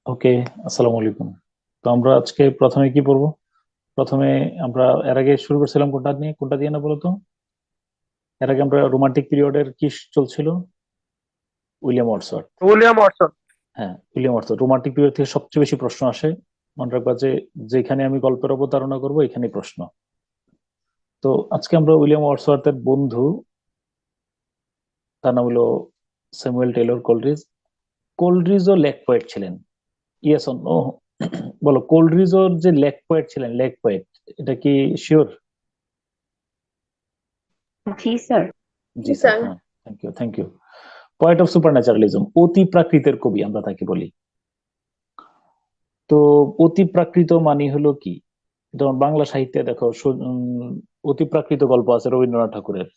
ওকে, আসসালামু আলাইকুম। তো আমরা আজকে প্রথমে কি পড়বো? প্রথমে আমরা এর আগে শুরু করছিলাম কোনটা দিয়ে না বলো তো? এর আগে আমরা রোমান্টিক পিরিয়ডের কি চলছিল? William Wordsworth. William Watson. হ্যাঁ, উইলিয়াম ওয়ার্ডসওয়ার্থ। রোমান্টিক পিরিয়ড থেকে সবচেয়ে বেশি প্রশ্ন আসে। মনে রাখবা যে যেখানে আমি গল্পের অবতারণা করবো এখানেই প্রশ্ন। তো আজকে আমরা উইলিয়াম ওয়ার্ডসওয়ার্থের বন্ধু, তার নাম হলো স্যামুয়েল টেলর কোলরিজ। কোলরিজও লেক পোয়েট ছিলেন। Yes or no? বলো, কোলরিজও যে লেক পোয়েট ছিলেন, লেক পোয়েট, এটা কি শিওর? জি স্যার। জি স্যার, হ্যাঁ। Thank you, thank you. Poet of supernaturalism, অতি প্রাকৃতের কবি আমরা তাকে বলি। তো অতি প্রাকৃত মানে হলো কি? যেমন বাংলা সাহিত্যে দেখো, অতি প্রাকৃত গল্প আছে রবীন্দ্রনাথ ঠাকুরের।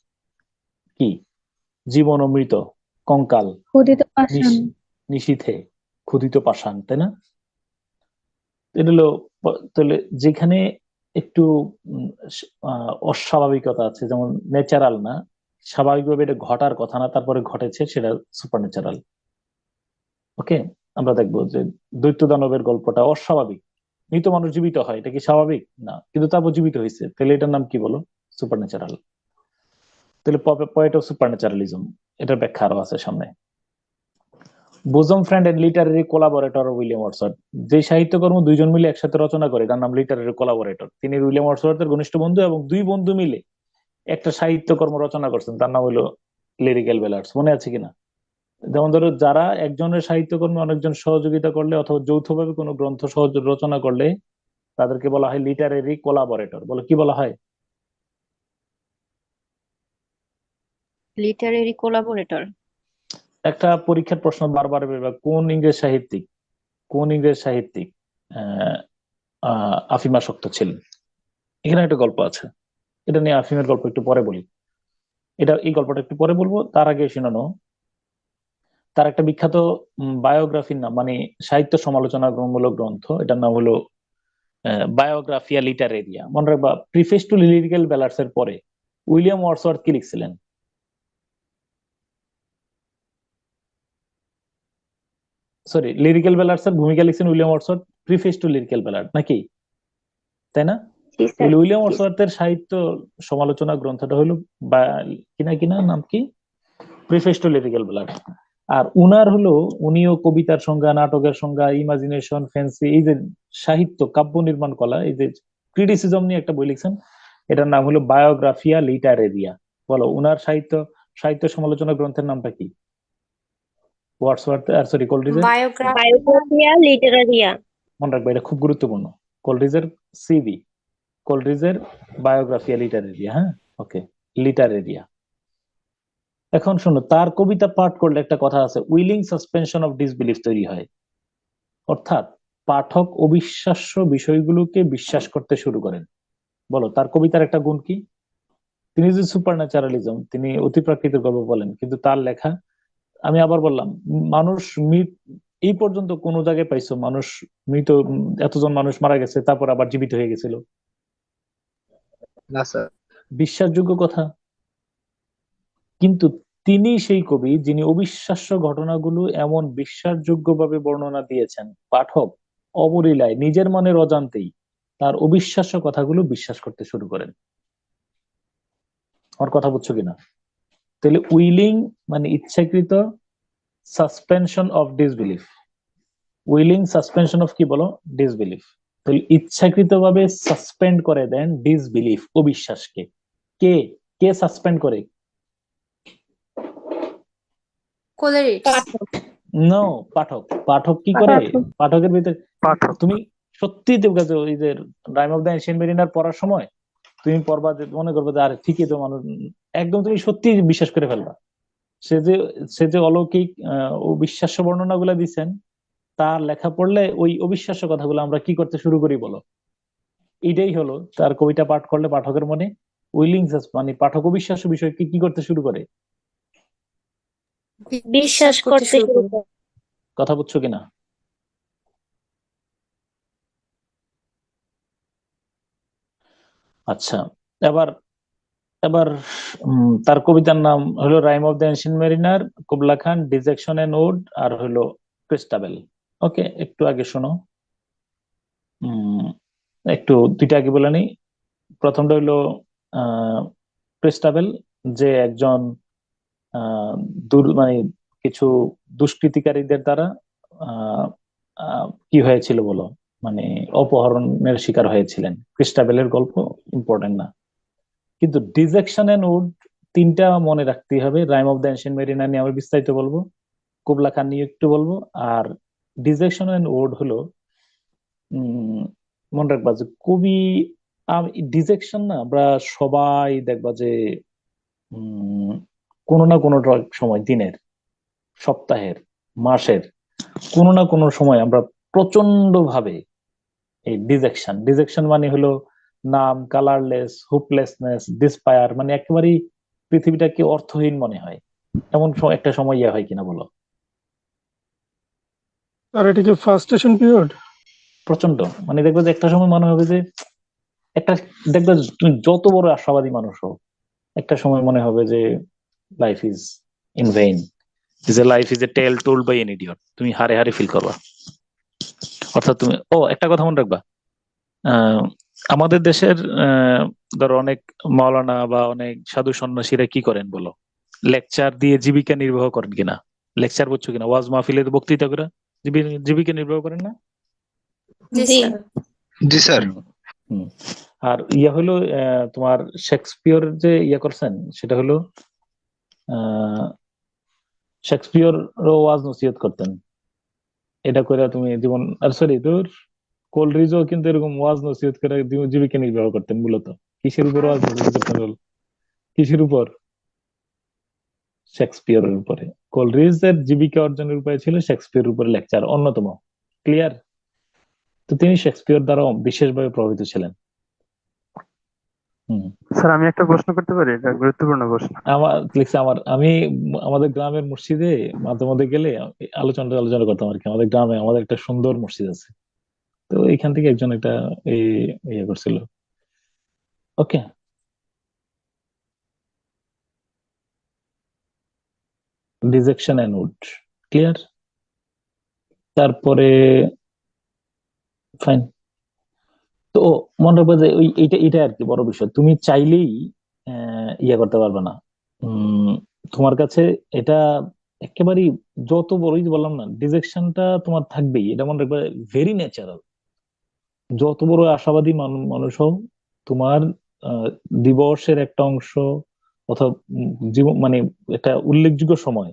কি? জীবন অমৃত, কঙ্কাল, ক্ষুদিত পাষাণ। নিশীথে, ক্ষুধিত পাষাণ, তাই না? এটা হলো তাহলে যেখানে একটু অস্বাভাবিকতা আছে, যেমন ন্যাচারাল না, স্বাভাবিকভাবে এটা ঘটার কথা না, তারপরে ঘটেছে, সেটা সুপার ন্যাচারাল। ওকে, আমরা দেখবো যে দৈত্য দানবের গল্পটা অস্বাভাবিক। মৃত মানুষ জীবিত হয়, এটা কি স্বাভাবিক? না, কিন্তু তারপর জীবিত হয়েছে, তাহলে এটার নাম কি বলো? Supernatural. তাহলে পয়েট অফ সুপার ন্যাচারালিজম, এটার ব্যাখ্যা আরো আছে সামনে। Bosom friend and literary collaborator William Wordsworth, যে সাহিত্যকর্ম দুইজন মিলে একসাথে রচনা করে তার নাম লিটারেরি কোলাবোরেটর। তিনি উইলিয়াম ওয়ার্ডসওয়ার্থের ঘনিষ্ঠ বন্ধু, এবং দুই বন্ধু মিলে একটা সাহিত্যকর্ম রচনা করছেন, তার নাম হলো লিরিক্যাল বেলার্স। মনে আছে কিনা? যেমন ধরো, যারা একজনের সাহিত্যকর্মে অনেকজন সহযোগিতা করলে অথবা যৌথভাবে কোনো গ্রন্থ সহজ রচনা করলে তাদেরকে বলা হয় লিটারেরি কোলাবোরেটর। বলো, কি বলা হয়? Literary collaborator. একটা পরীক্ষার প্রশ্ন বারবার বেরোবে, কোন ইংরেজ সাহিত্যিক আহ আফিমাসক্ত ছিলেন? এখানে একটা গল্প আছে, এটা নিয়ে আফিমের গল্প একটু পরে বলি। এই গল্পটা একটু পরে বলবো, তার আগে শুনানো। তার একটা বিখ্যাত বায়োগ্রাফির নাম, মানে সাহিত্য সমালোচনামূলক গ্রন্থ, এটার নাম হলো বায়োগ্রাফিয়া লিটারেরিয়া। মনে রাখবা, প্রিফেস টু লিরিক্যাল বেলার্স এর পরে উইলিয়াম ওয়ার্ডসওয়ার্থ কি লিখছিলেন? সরি, লিরিক্যাল বেলার্স এর ভূমিকা লিখছেন William Wordsworth, preface to lyrical ballads, নাকি? তাই না? জি স্যার। তাহলে উইলিয়াম ওয়ার্ডসওয়ার্থের সাহিত্য সমালোচনা গ্রন্থটা হলো কিনা কিনা নাম কি? Preface to lyrical ballads. আর উনার হলো, উনিও কবিতার সংজ্ঞা, নাটকের সংজ্ঞা, ইমাজিনেশন, ফ্যান্সি, এই যে সাহিত্য কাব্য নির্মাণ কলা, এই যে ক্রিটিসিজম নিয়ে একটা বই লিখছেন, এটার নাম হলো বায়োগ্রাফিয়া লিটারেরিয়া। বলো, উনার সাহিত্য সাহিত্য সমালোচনা গ্রন্থের নামটা কি? ওয়ার্ডসওয়ার্থ আর সরি কোলরিজের। বায়োগ্রাফিয়া লিটারেরিয়া। মনে রাখবে, এটা খুব গুরুত্বপূর্ণ। কোলরিজের সিবি, কোলরিজের বায়োগ্রাফিয়া লিটারেরিয়া। হ্যাঁ, ওকে, লিটারেরিয়া। এখন শোনো, তার কবিতা পাঠ করলে একটা কথা আছে, উইলিং সাসপেনশন অফ ডিসবিলিফ তৈরি হয়। অর্থাৎ পাঠক অবিশ্বাস্য বিষয়গুলোকে বিশ্বাস করতে শুরু করেন। বলো, তার কবিতার একটা গুণ কি? তিনি যে সুপার ন্যাচারালিজম, তিনি অতি প্রাকৃতিক গল্প বলেন, কিন্তু তার লেখা, আমি আবার বললাম, মানুষ এই পর্যন্ত কোন জায়গায় পাইছো মানুষ মৃত, এতজন মানুষ মারা গেছে তারপর আবার জীবিত হয়ে গেছিল? না স্যার। বিশ্বাসযোগ্য কথা। কিন্তু তিনি সেই কবি যিনি অবিশ্বাস্য ঘটনাগুলো এমন বিশ্বাসযোগ্যভাবে বর্ণনা দিয়েছেন, পাঠক অবলীলায় নিজের মনের অজান্তেই তার অবিশ্বাস্য কথাগুলো বিশ্বাস করতে শুরু করেন। আমার কথা বুঝছো কিনা? তাহলে উইলিং মানে ইচ্ছাকৃত suspension of disbelief. Willing suspension of কি বলো? ডিসবিলিফ। তাহলে ইচ্ছাকৃতভাবে সাসপেন্ড করে দেন ডিসবিলিফ, অবিশ্বাসকে। কে কে সাসপেন্ড করে? কোলেরিডস। নো, পাঠক। পাঠক কি করে? পাঠক। পাঠকের ভিতরে পাঠক। তুমি সত্যি ওই যে rime of the ancient mariner পড়ার সময় তুমি পড়বা, যে মনে করবে যে আরে ঠিকই তো, মানুষ একদম তুমি সত্যি বিশ্বাস করে ফেলবা। সে যে সে যে অলৌকিক অবিশ্বাস্য বর্ণনা গুলা দিচ্ছেন, তার লেখা পড়লে ওই অবিশ্বাস্য কথাগুলো আমরা কি করতে শুরু করি বলো? এইটাই হলো তার কবিতা পাঠ করলে পাঠকের মনে উইলিংস, মানে পাঠক অবিশ্বাস্য বিষয়কে কি করতে শুরু করে? বিশ্বাস করতে শুরু করে। কথা বুঝছো কিনা? আচ্ছা, এবার এবার তার কবিতার নাম হলো rime of the ancient mariner, Kubla Khan, dejection an ode, আর হলো ক্রিস্টাবেল। ওকে, একটু আগে শোনো। উম একটু দুইটা আগে বলে নিই। প্রথমটা হইলো প্রেস্টাবেল, যে একজন মানে কিছু দুষ্কৃতিকারীদের দ্বারা আহ, কি হয়েছিল বলো, মানে অপহরণের শিকার হয়েছিলেন। ক্রিস্টাবেলের গল্প ইম্পর্টেন্ট না, কিন্তু ডিজেকশন এন্ড উড তিনটা মনে রাখতেই হবে। Rime of the ancient mariner নিয়ে আমরা বিস্তারিত বলবো, কুবলা খান নিয়ে একটু বলবো। আর ডিজেকশন এন্ড উড হলো উম মনে রাখবা যে কবি ডিজেকশন না, আমরা সবাই দেখবা যে উম কোনো না কোনো সময় দিনের, সপ্তাহের, মাসের কোনো না কোনো সময় আমরা প্রচন্ড ভাবে এই ডিজেকশন ডিজেকশন মানে হলো নাম, কালারলেস, হোপলেসনেস, ডিসপায়ার, মানে একেবারেই পৃথিবীটাকে অর্থহীন মনে হয়। এমন একটা সময় ইয়ে হয় কিনা বলো? আর এটা কি ফার্স্টেশন পিরিয়ড? প্রচন্ড, মানে দেখবে যে একটা সময় মনে হবে যে একটা, দেখবে যে তুমি যত বড় আশাবাদী মানুষ হও, একটা সময় মনে হবে যে লাইফ ইজ ইন ভেইন, যে life is a tale told by an idiot. তুমি হারে হারে ফিল করবা। অর্থাৎ তুমি, একটা কথা মনে রাখবা, আহ, আমাদের দেশের ধরো অনেক মাওলানা বা অনেক সাধু সন্ন্যাসীরা কি করেন বলো? লেকচার দিয়ে জীবিকা নির্বাহ করেন কিনা? লেকচার বুঝছো কিনা? ওয়াজ মাহফিলের বক্তৃতা করে জীবিকা নির্বাহ করেন না? জি জি। স্যার। জি স্যার। হুম, হুম। আর ইয়া হলো তোমার শেক্সপিয়র যে ইয়া করছেন, সেটা হলো আহ শেক্সপিয়র ওয়াজ নসিহত করতেন। এটা করে তুমি জীবন, আর সরি তোর কোলরিজও কিন্তু এরকম ওয়াজ নসিহত করে জীবিকা নির্বাহ করতেন মূলত। কিসের উপর ওয়াজ নসিহত করতেন বল? কিসের উপর? শেক্সপিয়রের উপরে। কোলরিজের জীবিকা অর্জনের উপায় ছিল শেক্সপিয়রের উপরে লেকচার, অন্যতম। ক্লিয়ার? তো তিনি শেক্সপিয়র দ্বারা বিশেষভাবে প্রভাবিত ছিলেন। হম। স্যার আমি একটা প্রশ্ন করতে পারি? এটা গুরুত্বপূর্ণ প্রশ্ন। আমার লিখছে, আমি আমাদের গ্রামের মসজিদে মাঝে মধ্যে গেলে আলোচনা করতাম আর কি। আমাদের গ্রামে আমাদের একটা সুন্দর মসজিদ আছে, তো এখান থেকে একজন একটা এই ইয়ে করছিল। ওকে, ডিজেকশন এন্ড উড ক্লিয়ার। তারপরে ফাইন। তো মনে রাখবে যে ওই এইটা আর কি বড় বিষয়। তুমি চাইলেই ইয়ে করতে পারবে না। উম তোমার কাছে এটা একেবারেই, যত বড়ই বললাম না, ডিজেকশনটা তোমার থাকবেই, এটা মনে রাখবে। Very natural. যত বড় আশাবাদী মানুষ হও, তোমার আহ, দিবসের একটা অংশ অথবা জীবন, মানে একটা উল্লেখযোগ্য সময়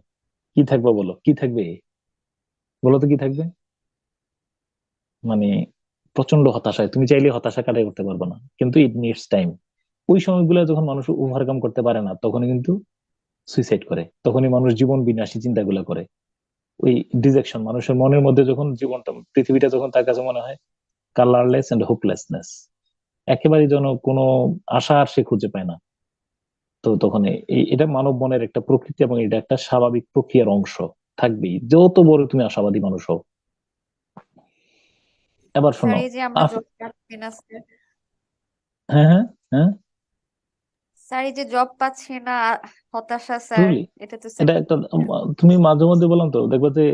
কি থাকবে বলো? কি থাকবে বলো তো? কি থাকবে? মানে প্রচন্ড হতাশায় তুমি চাইলে হতাশা কাটাই করতে পারবে না, কিন্তু ইট নিডস টাইম। ওই সময়গুলো যখন মানুষ ওভারকাম করতে পারে না, তখনই কিন্তু সুইসাইড করে, তখনই মানুষ জীবন বিনাশী চিন্তাগুলো করে। ওই ডিজেকশন, মানুষের মনের মধ্যে যখন জীবনটা, পৃথিবীটা যখন তার কাছে মনে হয় কালারলেস এন্ড হোপলেসনেস, একেবারে যেন কোনো আশা আর সে খুঁজে পায় না, তো তখন এটা মানব মনের একটা প্রকৃতি, এবং এটা একটা স্বাভাবিক প্রক্রিয়ার অংশ। থাকবেই, যত বড় তুমি আশাবাদী মানুষ হও। এবার স্যার শোনো। এই যে আমরা আফ- জব পাচ্ছি না স্যার, হ্যাঁ, হ্যাঁ, হ্যাঁ, স্যার এই যে জব পাচ্ছি না, হতাশা স্যার, ট্রুলি। এটা তো স্যার এটা একটা তুমি মাঝে মধ্যে বললাম তো, দেখবা যে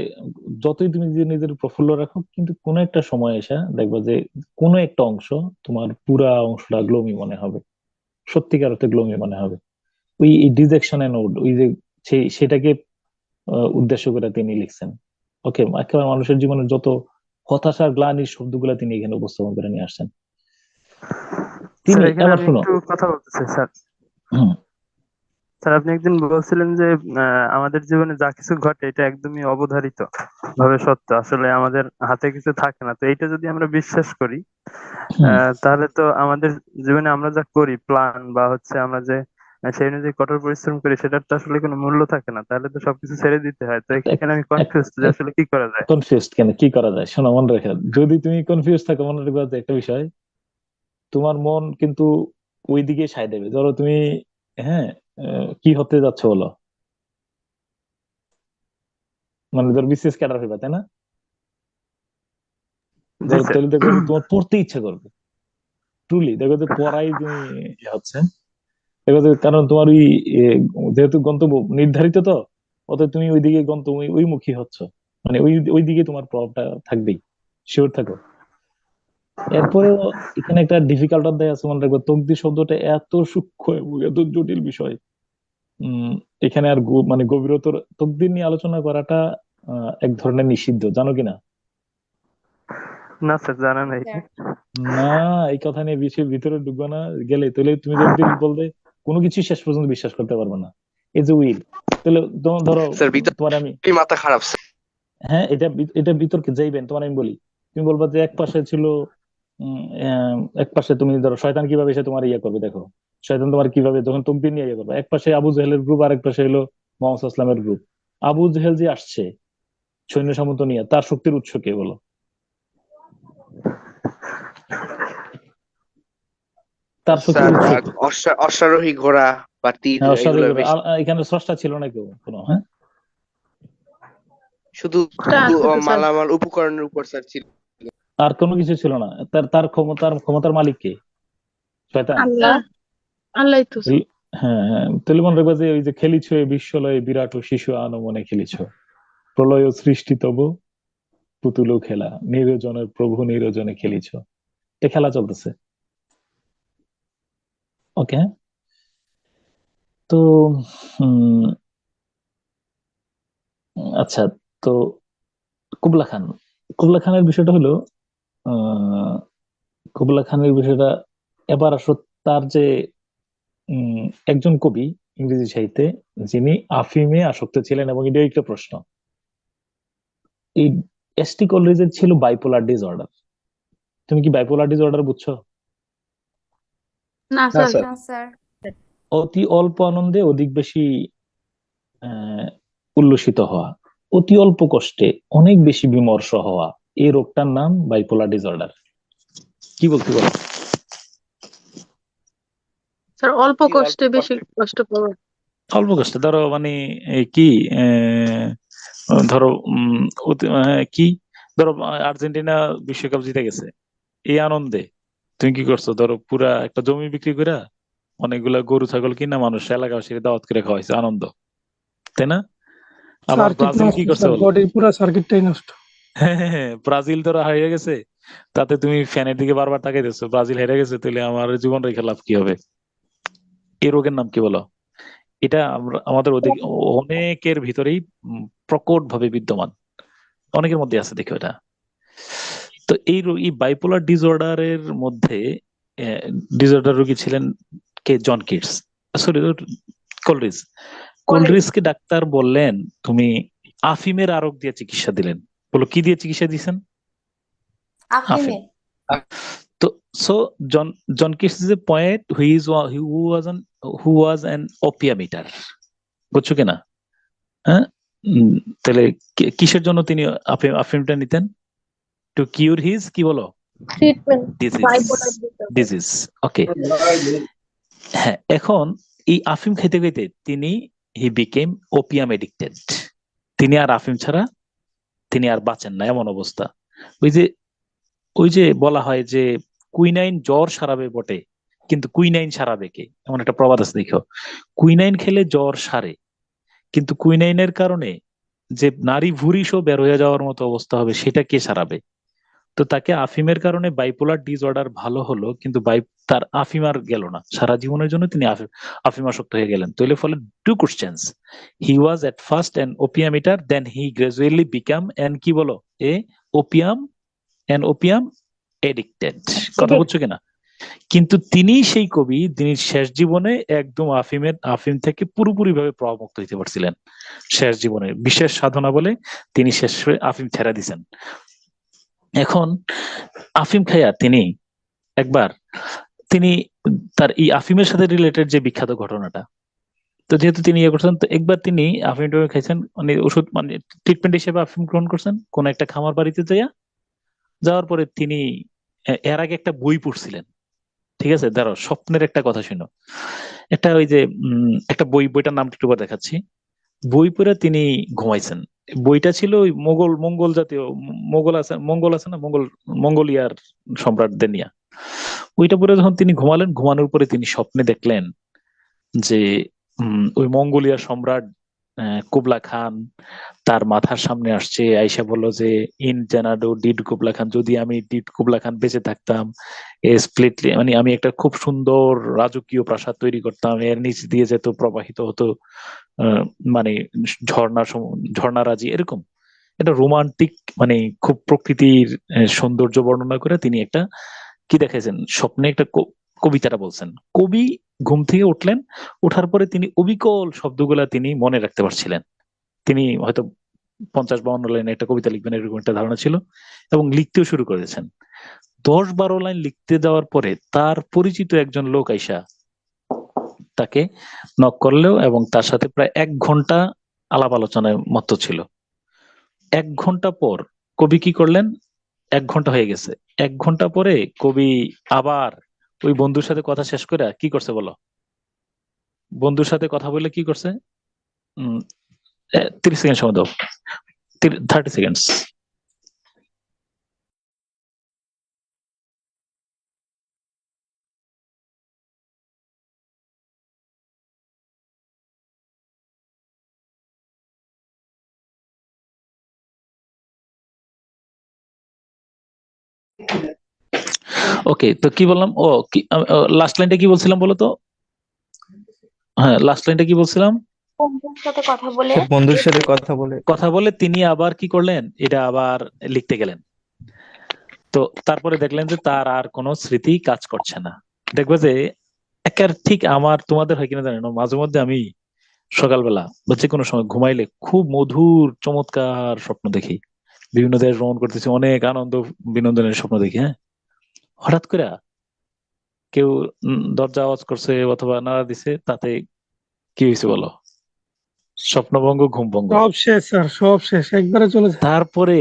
যতই তুমি নিজের প্রফুল্ল রাখো, কিন্তু কোনো একটা সময় এসে দেখবা যে কোনো একটা অংশ, তোমার পুরা অংশটা গ্লোমি মনে হবে, সত্যিকার অর্থে গ্লোমি মনে হবে। ওই ডিজেকশন এন্ড ওই যে সেটাকে উদ্দেশ্য করে তিনি লিখছেন। ওকে, একেবারে মানুষের জীবনের যত হতাশার গ্লানির শব্দগুলা তিনি এখানে উপস্থাপন করে নিয়ে আসছেন। স্যার তিনি, এখানে এবার আমি শুনো। একটু কথা বলতে চাই স্যার। হুম, স্যার আপনি একদিন বলছিলেন যে আমাদের জীবনে যা কিছু ঘটে এটা একদমই অবধারিত ভাবে সত্য, আসলে আমাদের হাতে কিছু থাকে না। তো এইটা যদি আমরা বিশ্বাস করি, হুম। তাহলে তো আমাদের জীবনে আমরা যা করি প্ল্যান বা হচ্ছে আমরা যে সেই অনুযায়ী কঠোর পরিশ্রম করি, সেটার তো আসলে কোনো মূল্য থাকে না। তাহলে তো সবকিছু ছেড়ে দিতে হয়। তো এখানে আমি কনফিউজ যে আসলে কি করা যায়। কনফিউজড কেন? কি করা যায় শোনো, মনে রেখে, যদি তুমি কনফিউজ থাকো, মনে রাখবে যে একটা বিষয়, তোমার মন কিন্তু ওই দিকে সায় দেবে। ধরো তুমি, হ্যাঁ, কি হতে যাচ্ছে বলো? মানে ধরো বিসিএস ক্যাডার হইবা, তাই না? জি ধরো স্যার। তাহলে দেখবে যে তোমার পড়তে ইচ্ছা করবে। ট্রুলি দেখো যে পড়াই তুমি ইয়ে হচ্ছে, দেখো যে কারণ তোমার যেহেতু গন্তব্য নির্ধারিত, তো অতএব তুমি ওইদিকে ওই মুখী হচ্ছ। মানে ওই ওই দিকে তোমার প্রভাবটা থাকবেই, শিওর থাকো। এরপরেও এখানে একটা ডিফিকাল্ট অধ্যায় আছে, মনে রাখবো তকদির শব্দটা এত সূক্ষ্ম এবং এত জটিল বিষয়। এখানে আর মানে গভীরতর তকদির নিয়ে আলোচনা করাটা এক ধরনের নিষিদ্ধ, জানো কিনা? না স্যার, জানা নাই। স্যার না, এই কথা নিয়ে বেশি ভিতরে ঢুকবো না, গেলে তাহলে তুমি তকদির বলতে কোনো কিছু শেষ পর্যন্ত বিশ্বাস করতে পারবে না। এই যে উইল, তাহলে ধরো স্যার ভিতরে তোমার আমি, মাথা খারাপ স্যার। হ্যাঁ এটা এটা বিতর্কে যাইবেন, তোমার আমি বলি, তুমি বলবা যে এক পাশে ছিল এক পাশে তুমি ধরো শয়তান কিভাবে এসে তোমার ইয়ে করবে, দেখো শয়তান তোমার কিভাবে যখন তকদির নিয়ে ইয়ে করবে, এক পাশে আবু জেহেলের গ্রুপ আর এক পাশে হলো মোহাম্মদ ইসলামের গ্রুপ। আবু জেহেল যে আসছে সৈন্য সামন্ত নিয়ে, তার শক্তির উৎস কে বলো? তার শক্তির স্যার উৎস কে? অশ্বারোহী ঘোড়া বা তীর হ্যাঁ, এগুলো অশ্বারোহী ঘোড়া। বেশি। এখানে স্রষ্টা ছিল না কেউ কোনো? হ্যাঁ, শুধু মালামাল উপকরণের উপর স্যার ছিল। আর কোনো কিছু ছিল না। তার তার ক্ষমতার মালিক কে? শয়তান। আল্লাহ। আল্লাহ তো। হ্যাঁ হ্যাঁ, তাহলে মনে রাখবা যে ওই যে খেলিছ এ বিশ্বলয়ে বিরাট ও শিশু আনমনে খেলিছ, প্রলয় ও সৃষ্টি তব পুতুল খেলা, নিরজনের প্রভু নিরজনে খেলিছ। এ খেলা চলতেছে। ওকে, তো উম, আচ্ছা, তো কুবলা খান, কুবলা খানের বিষয়টা হলো আহ কুবলা খানের বিষয়টা, এবার আসো তার যে একজন কবি ইংরেজি সাহিত্যে যিনি আফিমে আসক্ত ছিলেন, এবং এটাই একটা প্রশ্ন। এই এসটি কলরিজের ছিল বাইপোলার ডিসঅর্ডার। তুমি কি বাইপোলার ডিসঅর্ডার বুঝছো? না না স্যার। স্যার। না স্যার। অতি অল্প আনন্দে অধিক বেশি আহ উল্লসিত হওয়া, অতি অল্প কষ্টে অনেক বেশি বিমর্ষ হওয়া, এই রোগটার নাম বাইপোলার ডিসঅর্ডার। কি বলতে বলো? স্যার অল্প অতি অল্প কষ্টে বেশি কষ্টে কষ্ট পাওয়া। অল্প কষ্টে ধরো মানে কি ধরো কি ধরো আর্জেন্টিনা বিশ্বকাপ জিতে গেছে, এই আনন্দে তুমি কি করছো? ধরো পুরা একটা জমি বিক্রি করে অনেকগুলা গরু ছাগল কিনা মানুষ এলাকাবাসীকে দাওয়াত করে খাওয়াইছে, আনন্দ, তাই না? আবার সার্কিট ব্রাজিল কি নষ্ট করছে স্যার, বলো? বডির পুরো সার্কিটটাই নষ্ট। হ্যাঁ হ্যাঁ হ্যাঁ, ব্রাজিল ধরো হারিয়ে গেছে, তাতে তুমি ফ্যানের দিকে বারবার তাকাইতেছো, ব্রাজিল হেরে গেছে, তাহলে আমার জীবন রেখে লাভ কি হবে? এই রোগের নাম কি বলো? এটা আমাদের অনেকের ভিতরেই প্রকট ভাবে বিদ্যমান, অনেকের মধ্যে আছে, দেখো এটা। তো এই বাইপোলার ডিসঅর্ডারের মধ্যে ডিসঅর্ডার রোগী ছিলেন কে? John Keats, sorry Coleridge. কলরিজকে ডাক্তার বললেন তুমি আফিমের আরক দিয়ে চিকিৎসা দিলেন। বলো কি দিয়ে চিকিৎসা দিয়েছেন? আফিমে। আফিম। তো so John John Keats is a poet who was an opium eater, বুঝছো কিনা? হ্যাঁ, তাহলে কিসের জন্য তিনি আফিমটা নিতেন? টু কিউর হিজ কি বলো? Treatment disease. ডিজিজ, ওকে। হ্যাঁ, এখন এই আফিম খেতে খেতে তিনি হি বিকেম ওপিয়াম এডিক্টেড। তিনি আর আফিম ছাড়া তিনি আর বাঁচেন না, এমন অবস্থা। ওই যে বলা হয় যে কুইনাইন জ্বর সারাবে বটে, কিন্তু কুইনাইন সারাবে কে, এমন একটা প্রবাদ আছে, দেখো। কুইনাইন খেলে জ্বর সারে, কিন্তু কুইনাইনের কারণে যে নারী ভুঁড়িসও বের হয়ে যাওয়ার মতো অবস্থা হবে, সেটা কে সারাবে? তো তাকে আফিমের কারণে বাইপোলার ডিসঅর্ডার ভালো হলো, কিন্তু তার আফিম আর গেল না, সারা জীবনের জন্য তিনি আফিমাসক্ত হয়ে গেলেন। তাহলে ফলে two questions, he was at first an opium eater, then he gradually became an কি বলো, এ ওপিয়াম এডিক্টেড। কথা বুঝছো কিনা? কিন্তু তিনি সেই কবি, তিনি শেষ জীবনে একদম আফিম থেকে পুরোপুরি ভাবে প্রভাবমুক্ত হইতে পারছিলেন। শেষ জীবনে বিশেষ সাধনা বলে তিনি শেষ আফিম ছেড়ে দিছেন। এখন আফিম খাইয়া তিনি একবার তিনি তার এই আফিমের সাথে রিলেটেড যে বিখ্যাত ঘটনাটা, তো যেহেতু তিনি ইয়ে করছেন, তো একবার তিনি আফিম খাইছেন, মানে ওষুধ মানে ট্রিটমেন্ট হিসেবে আফিম গ্রহণ করছেন কোন একটা খামার বাড়িতে যাওয়ার পরে তিনি এর আগে একটা বই পড়ছিলেন। ঠিক আছে, দাঁড়াও, স্বপ্নের একটা কথা শুনো। একটা ওই যে একটা বইটার নামটা একটু পরে দেখাচ্ছি। বই পড়ে তিনি ঘুমাইছেন। বইটা ছিল ওই মঙ্গল জাতীয়, মঙ্গল আছে না, মঙ্গোলিয়ার সম্রাটদের নিয়ে। ওইটা পরে যখন তিনি ঘুমালেন, ঘুমানোর পরে তিনি স্বপ্নে দেখলেন যে ওই মঙ্গোলিয়ার সম্রাট কুবলা খান তার মাথার সামনে আসছে, আইসা বলল যে ইন জেনাডো ডিড কুবলা খান, যদি আমি ডিড কুবলা খান বেঁচে থাকতাম স্প্লিটলি, মানে আমি একটা খুব সুন্দর রাজকীয় প্রাসাদ তৈরি করতাম, এর নিচ দিয়ে যেত প্রবাহিত হতো আহ, মানে ঝর্ণারাজি, এরকম একটা রোমান্টিক, মানে খুব প্রকৃতির সৌন্দর্য বর্ণনা করে তিনি একটা কি দেখাইছেন স্বপ্নে, একটা কবিতাটা বলছেন। কবি ঘুম থেকে উঠলেন, ওঠার পরে তিনি অবিকল শব্দগুলা তিনি মনে রাখতে পারছিলেন। তিনি হয়তো 50-52 লাইনে একটা কবিতা লিখবেন এরকম একটা ধারণা ছিল, এবং লিখতেও শুরু করেছেন। 10-12 লাইন লিখতে যাওয়ার পরে তার পরিচিত একজন লোক আইসা তাকে নক করলেও, এবং তার সাথে প্রায় 1 ঘন্টা আলাপ আলোচনায় মত্ত ছিল। 1 ঘন্টা পর কবি কি করলেন, 1 ঘন্টা হয়ে গেছে, 1 ঘন্টা পরে কবি আবার ওই বন্ধুর সাথে কথা শেষ করে কি করছে বলো? বন্ধুর সাথে কথা বলে কি করছে? 30 সেকেন্ড সময় দাও, 30 সেকেন্ডস। ওকে, তো কি বললাম, ও কি লাস্ট লাইনটা কি বলছিলাম বলো তো? হ্যাঁ, লাস্ট লাইনটা কি বলছিলাম? বন্ধুর সাথে কথা বলে বন্ধুর সাথে কথা বলে তিনি আবার কি করলেন, এটা আবার লিখতে গেলেন। তো তারপরে দেখলেন যে তার আর কোনো স্মৃতি কাজ করছে না। দেখবে যে একের ঠিক আমার তোমাদের হয় কিনা জানি না, মাঝে মধ্যে আমি সকালবেলা বা যে কোনো সময় ঘুমাইলে খুব মধুর চমৎকার স্বপ্ন দেখি, বিভিন্ন দেশ ভ্রমণ করতেছি, অনেক আনন্দ বিনোদনের স্বপ্ন দেখি। হ্যাঁ, হঠাৎ করে কেউ দরজা আওয়াজ করছে অথবা নাড়া দিছে, তাতে কি হয়েছে বলো? স্বপ্নভঙ্গ, ঘুমভঙ্গ। সব শেষ স্যার, সব শেষ, একবারে চলে যায়। তারপরে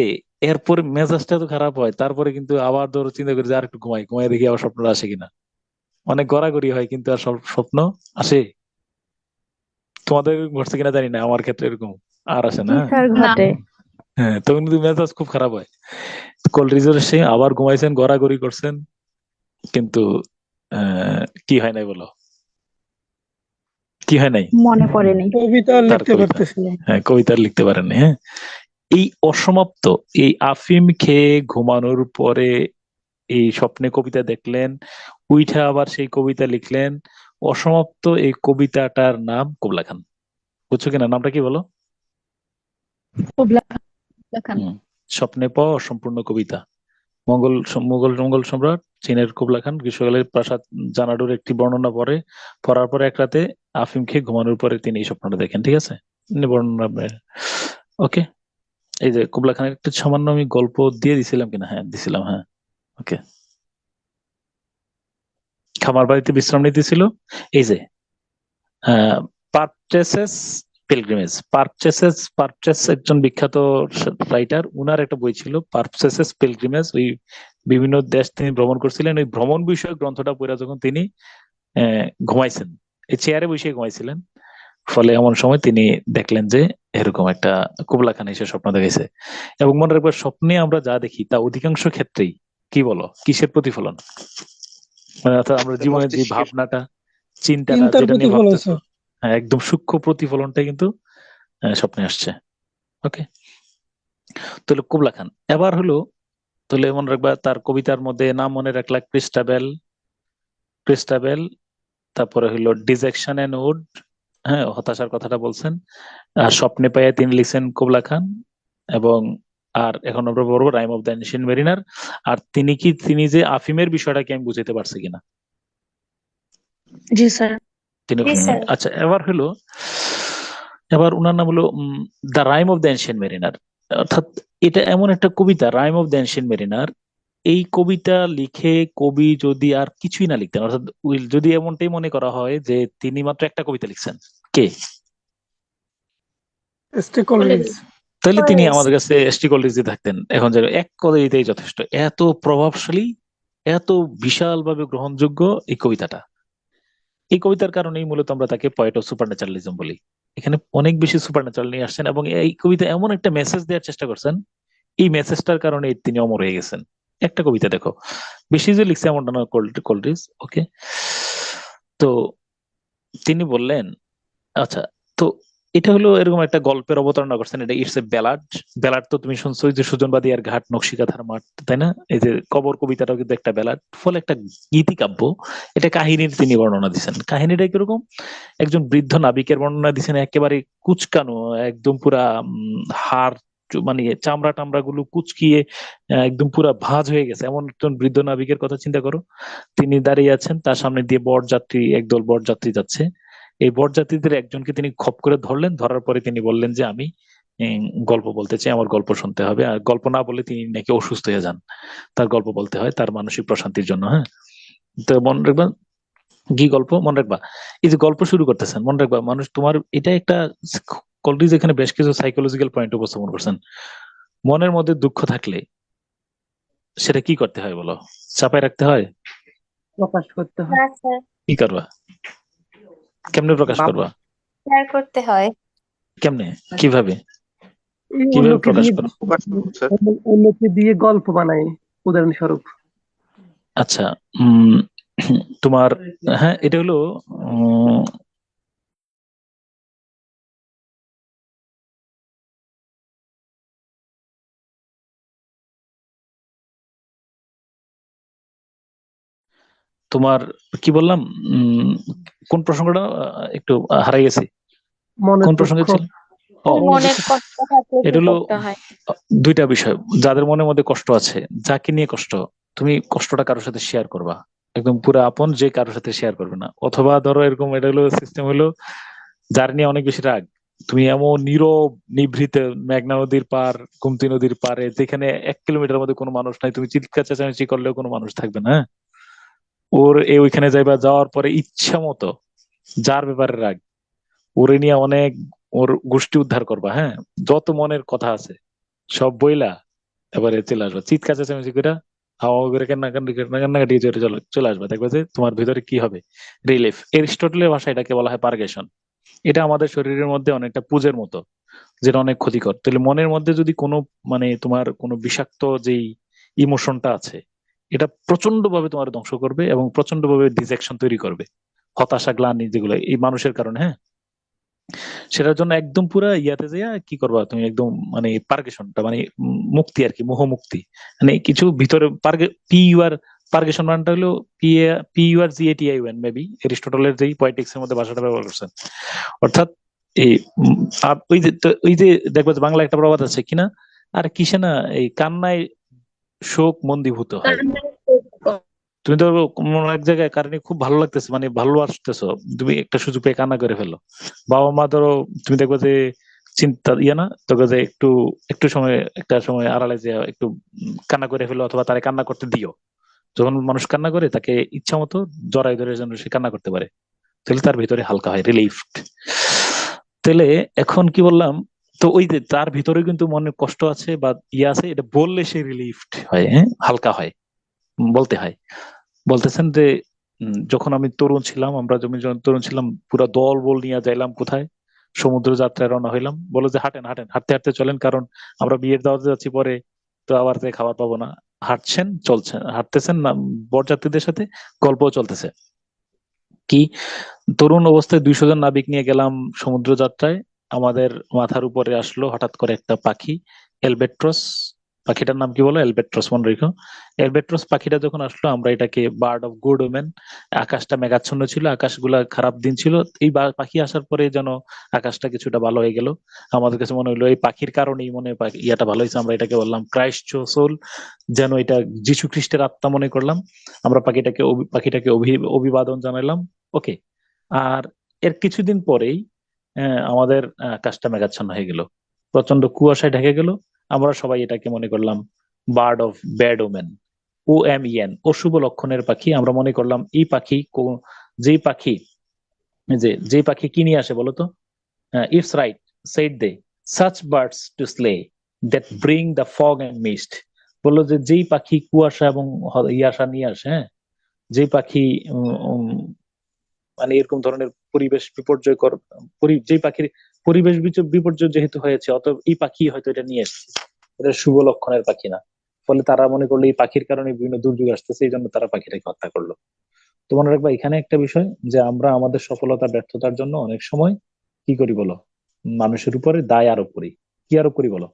এরপরে মেজাজটা তো খারাপ হয়, তারপরে কিন্তু আবার ধরো চিন্তা করি যে আর একটু ঘুমাই, ঘুমাই দেখি আবার স্বপ্নটা আসে কিনা। অনেক গড়াগড়ি হয় কিন্তু আর স্বপ্ন আসে। তোমাদের ঘটছে কিনা জানি না, আমার ক্ষেত্রে এরকম আর আসে না। স্যার ঘটে। হ্যাঁ, তখন কিন্তু মেজাজ খুব খারাপ হয়। কল রিজোর্ট এসে আবার ঘুমাইছেন, গড়াগড়ি করছেন, কিন্তু কি হয় নাই বলো? কি হয় নাই? মনে পড়েনি। কবিতা তার লিখতে কবিতা, পারতেছিলাম। হ্যাঁ, কবিতা লিখতে পারেননি। হ্যাঁ, এই অসমাপ্ত, এই আফিম খেয়ে ঘুমানোর পরে এই স্বপ্নে কবিতা দেখলেন, উইঠা আবার সেই কবিতা লিখলেন, অসমাপ্ত এই কবিতাটার নাম কুবলা খান। বুঝছো কিনা নামটা কি বলো? কুবলা খান। স্বপ্নে পাওয়া অসম্পূর্ণ কবিতা। মুঘল সম্রাট চীনের কুবলা খান গ্রীষ্মকালের প্রাসাদ জানাডুর একটি বর্ণনা পড়ার পরে এক রাতে আফিম খেয়ে ঘুমানোর পরে তিনি এই স্বপ্নটা দেখেন। ঠিক আছে, বর্ণনা। ওকে, এই যে কুবলা খানের একটা সামান্য আমি গল্প দিয়ে দিছিলাম কিনা? হ্যাঁ, দিছিলাম। হ্যাঁ, ওকে। খামার বাড়িতে বিশ্রাম নিতেছিল। এই যে পারচেসেস পিলগ্রিমেজ, পারচেস একজন বিখ্যাত রাইটার, উনার একটা বই ছিল পারচেসেস পিলগ্রিমেজ। ওই বিভিন্ন দেশ তিনি ভ্রমণ করছিলেন, ওই ভ্রমণ বিষয়ক গ্রন্থটা পড়ে যখন তিনি ঘুমাইছেন, এই চেয়ারে বসে ঘুমাইছিলেন, ফলে এমন সময় তিনি দেখলেন যে এরকম একটা কুবলা খান এসে স্বপ্ন দেখেছে। এবং মনে রাখবার, স্বপ্নে আমরা যা দেখি তা অধিকাংশ ক্ষেত্রেই কি বলো, কিসের প্রতিফলন? মানে অর্থাৎ আমরা জীবনের যে ভাবনাটা, চিন্তাটা, চিন্তার যেটা নিয়ে প্রতিফলন ভাবতেছো, স্যার। হ্যাঁ, একদম সূক্ষ্ম প্রতিফলনটা কিন্তু স্বপ্নে আসছে। ওকে, তাহলে কুবলা খান এবার হলো, তাহলে মনে রাখবা তার কবিতার মধ্যে নাম মনে রাখলা ক্রিস্টাবেল, তারপরে হলো ডিজেকশন এন্ড উড, হ্যাঁ, হতাশার কথাটা বলছেন। আর স্বপ্নে পাইয়া তিনি লিখছেন কুবলা খান, এবং আর এখন আমরা বলবো rime of the ancient mariner. আর তিনি যে আফিমের বিষয়টা কি আমি বুঝাতে পারছি কিনা? জি স্যার। তিনি, আচ্ছা, এবার উনার নাম হলো the rime of the ancient mariner. অর্থাৎ এটা এমন একটা কবিতা, rime of the ancient mariner, এই কবিতা লিখে কবি যদি আর কিছুই না লিখতেন, অর্থাৎ যদি এমনটাই মনে করা হয় যে তিনি মাত্র একটা কবিতা লিখছেন, কে? ST college. তাহলে তিনি আমাদের কাছে এসটি কলেজে থাকতেন। এখন যে এক কবিতাই যথেষ্ট, এত প্রভাবশালী, এত বিশালভাবে গ্রহণযোগ্য এই কবিতাটা। এই কবিতার কারণেই মূলত আমরা তাকে পয়েট অফ সুপারন্যাচারালিজম বলি। এখানে অনেক বেশি সুপারন্যাচারাল নিয়ে আসছেন, এবং এই কবিতা এমন একটা মেসেজ দেওয়ার চেষ্টা করছেন, এই মেসেজটার কারণে তিনি অমর হয়ে গেছেন। একটা কবিতা দেখো, বেশি যে লিখছে এমনটা না, কোল্ড্রিজ। ওকে, তো তিনি বললেন, আচ্ছা, তো এটা হলো এরকম একটা গল্পের অবতারণা করছেন, এটা ইটস এ ব্যালাড। ব্যালাড তো তুমি শুনছো, ওই যে সুজনবাদী আর ঘাট নকশিকাঁথার মাঠ, তাই না? এই যে কবর কবিতাটাও কিন্তু একটা ব্যালাড, ফলে একটা গীতিকাব্য। এটা কাহিনীর তিনি বর্ণনা দিচ্ছেন। কাহিনীটা কিরকম? একজন বৃদ্ধ নাবিকের বর্ণনা দিচ্ছেন, একেবারে কুচকানো, একদম পুরা হাড় মানে চামড়া টামড়া গুলো কুচকিয়ে একদম পুরা ভাঁজ হয়ে গেছে, এমন একজন বৃদ্ধ নাবিকের কথা চিন্তা করো। তিনি দাঁড়িয়ে আছেন, তার সামনে দিয়ে বরযাত্রী, একদল বরযাত্রী যাচ্ছে। এই বরযাত্রীদের একজনকে তিনি খপ করে ধরলেন, ধরার পরে তিনি বললেন যে আমি গল্প বলতে চাই, আমার গল্প শুনতে হবে। আর গল্প না বলে তিনি নাকি অসুস্থ হয়ে যান, তার গল্প বলতে হয় তার মানসিক প্রশান্তির জন্য। হ্যাঁ, তো মনে রাখবা কি গল্প, মনে রাখবা এই যে গল্প শুরু করতেছেন, মনে রাখবা মানুষ তোমার এটা একটা কলরিজ এখানে বেশ কিছু সাইকোলজিক্যাল পয়েন্ট উপস্থাপন করছেন। মনের মধ্যে দুঃখ থাকলে সেটা কি করতে হয় বলো? চাপায় রাখতে হয়? প্রকাশ করতে হয়। না স্যার, কি করবা? কেমনে প্রকাশ করবা? শেয়ার করতে হয়। কেমনে, কিভাবে এই কিভাবে অন্যকে প্রকাশ দিয়ে করো? প্রকাশ করবো স্যার। অন্যকে দিয়ে গল্প বানাই, উদাহরণস্বরূপ। আচ্ছা, তোমার, হ্যাঁ এটা হলো তোমার কি বললাম, কোন প্রসঙ্গটা একটু হারাই গেছি, মনের কোন দুঃখ। প্রসঙ্গে ছিল? ও, মনের কষ্ট থাকলে কি এটা হলো করতে হয়? দুইটা বিষয়। যাদের মনের মধ্যে কষ্ট আছে, যাকে নিয়ে কষ্ট, তুমি কষ্টটা কারোর সাথে শেয়ার করবা, একদম পুরো আপন যে কারোর সাথে শেয়ার করবে না। অথবা ধরো এরকম, এটা হলো সিস্টেম হলো যার নিয়ে অনেক বেশি রাগ, তুমি এমন নীরব নিভৃতে মেঘনা নদীর পার, গোমতী নদীর পারে, যেখানে 1 কিলোমিটার মধ্যে কোনো মানুষ নাই, তুমি চিৎকার চেঁচামেচি করলেও কোনো মানুষ থাকবে না। হ্যাঁ? ওর ওইখানে যাইবা, যাওয়ার পরে ইচ্ছা মতো যার ব্যাপারে রাগ, ওরে নিয়ে অনেক ওর গোষ্ঠী উদ্ধার করবা। হ্যাঁ, যত মনের কথা আছে সব বইলা এবারে চলে আসবা, চিৎকার চেঁচামেচি করে হাওয়া করে কান্নাকাটি চলে আসবা, দেখবে যে তোমার ভিতরে কি হবে, রিলিফ। এরিস্টটলের ভাষায় এটাকে বলা হয় পারগেশন। এটা আমাদের শরীরের মধ্যে অনেকটা পুজের মতো, যেটা অনেক ক্ষতিকর। তাহলে মনের মধ্যে যদি কোনো মানে তোমার কোনো বিষাক্ত যেই ইমোশনটা আছে, এটা প্রচন্ড ভাবে তোমার ধ্বংস করবে এবং প্রচন্ড ভাবে ডিজেকশন তৈরি করবে, হতাশা গ্লানি যেগুলো এই মানুষের কারণে। হ্যাঁ, সেটার জন্য একদম পুরা ইয়াতে যাইয়া কি করবা তুমি, একদম মানে পার্গেশনটা মানে মুক্তি আর কি, মোহ মুক্তি। মানে কিছু ভিতরে পি ইউআর পার্গেশন মানটা হলো PURGATION, মেবি এরিস্টটলের যেই পয়েটিক্স এর মধ্যে ভাষাটা ব্যবহার করছেন। অর্থাৎ এই ওই যে দেখবা যে বাংলা একটা প্রবাদ আছে কিনা, আর কিসে না, এই কান্নায় শোক মন্দীভূত হয়। তুমি তো কোনো এক জায়গায় কারণে খুব ভালো লাগতেছে, মানে ভালোবাসতেছো, তুমি একটা সুযোগ পেয়ে কান্না করে ফেলো। বাবা মা ধরো, তুমি দেখবে যে চিন্তা না, তোকে যে একটু একটু সময়, একটা সময় আড়ালে যে একটু কান্না করে ফেলো, অথবা তারে কান্না করতে দিও। যখন মানুষ কান্না করে, তাকে ইচ্ছা মতো জড়াই ধরে যেন সে কান্না করতে পারে, তাহলে তার ভিতরে হালকা হয়, রিলিফড। তাহলে এখন কি বললাম, তো ওই যে তার ভিতরে কিন্তু মনে কষ্ট আছে বা আছে, এটা বললে সে রিলিফড হয়, হ্যাঁ, হালকা হয়, বলতে হয়। বলতেছেন যে যখন আমি তরুণ ছিলাম, আমরা যখন তরুণ ছিলাম, পুরো দল বল নিয়ে যাইলাম কোথায়, সমুদ্র যাত্রায় রওনা হইলাম। বলো যে হাঁটেন হাঁটেন, হাঁটতে হাঁটতে চলেন, কারণ আমরা বিয়ের দাওয়াতে যাচ্ছি পরে, তো আবার যে খাবার পাবো না। হাঁটছেন, চলছেন, হাঁটতেছেন না, বরযাত্রীদের সাথে গল্পও চলতেছে। কি, তরুণ অবস্থায় 200 জন নাবিক নিয়ে গেলাম সমুদ্র যাত্রায়। আমাদের মাথার উপরে আসলো হঠাৎ করে একটা পাখি, এলবেট্রস। পাখিটার নাম কি বলো? এলবেট্রস, মনে রেখো। এলবেট্রস পাখিটা যখন আসলো, আমরা এটাকে বার্ড অফ গুড ওমেন। আকাশটা মেঘাচ্ছন্ন ছিল, আকাশগুলা খারাপ দিন ছিল। এই পাখি আসার পরে যেন আকাশটা কিছুটা ভালো হয়ে গেল। আমাদের কাছে মনে হলো এই পাখির কারণেই মনে হয় ইয়াটা ভালো হয়েছে। আমরা এটাকে বললাম ক্রাইস্ট সোল, যেন এটা যীশু খ্রিস্টের আত্মা মনে করলাম। আমরা পাখিটাকে অভিবাদন জানালাম। ওকে। আর এর কিছুদিন পরেই আমাদের আকাশটা মেঘাচ্ছন্ন হয়ে গেল, প্রচন্ড কুয়াশায় ঢেকে গেল। আমরা সবাই এটাকে মনে করলাম bird of bad women, OMEN, অশুভ লক্ষণের পাখি। আমরা মনে করলাম এই পাখি, যেই পাখি যেই পাখি কি নিয়ে আসে বলতো? It's right, said they, such birds to slay that bring the fog and mist। বললো যে যেই পাখি কুয়াশা এবং ইয়াশা নিয়ে আসে, হ্যাঁ, যেই পাখি মানে এরকম ধরনের পরিবেশ বিপর্যয়কর, যেই পাখির পরিবেশ বিপর্যয় যেহেতু হয়েছে, অতএব এই পাখি হয়তো এটা নিয়ে এসেছে, এটা শুভ লক্ষণের পাখি না। ফলে তারা মনে করলো এই পাখির কারণে বিভিন্ন দুর্যোগ আসতেছে, এই জন্য তারা পাখিটাকে হত্যা করলো। তো মনে রাখবা এখানে একটা বিষয়, যে আমরা আমাদের সফলতা ব্যর্থতার জন্য অনেক সময় কি করি বলো, মানুষের উপরে দায় আরোপ করি। কি আরোপ করি বলো?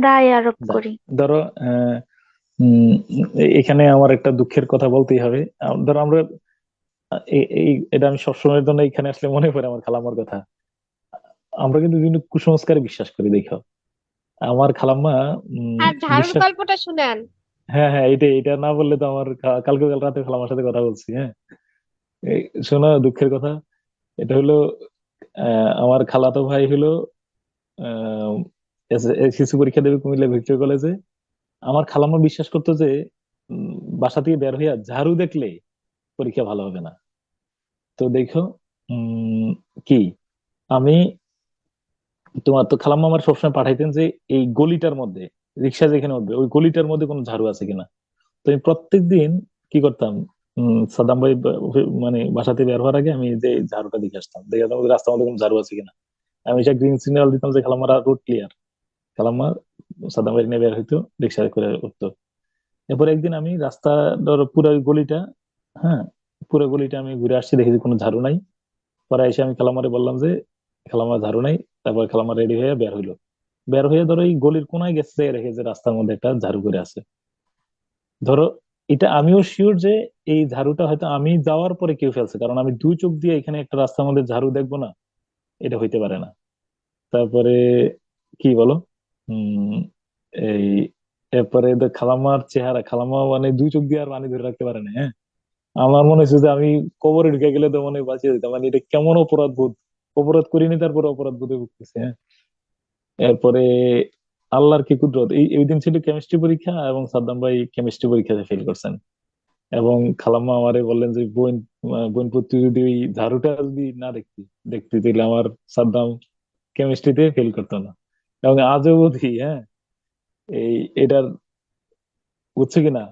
দায় আরোপ দায়। করি। ধরো উম, এখানে আমার একটা দুঃখের কথা বলতেই হবে। ধরো আমরা এটা আমি সবসময়ের জন্য এখানে আসলে মনে পড়ে আমার খালাম্মার কথা। আমরা কিন্তু বিভিন্ন কুসংস্কারে বিশ্বাস করি। দেখো, আমার খালাম্মা আর ঝাড়ুর বিশ্বাস, গল্পটা শুনেন। হ্যাঁ হ্যাঁ, এটা না বললে তো আমার কালকে কাল রাতে খালাম্মার সাথে কথা বলছি। হ্যাঁ, এই শোনো দুঃখের কথা। এটা হলো আমার খালাতো ভাই হলো এসএসসি পরীক্ষা দেবে কুমিল্লা ভিক্টোরিয়া কলেজে। আমার খালাম্মা বিশ্বাস করতো যে উম, বাসা থেকে বের হইয়া ঝাড়ু দেখলে পরীক্ষা ভালো হবে না। তো দেখো কি, আমি, তোমার তো খালাম্মা আমার সবসময় পাঠাইতেন যে এই গলিটার মধ্যে, রিক্সা যেখানে উঠবে ওই গলিটার মধ্যে কোনো ঝাড়ু আছে কিনা। তো আমি প্রত্যেকদিন কি করতাম, সাদ্দাম ভাই মানে বাসাতে বের হওয়ার আগে আমি যে ঝাড়ুটা দেখে আসতাম, দেখে আসতাম ওদের রাস্তার মধ্যে কোনো ঝাড়ু আছে কিনা। আমি সে গ্রিন সিগন্যাল দিতাম যে খালাম্মার রোড ক্লিয়ার। খালাম্মা সাদ্দাম ভাই নিয়ে বের হইতো, রিক্সা করে উঠতো। এরপর একদিন আমি রাস্তা, ধরো পুরো গলিটা, হ্যাঁ পুরো গলিটা আমি ঘুরে আসছি, দেখি যে কোনো ঝাড়ু নাই। পরে এসে আমি খালাম্মারে বললাম যে খালাম্মা ঝাড়ু নাই। তারপর খালাম্মা রেডি হয়ে বের হইলো। বের হয়ে ধরো এই গলির কোনায় গেছে, রেখে যে রাস্তার মধ্যে একটা ঝাড়ু করে আছে। ধরো এটা আমিও শিওর যে এই ঝাড়ুটা হয়তো আমি যাওয়ার পরে কেউ ফেলছে, কারণ আমি দুই চোখ দিয়ে এখানে একটা রাস্তার মধ্যে ঝাড়ু দেখবো না, এটা হইতে পারে না। তারপরে কি বলো, উম এই এরপরে খালাম্মার চেহারা, খালাম্মা মানে দুই চোখ দিয়ে আর পানি ধরে রাখতে পারে না। হ্যাঁ, আমার মনে হচ্ছে যে আমি কবরে ঢুকে গেলে তো মনে হয় বাঁচিয়ে দিতাম। মানে এটা কেমন অপরাধ বোধ, অপরাধ করিনি তারপরে অপরাধ বোধে ভুগতেছে। হ্যাঁ, এরপরে আল্লাহর কি কুদরত, এই দিন ছিল কেমিস্ট্রি পরীক্ষা এবং সাদ্দাম ভাই কেমিস্ট্রি পরীক্ষাতে ফেল করছেন। এবং খালাম্মা আমারে বললেন যে বোন, বোনপুর তুই যদি ওই ঝাড়ুটা যদি না দেখতি দেখতি তাহলে আমার সাদ্দাম কেমিস্ট্রিতে ফেল করতো না। এবং আজও বুঝি, হ্যাঁ, এই এটার, বুঝছো কিনা,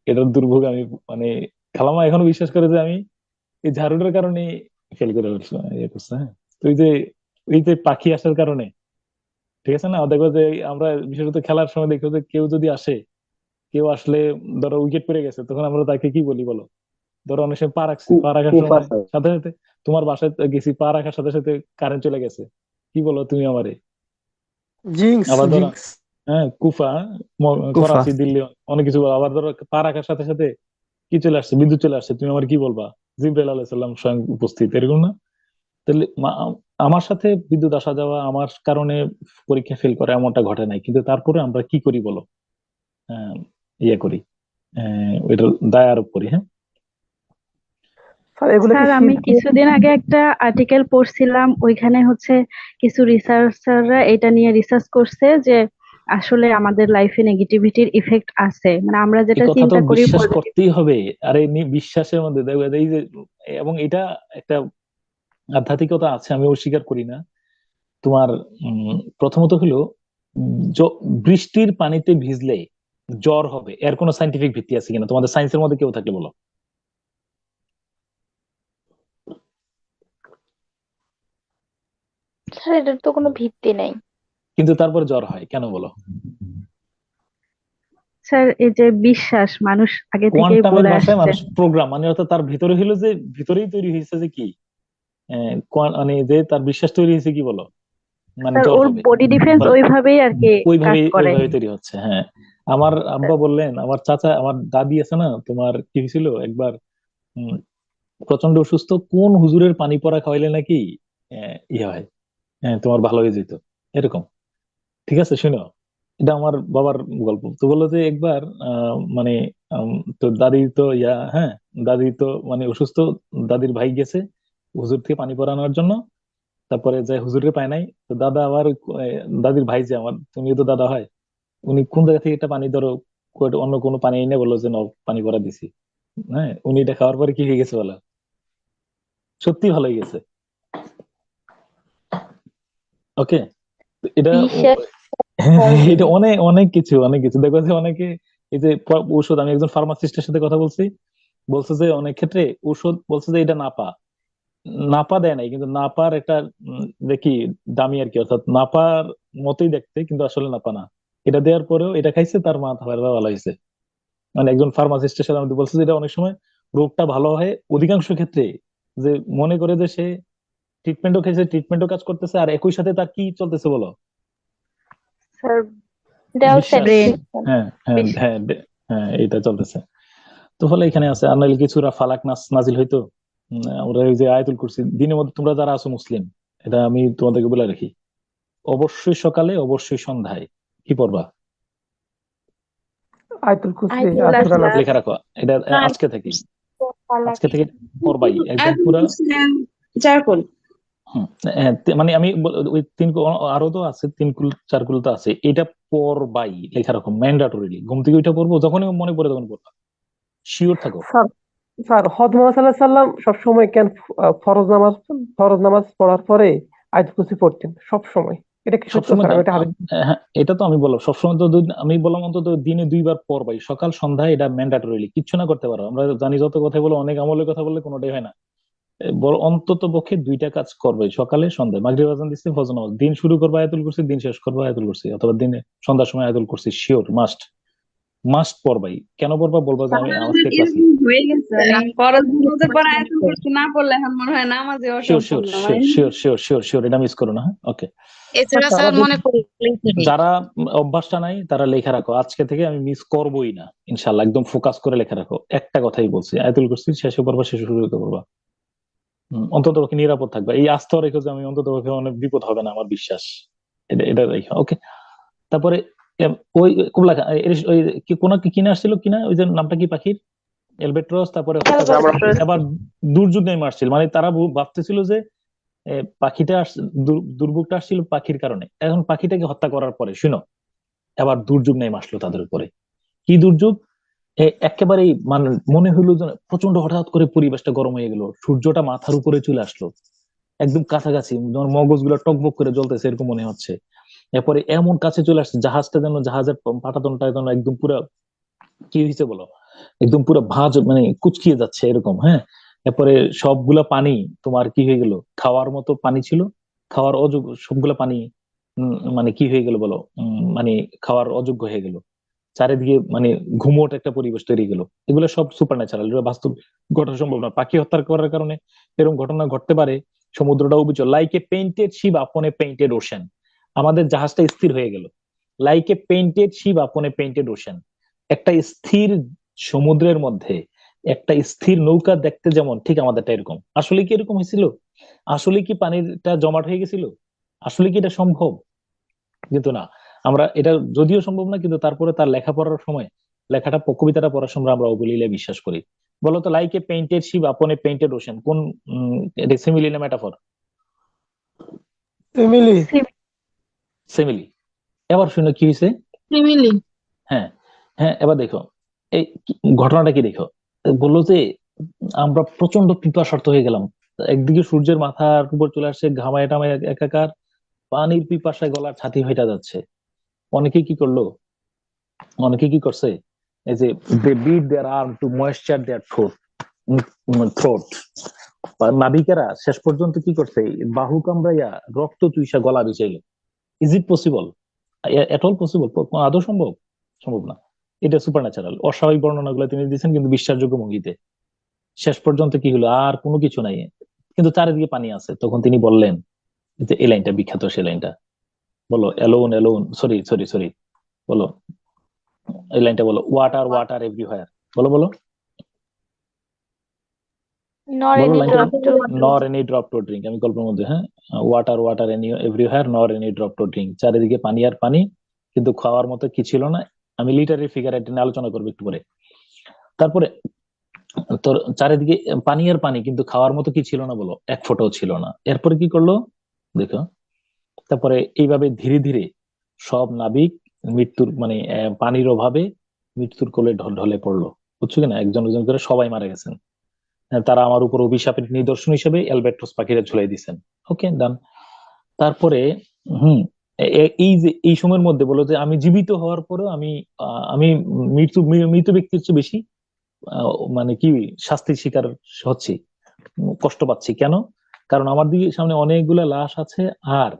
এটার দুর্ভোগ আমি, মানে খালাম্মা এখনো বিশ্বাস করে যে আমি এই ঝাড়ুটার কারণে ফেল করে উঠছি, ইয়ে করছে। হ্যাঁ, তো এই যে পাখি আসার কারণে, ঠিক আছে না, দেখো যে আমরা বিশেষত খেলার সময় দেখো যে কেউ যদি আসে, কেউ আসলে ধরো উইকেট পড়ে গেছে, তখন আমরা তাকে কি বলি বলো? ধরো অনেক সময় পা রাখছি, পা রাখার সময় সাথে সাথে, তোমার বাসায় গেছি, পা রাখার সাথে সাথে কারেন্ট চলে গেছে, কি বলো তুমি আমারে? জিঙ্কস আবার ধরো, জিঙ্কস হ্যাঁ কুফা, কুফা। করাচি, দিল্লি, অনেক কিছু বলো। আবার ধরো পা রাখার সাথে সাথে কি চলে আসছে, বিদ্যুৎ চলে আসছে, তুমি আমার কি বলবা? জিব্রাইল আলাইহিস সালাম স্বয়ং উপস্থিত, এরকম না? তাহলে আমার সাথে বিদ্যুৎ আসা যাওয়া, আমার কারণে পরীক্ষা ফেল করা এমনটা ঘটে নাই, কিন্তু তারপরে আমরা কি করি বলো? আহ, ইয়ে করি, ওইটা দায় আরোপ করি। হ্যাঁ, স্যার এগুলো কি স্যার আমি শিরকে? কিছুদিন আগে একটা আর্টিকেল পড়ছিলাম, ওইখানে হচ্ছে কিছু রিসার্চাররা এটা নিয়ে রিসার্চ করছে যে আসলে আমাদের লাইফে নেগেটিভিটির ইফেক্ট আছে, মানে আমরা এই যেটা কথা তো চিন্তা করি বিশ্বাস পজিটিভ। করতেই হবে। আর এই বিশ্বাসের মধ্যে দেখবে এই যে, এবং এটা একটা আধ্যাত্মিকতা আছে, আমি অস্বীকার করি না। তোমার প্রথমত হলো, বৃষ্টির পানিতে ভিজলে জ্বর হবে, এর কোনো সাইন্টিফিক ভিত্তি আছে কিনা তোমাদের সায়েন্সের মধ্যে কেউ থাকলে বলো। স্যার এটার তো কোনো ভিত্তি নেই। কিন্তু তারপর জ্বর হয় কেন বলো? স্যার এই যে বিশ্বাস মানুষ আগে থেকেই কোয়ান্টামের বলে ভাষায় আসছে। মানুষ প্রোগ্রাম, মানে অর্থাৎ তার ভিতরে হলো যে ভিতরেই তৈরি হয়েছে যে কি, মানে যে তার বিশ্বাস তৈরি হয়েছে কি বলো, মানে স্যার জ্বর ওর হবে। বডি ডিফেন্স ধরো ওইভাবেই আর কি কাজ ওইভাবে করে। ওইভাবে তৈরি হচ্ছে। হ্যাঁ, আমার আব্বা বললেন, আমার চাচা, আমার দাদি আছে না, তোমার কি হয়েছিল একবার, উম, প্রচন্ড অসুস্থ, কোন হুজুরের পানি পড়া খাওয়াইলে নাকি ইয়ে হয়, তোমার ভালো হয়ে যেত, এরকম। ঠিক আছে, শুনো, এটা আমার বাবার গল্প। তো বললো যে একবার মানে তো দাদি তো হ্যাঁ, দাদি তো মানে অসুস্থ, দাদির ভাই গেছে হুজুর থেকে পানি পড়ানোর জন্য। তারপরে যে হুজুরে পায় নাই, তো দাদা আবার দাদির ভাই যে আমার, তুমি তো দাদা হয়, উনি কোন জায়গা থেকে একটা পানি ধরো অন্য কোনো পানি এনে বললো যে নাও পানি ভরা দিছি। হ্যাঁ, উনি এটা খাওয়ার পরে কি হয়ে গেছে বলো? সত্যি ভালো হয়ে গেছে। ওকে, এটা বিশ্বাস এটা অনেক অনেক কিছু, অনেক কিছু দেখো যে অনেকে, এই যে ঔষধ, আমি একজন ফার্মাসিস্টের সাথে কথা বলছি, বলছে যে অনেক ক্ষেত্রে ঔষধ বলছে যে এটা নাপা, নাপা দেয় নাই, কিন্তু নাপার একটা দেখি দামি আর কি, অর্থাৎ নাপার মতোই দেখতে, কিন্তু আসলে নাপা না। এটা দেওয়ার পরেও এটা খাইছে, তার মাথা ব্যথা ভালো হয়েছে। মানে একজন ফার্মাসিস্টের সাথে আমাদের বলছে যে এটা অনেক সময় রোগটা ভালো হয় অধিকাংশ ক্ষেত্রে যে মনে করে যে সে ট্রিটমেন্টও খেয়েছে, ট্রিটমেন্টও কাজ করতেছে, আর একই সাথে তার কি চলতেছে বলো? স্যার দেওয়াল বিশ্বাস। স্যাটিসফ্যাকশন হ্যাঁ হ্যাঁ হ্যাঁ হ্যাঁ, এটা চলতেছে। তো ফলে এখানে আছে, আর নাহলে কিছুরা ফালাক নাস নাজিল হইতো। আমরা ওই যে আয়াতুল কুরসি দিনের মধ্যে, তোমরা যারা আছো মুসলিম, এটা আমি তোমাদেরকে বলে রাখি, অবশ্যই সকালে অবশ্যই সন্ধ্যায় কি পড়বা? আয়াতুল কুরসি আয়াতুল আর সূরা নাস। লেখা রাখো এটা আজকে থেকে, আজকে থেকে পড়বাই একদম আয়াতুল পুরা। কুরসি চারকোল। মানে আমি ওই আরো তো আছে, 3 কুল 4 কুল তো আছে, এটা পড়বাই, লেখা রাখো ম্যান্ডাটরিলি। ঘুম থেকে ওইটা পড়বো, যখনই মনে পড়ে তখন পড়বা, শিওর থাকো। স্যার স্যার হযরত মুহাম্মদ সাল্লাল্লাহু আলাইহি সাল্লাম সবসময় কেন ফরজ নামাজ পড়ার পরে আয়াতুল কুরসি পড়তেন সব সময়? এটা কি সত্য সবসময় স্যার? আমি এটা হাদিস হ্যাঁ, এটা তো আমি বললাম সবসময় তো আমি বললাম অন্তত দিনে 2 বার পড়বাই, সকাল সন্ধ্যা, এটা ম্যান্ডাটরিলি। কিচ্ছু না করতে পারো, আমরা জানি যত কথা বলো, অনেক আমলের কথা বললে কোনোটাই হয় না। বড় অন্তত পক্ষে 2টা কাজ করবে, সকালে সন্ধ্যায়। মাগরিব আজান দিচ্ছে, ফজর নামাজ, দিন শুরু করবে আয়াতুল কুরসি, দিন শেষ করবে আয়াতুল কুরসি, অথবা দিনে সন্ধ্যার সময় আয়াতুল কুরসি, শিওর মাস্ট মাস্ট পড়বাই। কেন পড়বা বলবা যে আমি আজকে ক্লাসে। এরকম হয়ে গেছে, ফরজ নামাজের পর আয়াতুল কুরসি না পড়লে এখন মনে হয় নামাজে শিওর শিওর অসম্পূর্ণ। Sure sure sure sure sure, এটা মিস করো না। হ্যাঁ, ওকে। এছাড়া আচ্ছা, স্যার আমাদের মনে করলেই হবে। যারা অভ্যাসটা নাই তারা লেখা রাখো, আজকে থেকে আমি মিস করবোই না ইনশাল্লাহ। একদম ফোকাস করে লেখা রাখো, একটা কথাই বলছি, আয়াতুল কুরসি শেষে পড়বা, শেষে শুরু করবা। অন্তত পক্ষে নিরাপদ থাকবে, এই আস্থা রেখো যে আমি অন্তত পক্ষে অনেক বিপদ হবে না, আমার বিশ্বাস। এটা এটা রেখো, ওকে। তারপরে ওই কুবলা ওই কোন কিনে আসছিল কিনা, ওই যে নামটা কি পাখির, এলবেট্রস, তারপরে এবার দুর্যোগ নেমে আসছিল, মানে তারা ভাবতেছিল যে পাখিটা দুর্যোগটা আসছিল পাখির কারণে। এখন পাখিটাকে হত্যা করার পরে শুনো, এবার দুর্যোগ নেমে আসলো তাদের উপরে। কি দুর্যোগ? একেবারেই মানে মনে হইলো যে প্রচন্ড হঠাৎ করে পরিবেশটা গরম হয়ে গেল, সূর্যটা মাথার উপরে চলে আসলো, একদম কাছাকাছি, মগজগুলো টকবক করে জ্বলতেছে এরকম মনে হচ্ছে। এরপরে এমন কাছে চলে আসছে, জাহাজটা যেন, জাহাজের পাটাতনটা যেন একদম পুরা কি হয়েছে বলো, একদম পুরো ভাঁজ, মানে কুচকিয়ে যাচ্ছে এরকম। হ্যাঁ, এরপরে সবগুলা পানি তোমার কি হয়ে গেল, খাওয়ার মতো পানি ছিল, খাওয়ার অযোগ্য সবগুলা পানি, মানে কি হয়ে গেল বলো, মানে খাওয়ার অযোগ্য হয়ে গেল। চারিদিকে মানে ঘুমট একটা পরিবেশ তৈরি গেল। এগুলো সব সুপার ন্যাচারাল, এগুলো বাস্তব ঘটা সম্ভব না। পাখি হত্যা করার কারণে এরকম ঘটনা ঘটতে পারে। সমুদ্রটাও বিচল, লাইক এ পেইন্টেড শিপ আপন এ পেইন্টেড ওশেন। আমাদের জাহাজটা স্থির হয়ে গেল, লাইক এ পেইন্টেড শিপ আপন এ পেইন্টেড ওশেন। একটা স্থির সমুদ্রের মধ্যে একটা স্থির নৌকা দেখতে যেমন, ঠিক আমাদেরটা এরকম। আসলে কি এরকম হয়েছিল? আসলে কি পানিটা জমাট হয়ে গেছিল? আসলে কি এটা সম্ভব? কিন্তু না, আমরা এটা যদিও সম্ভব না, কিন্তু তারপরে তার লেখাপড়ার সময়, লেখাটা কবিতাটা পড়ার সময় আমরা অবলীলে বিশ্বাস করি। বলতো, লাইক এ পেইন্টেড শিপ আপন এ পেইন্টেড ওশেন, কোন এটা সিমিলি না মেটাফর? ফ্যামিলি। সিমিলি। এবার শুনো কি হয়েছে। ফ্যামিলি। হ্যাঁ হ্যাঁ, এবার দেখো এই ঘটনাটা কি দেখো। বললো যে আমরা প্রচন্ড পিপাসার্থ হয়ে গেলাম, একদিকে সূর্যের মাথার উপর চলে আসছে, ঘামায় টামায় একাকার, পানির পিপাসায় গলার ছাতি হয়ে যাচ্ছে। অনেকে কি করলো, অনেকে কি করছে, এই যে they bit their arm to moisture their throat. নাবিকেরা শেষ পর্যন্ত কি করছে, বাহু কামড়াইয়া রক্ত চুইসা গলা ভিজাইলো। Is it possible? At all possible? আদৌ সম্ভব? সম্ভব না। এটা সুপার ন্যাচারাল, অস্বাভাবিক বর্ণনাগুলো তিনি দিচ্ছেন, কিন্তু বিশ্বাসযোগ্য ভঙ্গিতে। শেষ পর্যন্ত কি হলো, আর কোনো কিছু নাই, কিন্তু চারিদিকে পানি আছে। তখন তিনি বললেন, যে এই লাইনটা বিখ্যাত, সেই লাইনটা বলো, alone alone, sorry sorry sorry, বলো এই লাইনটা বলো, ওয়াটার ওয়াটার এভরিহোয়ার। বলো বলো নর বলো এনি লাইনটা, ড্রপ টু নর এনি ড্রপ টু ড্রিঙ্ক। আমি গল্পের মধ্যে, হ্যাঁ, ওয়াটার ওয়াটার এনি এভরিহোয়ার, নর এনি ড্রপ টু ড্রিঙ্ক। চারিদিকে পানি আর পানি, কিন্তু খাওয়ার মতো কি ছিল না। আমি লিটারি ফিগার এটা নিয়ে আলোচনা করবো একটু পরে। তারপরে তোর চারিদিকে পানি আর পানি, কিন্তু খাওয়ার মতো কি ছিল না বলো, এক ফোঁটাও ছিল না। এরপরে কি করলো দেখো। তারপরে এইভাবে ধীরে ধীরে সব নাবিক মৃত্যুর মানে পানির অভাবে মৃত্যুর কোলে ঢলে পড়লো। বুঝছো কিনা, একজন একজন করে সবাই মারা গেছেন। তারা আমার উপর অভিশাপের নিদর্শন হিসেবে অ্যালবাট্রস পাখিরা ঝুলাই দিয়েছেন। ওকে, ডান। তারপরে হুম এই যে এই সময়ের মধ্যে বলো যে আমি জীবিত হওয়ার পরেও আমি আমি মৃত ব্যক্তির চেয়ে বেশি মানে কি শাস্তির শিকার হচ্ছি, কষ্ট পাচ্ছি। কেন? কারণ আমার দিকে সামনে অনেকগুলা লাশ আছে, আর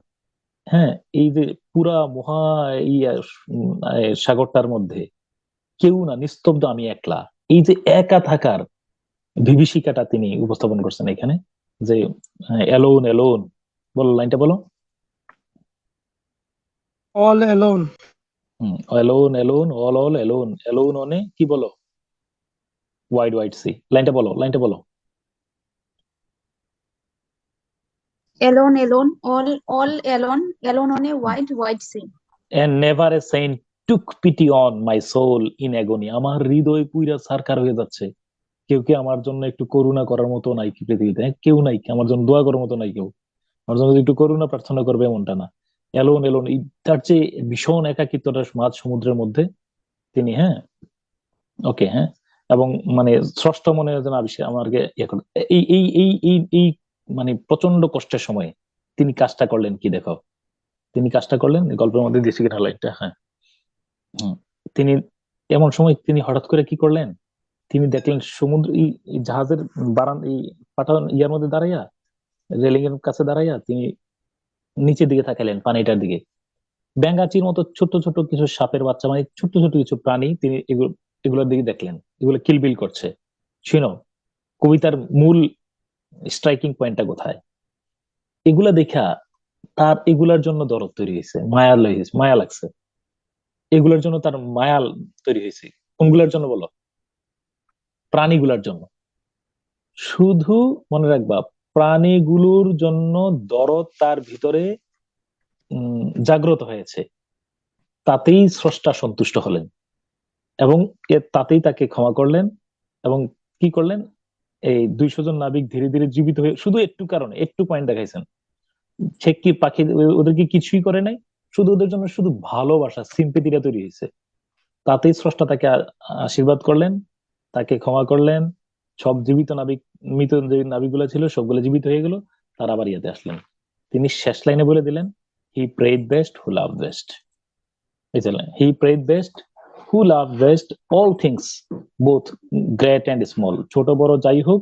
হ্যাঁ, এই যে পুরা মহা এই সাগরটার মধ্যে কেউ না, নিস্তব্ধ, আমি একলা। এই যে একা থাকার বিভীষিকাটা তিনি উপস্থাপন করছেন এখানে। যে অ্যালোন অ্যালোন, বলো লাইনটা বলো। all alone. Alone alone, all all alone, alone অনে কি বলো, ওয়াইড ওয়াইড সি, লাইনটা বলো, লাইনটা বলো। Alone, alone, all alone, alone on a wide sea. And never a saint took pity on my soul in agony. আমার হৃদয় পুইরা সারকার হয়ে যাচ্ছে, কেউ কি আমার জন্য একটু করুণা করার মতো নাই কি পৃথিবীতে? কেউ নাই কি আমার জন্য দোয়া করার মতো নাই কেউ আমার জন্য একটু করুণা প্রার্থনা করবে, এমনটা না। এলোন এলোন, তার যে ভীষণ একাকিত্বটা মাঝ সমুদ্রের মধ্যে তিনি, হ্যাঁ ওকে, হ্যাঁ, এবং মানে স্রষ্টা মনে যেন আবিষ্কার আমাকে এই এই এই এই এই মানে প্রচন্ড কষ্টের সময়ে তিনি কাজটা করলেন কি দেখো, তিনি কাজটা করলেন গল্পের মধ্যে দিয়েছি কিনা লাইনটা, হ্যাঁ। তিনি এমন সময় তিনি হঠাৎ করে কি করলেন, তিনি দেখলেন সমুদ্র এই জাহাজের বারান এই পাঠান ইয়ার মধ্যে দাঁড়াইয়া, রেলিং এর কাছে দাঁড়াইয়া তিনি নিচের দিকে তাকালেন, পানিটার দিকে। ব্যাঙাচির মতো ছোট ছোট কিছু সাপের বাচ্চা, মানে ছোট ছোট কিছু প্রাণী তিনি এগুলোর দিকে দেখলেন, এগুলো কিলবিল করছে। শুনো কবিতার মূল স্ট্রাইকিং পয়েন্টটা কোথায়, এগুলা দেখা তার এগুলার জন্য দরদ তৈরি হয়েছে, মায়া লাগছে, এগুলোর জন্য তার মায়া তৈরি হয়েছে। কোনগুলোর জন্য বলো? প্রাণীগুলার জন্য। শুধু মনে রাখবা, প্রাণীগুলোর জন্য দরদ তার ভিতরে জাগ্রত হয়েছে, তাতেই স্রষ্টা সন্তুষ্ট হলেন এবং তাতেই তাকে ক্ষমা করলেন। এবং কি করলেন, এই 200 জন নাবিক ধীরে ধীরে জীবিত হয়ে, শুধু একটু কারণে, একটু পয়েন্ট দেখাইছেন, সে কি পাখি ওদেরকে কিছুই করে নাই, শুধু ওদের জন্য শুধু ভালোবাসা, সিম্পেথিটা তৈরি হয়েছে, তাতেই স্রষ্টা তাকে আশীর্বাদ করলেন, তাকে ক্ষমা করলেন। সব জীবিত নাবিক, মৃত যে নাবিকগুলো ছিল সবগুলো জীবিত হয়ে গেল, তার আবার ইয়াতে আসলেন। তিনি শেষ লাইনে বলে দিলেন, he prayed best who love best. He prayed best who love best all things both great and small, ছোট বড় যাই হোক,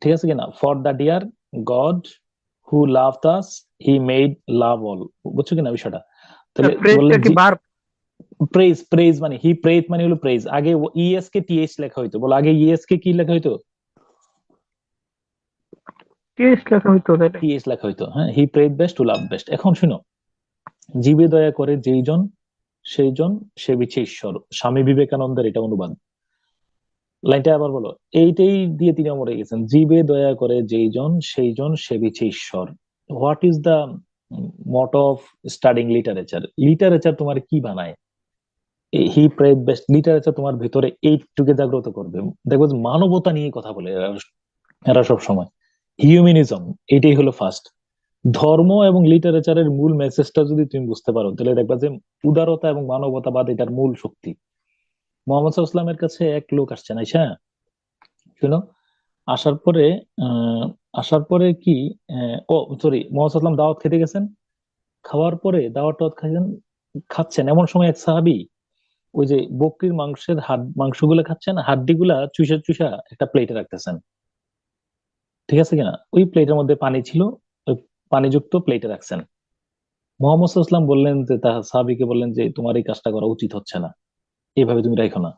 ঠিক আছে কিনা, for the dear God who loved us he made love all. বুঝছো কিনা বিষয়টা? তাহলে বললেন প্রেজ, প্রেজ মানে হি প্রেজ মানে হলো প্রেজ। আগে ইএস কে টিএইচ লেখা হইতো, বলো আগে ইএস কে কি লেখা হইতো? টিএস লেখা হইতো, টিএইচ লেখা হইতো, হ্যাঁ। He prays best to love best. এখন শুনো, জীবে দয়া করে যেইজন সেইজন সে বিছে ঈশ্বর, স্বামী বিবেকানন্দের এটা অনুবাদ। লাইনটা আবার বলো, এইটাই দিয়ে তিনি মরে গেছেন, জীবে দয়া করে যেইজন সেইজন সে বিছে ঈশ্বর। What is the motto of studying literature? Literature তোমার কি বানায়? হি প্রেড বেস্ট লিটারেচার তোমার ভিতরে এইটুকে জাগ্রত করবে। দেখো মানবতা নিয়ে কথা বলে এরা সব সময়, হিউম্যানিজম, এটাই হলো ফার্স্ট। ধর্ম এবং লিটারেচারের মূল মেসেজটা যদি তুমি বুঝতে পারো, তাহলে দেখবা যে উদারতা এবং মানবতাবাদ এটার মূল শক্তি। মোহাম্মদ সাল্লাল্লাহু আলাইহি ওয়াসাল্লামের কাছে এক লোক আসছেন, আইসা শুনো, আসার পরে কি, ও সরি, মোহাম্মদ সাল্লাল্লাহু আলাইহি ওয়াসাল্লাম দাওয়াত খেতে গেছেন, খাওয়ার পরে দাওয়াত খাচ্ছেন, এমন সময় এক সাহাবী ওই যে বকরির মাংসগুলো খাচ্ছেন, হাড্ডিগুলা চুষা চুষা একটা প্লেটে রাখতেছেন, ঠিক আছে কিনা, ওই প্লেটের মধ্যে পানি ছিল, ওই পানিযুক্ত প্লেটে রাখছেন। মোহাম্মদ সাল্লাল্লাহু আলাইহি ওয়াসাল্লাম বললেন যে, সাহাবীকে বললেন যে তোমার এই কাজটা করা উচিত হচ্ছে না, এইভাবে তুমি রাখো না।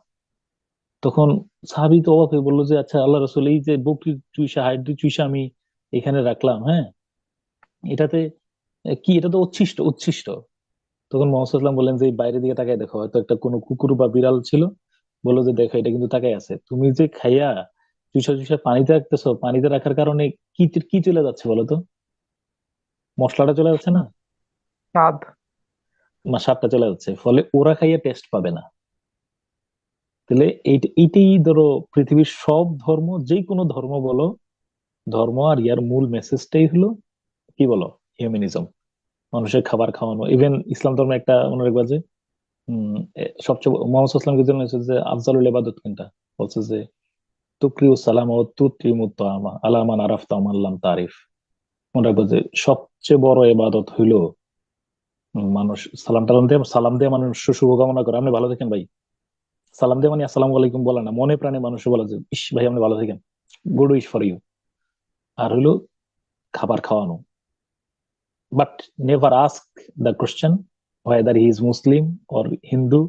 তখন সাহাবী তো অবাক হয়ে বললো যে, আচ্ছা আল্লাহ রাসূল, এই যে বকরির চুষা, হাড্ডি চুষা আমি এখানে রাখলাম, হ্যাঁ, এটাতে কি, এটা তো উচ্ছিষ্ট উচ্ছিষ্ট। তখন মোহাম্মদ সাল্লাল্লাহু আলাইহি ওয়াসাল্লাম বললেন যে, বাইরের দিকে তাকায় দেখো, হয়তো একটা কোনো কুকুর বা বিড়াল ছিল, বললো যে দেখো এটা কিন্তু তাকায় আছে, তুমি যে খাইয়া চুষা চুষা পানিতে রাখতেছো, পানিতে রাখার কারণে কি কি চলে যাচ্ছে বলো তো? মশলাটা চলে যাচ্ছে না, স্বাদ, স্বাদটা চলে যাচ্ছে, ফলে ওরা খাইয়া টেস্ট পাবে না। তাহলে এইটাই ধরো পৃথিবীর সব ধর্ম, যে কোনো ধর্ম বলো, ধর্ম আর ইয়ার মূল মেসেজটাই হলো কি বলো, হিউম্যানিজম, মানুষের খাবার খাওয়ানো। ইভেন ইসলাম ধর্মে একটা মনে রাখবা যে সবচেয়ে মোহাম্মদ সাল্লাল্লাহু আলাইহি ওয়াসাল্লামের জন্য যে আফজালুল ইবাদত কোনটা, বলছে যে তুকরিউ সালাম ও তুতরিমু তাআমা আলা মান আরাফতা ওয়া মান লাম তারিফ। মনে রাখবা যে সবচেয়ে বড় ইবাদত হইলো মানুষ সালাম দিয়ে মানুষ শুভকামনা করে, আপনি ভালো থাকেন ভাই, সালাম দিয়ে মানে আসসালামু আলাইকুম বলে না, মনে প্রাণে মানুষ বলে যে ইস ভাই আপনি ভালো থাকেন, গুড উইশ ফর ইউ। আর হইলো খাবার খাওয়ানো, but never ask the question whether he is Muslim or Hindu,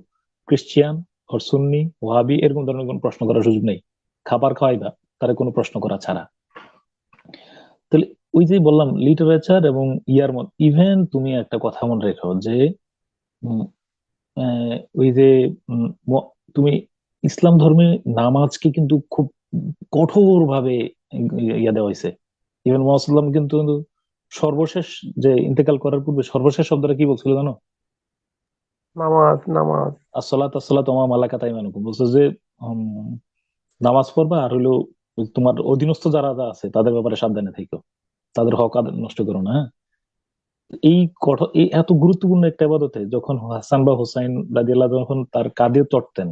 Christian or Sunni, Wahhabi, এরকম ধরনের কোনো প্রশ্ন করার সুযোগ নেই। খাবার খাওয়াইবা তারা কোনো প্রশ্ন করা ছাড়া। তাহলে ওই যে বললাম লিটারেচার এবং ইয়ার মধ্যে ইভেন তুমি একটা কথা মনে রেখো যে উম, ওই যে তুমি ইসলাম ধর্মে নামাজকে কিন্তু খুব কঠোর ভাবে ইয়া দেওয়া হয়েছে। ইভেন মোহাম্মদ কিন্তু সর্বশেষ যে ইন্তেকাল করার পূর্বে সর্বশেষ শব্দটা কি বলছিল জানো? নামাজ নামাজ আসসালাত আসসালাতু ওয়া মালাকাত আইমানুকুম, বলছে যে উম, নামাজ পড়বা আর হলো তোমার অধীনস্থ যারা যা আছে তাদের ব্যাপারে সাবধানে থেকো, তাদের হক নষ্ট করো না, হ্যাঁ? এই কঠোর এই এত গুরুত্বপূর্ণ একটা ইবাদতে যখন হাসান বা হুসাইন রাদিয়াল্লাহু আনহু যখন তার কাঁধে চড়তেন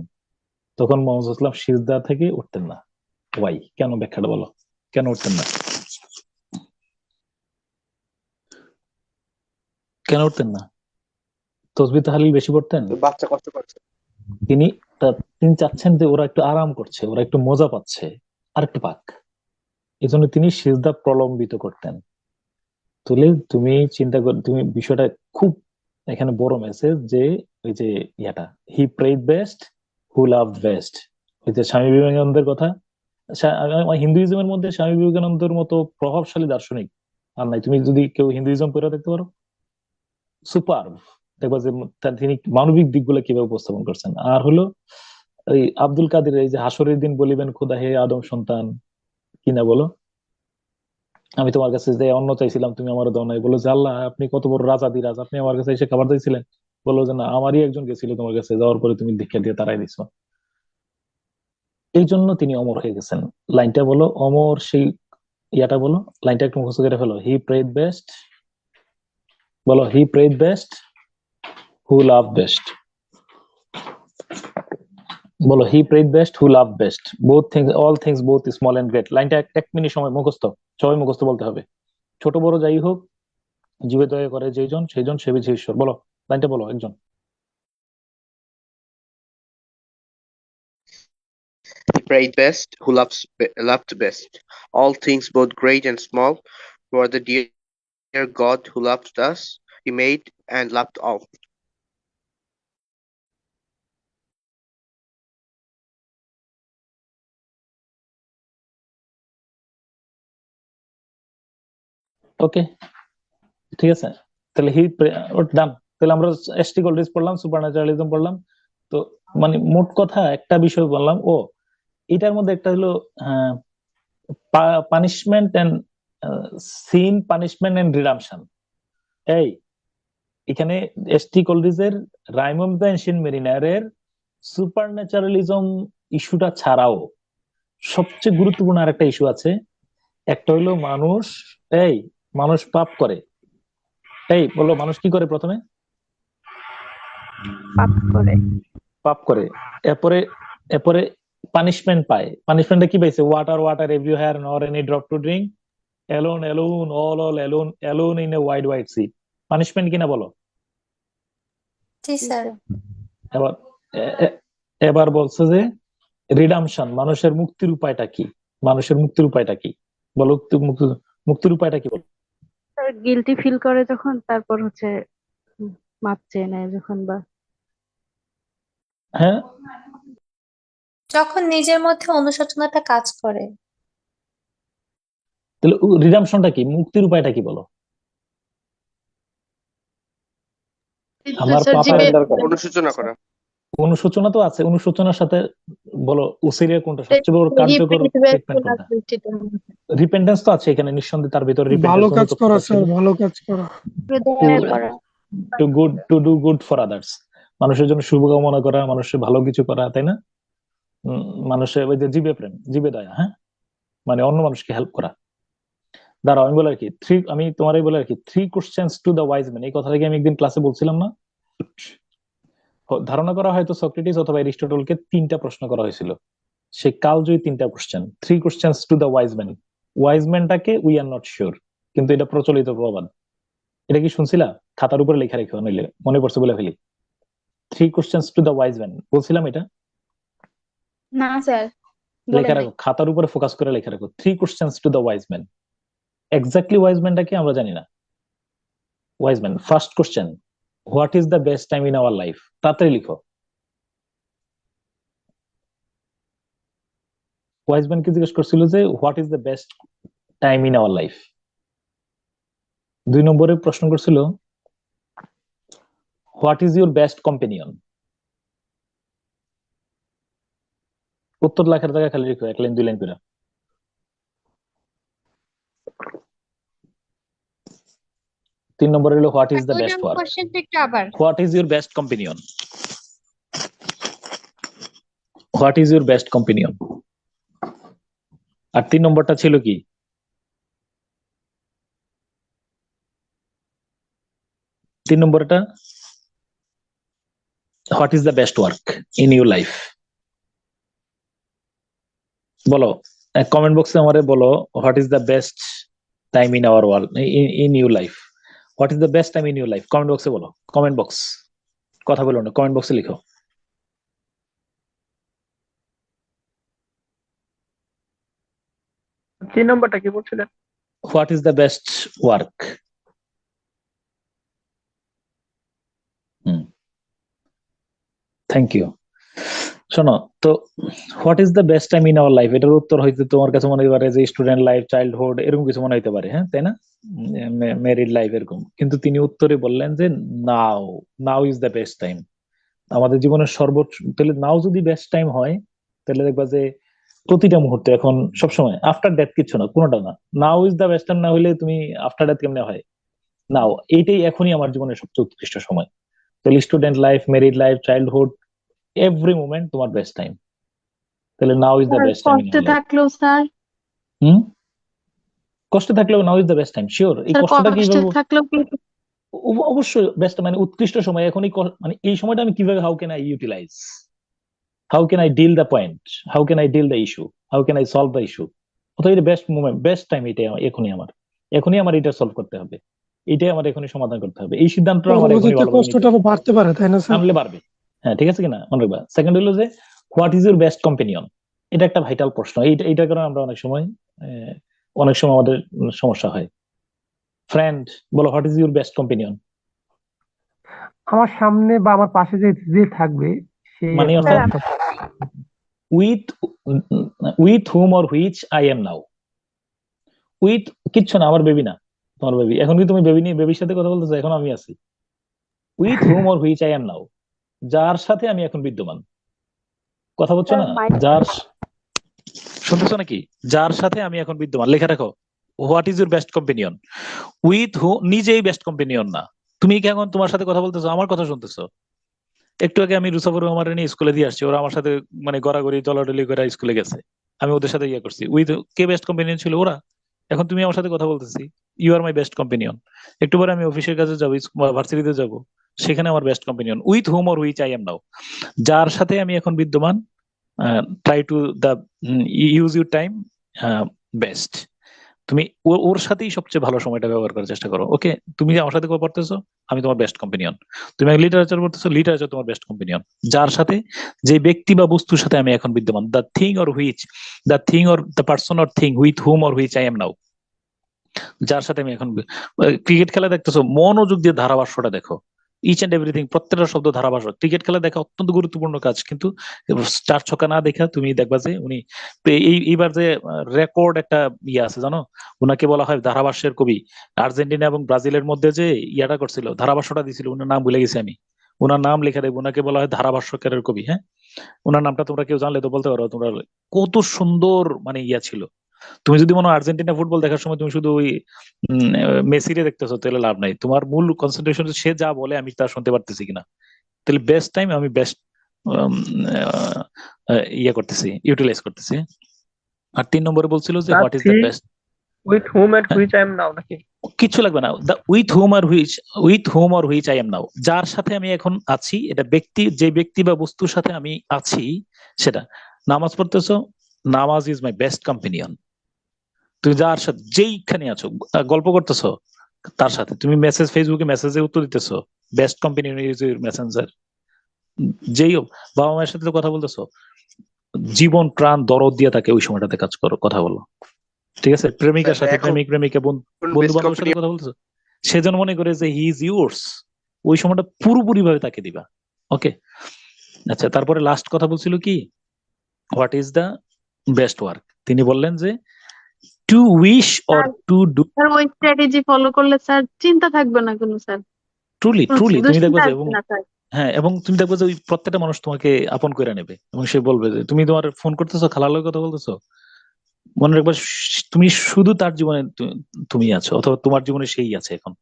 তখন মোহাম্মদ সাল্লাল্লাহু আলাইহি ওয়াসাল্লাম সিজদা থেকে উঠতেন না। ওয়াই, কেন? ব্যাখ্যাটা বলো, কেন উঠতেন না? কেন উঠতেন না? তসবিহ তাহলিল বেশি পড়তেন? বাচ্চা কষ্ট পাচ্ছে। তিনি তিনি চাচ্ছেন যে ওরা একটু আরাম করছে, ওরা একটু মজা পাচ্ছে, আর একটু পাক, এই জন্য তিনি সিজদা প্রলম্বিত করতেন। তাহলে তুমি চিন্তা কর, তুমি বিষয়টা খুব এখানে বড় মেসেজ যে ওই যে ইয়াটা he prayed best who love best, ওই যে স্বামী বিবেকানন্দের কথা। হিন্দুইজমের মধ্যে স্বামী বিবেকানন্দের মতো প্রভাবশালী দার্শনিক আর নাই। তুমি যদি কেউ হিন্দুইজম পড়ে দেখতে পারো, সুপার, দেখবা যে তিনি মানবিক দিকগুলো কিভাবে উপস্থাপন করছেন। আর হলো ওই আব্দুল কাদের, এই যে হাসরের দিন বলিবেন খোদা হে আদম সন্তান, কিনা বলো, আমি তোমার কাছে যে অন্ন চাইছিলাম তুমি আমার দাও নাই, বলো যে আল্লাহ আপনি কত বড় রাজাধিরাজ, আপনি আমার কাছে এসে খাবার দিয়েছিলেন? বলো যে না, আমারই একজন গেছিল তোমার কাছে, যাওয়ার পরে তুমি দীক্ষা দিয়ে তারাই দিছো। এই জন্য তিনি অমর হয়ে গেছেন। লাইনটা বলো, অমর সেই ইয়াটা বলো, লাইনটা একটু মুখস্থ করে ফেলো। হি প্রেড বেস্ট, বলো he prayed best who love best, বলো he prayed best who love best both things all things both small and great. লাইনটা এক মিনিট সময় মুখস্থ, সবাই মুখস্থ বলতে হবে, ছোট বড় যাই হোক, জীবে দয়া করে যেজন সেইজন সে বিছে ঈশ্বর। বলো লাইনটা বলো একজন। He prayed best, who loved best. All things, both great and small, were the dear God who loved us. He made and loved all. ওকে, ঠিক আছে, তাহলে ডান। তাহলে আমরা এসটি গোল্ডিজ পড়লাম, সুপারন্যাচারালিজম পড়লাম। তো মানে মোট কথা একটা বিষয় বললাম, ও এটার মধ্যে একটা হলো punishment and sin, punishment and redemption. এই এখানে এসটি কলরিজের রাইমন্ড দ্য এনশিয়েন্ট মেরিনারের সুপারন্যাচারালিজম ইস্যুটা ছাড়াও সবচেয়ে গুরুত্বপূর্ণ আরেকটা ইস্যু আছে। একটা হইলো মানুষ পাপ করে। এই বলো, মানুষ কি করে? প্রথমে পাপ করে, এরপরে পানিশমেন্ট পায়। পানিশমেন্টটা কি পাইছে? Water everywhere nor any drop to drink, alone all alone in a wide sea. Punishment কিনা বলো? জি স্যার। এবার এবার বলছে যে রিডামশন, মানুষের মুক্তির উপায়টা কি? মানুষের মুক্তির উপায়টা কি বলো? মুক্তির উপায়টা কি বলো? গিলটি ফিল করে যখন, তারপর হচ্ছে মাপ চেয়ে নেয় যখন, বা হ্যাঁ, যখন নিজের মধ্যে অনুশোচনাটা কাজ করে। তাহলে রিডামশনটা কি? মুক্তির উপায়টা কি বলো? আমার পাপের অনুশোচনা করা। অনুশোচনা তো আছে, অনুশোচনার সাথে বলো উসিরিয়া কোনটা সবচেয়ে বড় কার্যকর ট্রিটমেন্ট কোনটা? রিপেন্টেন্স তো আছে এখানে নিঃসন্দেহে, তার ভিতরে ভালো কাজ করা স্যার, ভালো কাজ করা, two do good for others, মানুষের জন্য শুভকামনা করা, মানুষের ভালো কিছু করা, তাই না? মানুষের ওই যে জীবে প্রেম, জীবে দয়া, হ্যাঁ, মানে অন্য মানুষকে হেল্প করা। দাঁড়াও আমি বলে আর কি আমি তোমারই বলে আর কি 3 questions to the wise man, এই কথাটাকে আমি একদিন ক্লাসে বলছিলাম না? ধারণা করা হয়তো সক্রেটিস অথবা এরিস্টটলকে 3টা প্রশ্ন করা হয়েছিল, সে কালজয়ী 3টা question, 3 questions to the wise man. Wise ম্যানটাকে উই আর নট শিওর, কিন্তু এটা প্রচলিত প্রবাদ। এটা কি শুনছিলা? খাতার উপরে লেখা রেখো, নইলে মনে পড়ছে বলে ফেলি। 3 questions to the wise man বলছিলাম এটা? না স্যার, লেখা রাখো, খাতার উপরে ফোকাস করে লেখা রাখো 3 questions to the wise man. Exactly wise ম্যানটা কি আমরা জানি না। Wise man, first question, what is the best time in our life? তাড়াতাড়ি লিখো। ওয়াইজ ম্যানকে জিজ্ঞেস করছিল যে what is the best time in our life, 2 নম্বরে প্রশ্ন করছিল what is your best companion. উত্তর লেখার জায়গায় খালি লিখো 1 লাইন 2 লাইন করে। 3 নম্বরে হলো what is the best work. কোশ্চেনটা একটু আবার what is your best companion. What is your best companion. আর 3 নম্বরটা ছিল কি? 3 নম্বরটা what is the best work in your life. বলো কমেন্ট বক্সে আমারে বলো what is the best time in our world in your life. What is the best time in your life comment বক্সে বলো। কমেন্ট বক্স, কথা বলো না, comment বক্সে লিখো। তিন নম্বরটা কি বলছিলেন? What is the best work. Thank you. শোনো তো what is the best time in our life, এটার উত্তর হয়তো তোমার কাছে মনে হতে পারে যে স্টুডেন্ট লাইফ, চাইল্ডহুড, এরকম কিছু মনে হতে পারে, হ্যাঁ তাই না, ম্যারিড লাইফ এরকম। কিন্তু তিনি উত্তরে বললেন যে now, now is the best time. আমাদের জীবনের সর্বোচ্চ, তাহলে নাও যদি বেস্ট টাইম হয় তাহলে দেখবা যে প্রতিটা মুহূর্তে এখন সবসময়, আফটার ডেথ কিছু না, কোনোটা না। নাও ইজ দ্য বেস্ট টাইম না হলে তুমি আফটার ডেথ কেমনে হয়? নাও, এইটাই এখনই আমার জীবনের সবচেয়ে উৎকৃষ্ট সময়। তাহলে student life, married life, childhood, every moment তোমার বেস্ট টাইম। তাহলে নাও is the best time in কষ্টে ইওর লাইফ। থাকলেও স্যার, কষ্টে থাকলেও নাও is the best time, sure. এই স্যার কষ্টটা কষ্টে কিভাবে? থাকলেও কি অবশ্যই বেস্ট, মানে উৎকৃষ্ট সময় এখনই। মানে এই সময়টা আমি কিভাবে, how can I utilise, how can I deal the point, how can I deal the issue, how can I solve the issue. অর্থাৎ এটা বেস্ট মোমেন্ট, বেস্ট টাইম, এটাই এখনই আমার, এখনই আমার এটা সলভ করতে হবে, এটাই আমার এখনই সমাধান করতে হবে। এই সিদ্ধান্তটা আমার এখনই পরবর্তীতে ভালোভাবে নিতে কষ্টটা হবে। আরো বাড়তে পারে, তাই না স্যার? আনলে বাড়বে, হ্যাঁ ঠিক আছে কিনা, মনে রাখবা। সেকেন্ড হলো যে what is your best companion. এটা একটা ভাইটাল প্রশ্ন। এইটার কারণে আমরা অনেক সময় আমাদের সমস্যা হয়। ফ্রেন্ড বলো, what is your best companion. আমার সামনে বা আমার পাশে যে যে থাকবে সে মানে এখন অর্থাৎ আমার with with whom or which I am now. With কিচ্ছু না, আমার বেবি না, তোমার বেবি। এখন কি তুমি বেবি নিয়ে, বেবির সাথে কথা বলতেছো? এখন আমি আছি। With whom or which I am now, যার সাথে আমি এখন বিদ্যমান। কথা বলছো না? যার, শুনতেছো নাকি? যার সাথে আমি এখন বিদ্যমান, লেখা রাখো what is your best companion. With হু, নিজেই বেস্ট কম্পেনিয়ন না। তুমি কি এখন তোমার সাথে কথা বলতেছো, আমার কথা শুনতেছো? একটু আগে আমি রুসাফর আমার নিয়ে স্কুলে দিয়ে আসছি, ওরা আমার সাথে মানে গড়াগড়ি দলাদলি করে স্কুলে গেছে, আমি ওদের সাথে ইয়ে করছি। উইথ কে বেস্ট কম্পেনিয়ন ছিল? ওরা। এখন তুমি আমার সাথে কথা বলতেছি, you are my best companion. একটু পরে আমি অফিসের কাছে যাবো, ভার্সিটিতে যাবো, সেখানে আমার best companion. With whom or which I am now, যার সাথে আমি এখন বিদ্যমান। Try to the use your time best. তুমি ওর সাথেই সবচেয়ে ভালো সময়টা ব্যবহার করার চেষ্টা করো। ওকে, তুমি আমার সাথে কথা পড়তেছো, আমি তোমার বেস্ট কম্পেনিয়ন। তুমি লিটারেচার পড়তেছো, লিটারেচার তোমার বেস্ট কম্পেনিয়ন। যার সাথে, যে ব্যক্তি বা বস্তুর সাথে আমি এখন বিদ্যমান, the thing or the person or thing with whom or which I am now, যার সাথে আমি এখন। ক্রিকেট খেলা দেখতেছো, মনোযোগ দিয়ে ধারাভাষ্যটা দেখো, ইচ এন্ড এভরিথিং, প্রত্যেকটা শব্দ ধারাভাষ্য। ক্রিকেট খেলা দেখা অত্যন্ত গুরুত্বপূর্ণ কাজ, কিন্তু 4 ছক্কা না দেখা তুমি দেখবা যে উনি এইবার যে রেকর্ড একটা ইয়ে আছে জানো, উনাকে বলা হয় ধারাভাষ্যের কবি। আর্জেন্টিনা এবং ব্রাজিলের মধ্যে যে ইয়াটা করছিল, ধারাভাষ্যটা দিছিল, উনার নাম ভুলে গেছি আমি, উনার নাম লেখা দেবো। উনাকে বলা হয় ধারাভাষ্যকারের কবি। হ্যাঁ, উনার নামটা তোমরা কেউ জানলে তো বলতে পারো তোমরা। কত সুন্দর মানে ইয়া ছিল। তুমি যদি মনে হয় আর্জেন্টিনা ফুটবল দেখার সময় তুমি শুধু ওই মেসিরে দেখতেছো, তাহলে লাভ নাই। তোমার মূল কনসেন্ট্রেশন সে যা বলে আমি তা শুনতে পারতেছি কিনা। তাহলে বেস্ট টাইম আমি বেস্ট ইয়ে করতেছি, ইউটিলাইজ করতেছি। আর 3 নম্বরে বলছিল যে what is the best. With whom and which I am now নাকি? কিচ্ছু লাগবে না, with whom or which I am now, যার সাথে আমি এখন আছি। এটা ব্যক্তি, যে ব্যক্তি বা বস্তুর সাথে আমি আছি সেটা। নামাজ পড়তেছো, নামাজ ইজ মাই বেস্ট কম্পেনিয়ন। তুমি যার সাথে যেইখানে আছো, গল্প করতেছো তার সাথে, তুমি ফেসবুকে মেসেজে উত্তর দিতেছো, best companion is your messenger. যেই হোক, বাবা মায়ের সাথে তো কথা বলতেছো, জীবন প্রাণ দরদ দিয়ে তাকে ওই সময়টাতে কাজ করো, কথা বলো, ঠিক আছে? প্রেমিকার সাথে, প্রেমিকা বন্ধু বান্ধবের সাথে কথা বলতেছো, সেজন মনে করে যে হি ইজ ইউর্স, ওই সময়টা পুরোপুরি ভাবে তাকে দিবা। ওকে, আচ্ছা। তারপরে লাস্ট কথা বলছিল কি, what is the best work. তিনি বললেন যে two wish or to do. Sir ওই স্ট্র্যাটেজি ফলো করলে স্যার চিন্তা থাকবে না কোনো স্যার, ট্রুলি কোনো ট্রুলি তুমি দেখবে দুশ্চিন্তা যে, আসবে এবং না স্যার। হ্যাঁ, এবং তুমি দেখবে যে ওই প্রত্যেকটা মানুষ তোমাকে আপন করে নেবে এবং সে বলবে যে তুমি তোমার ফোন করতেছো, খালার লগে কথা বলতেছো, মনে রাখবা তুমি শুধু তার জীবনে তুমি আছো, অথবা তোমার জীবনে সেই আছে এখন।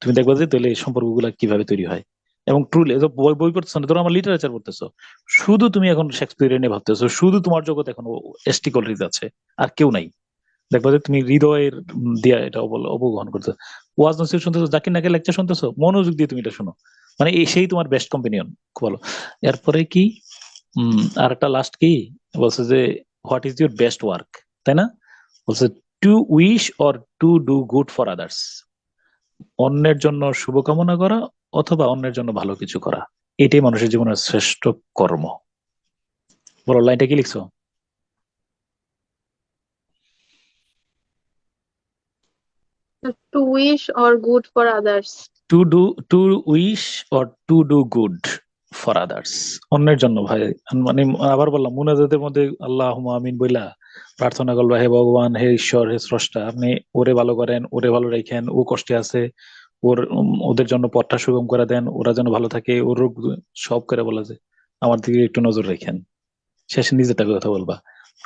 তুমি দেখবা যে তাহলে এই সম্পর্কগুলা কিভাবে তৈরি হয়। এবং ট্রুলি বই বই পড়তেছো না, ধরো আমার লিটারেচার পড়তেছো, শুধু তুমি এখন শেক্সপিয়ার নিয়ে ভাবতেছো, শুধু তোমার জগৎ এখন এসটি কলরিজ আছে, আর কেউ নাই। দেখবা যে তুমি হৃদয়ের দিয়া এটা অবগাহন করতেছো। ওয়াজ নসিহত শুনতেছো, জাকির নাকের লেকচার শুনতেছো, মনোযোগ দিয়ে তুমি এটা শোনো, মানে এই সেই তোমার বেস্ট কম্পেনিয়ন। খুব ভালো। এরপরে কি আর একটা লাস্ট কি বলছে যে what is your best work, তাই না? বলছে two wish or two do good for others, অন্যের জন্য শুভকামনা করা অথবা অন্যের জন্য ভালো কিছু করা, এটাই মানুষের জীবনের শ্রেষ্ঠ কর্ম। বলো লাইনটা কি লিখছো? Two wish or good for others. Two wish or two do good for others, অন্যের জন্য ভাই। মানে আবার বললাম, মুনাজাতের মধ্যে আল্লাহুম্মা আমিন বইলা প্রার্থনা করবা, হে ভগবান, হে ঈশ্বর, হে স্রষ্টা, আপনি ওরে ভালো করেন, ওরে ভালো রাখেন, ও কষ্টে আছে, ওদের জন্য পথটা সুগম করে দেন, ওরা যেন ভালো থাকে, ওর রোগ সব করে বলা যায়, আমার দিকে একটু নজর রাখেন। শেষে নিজেরটা কথা বলবা,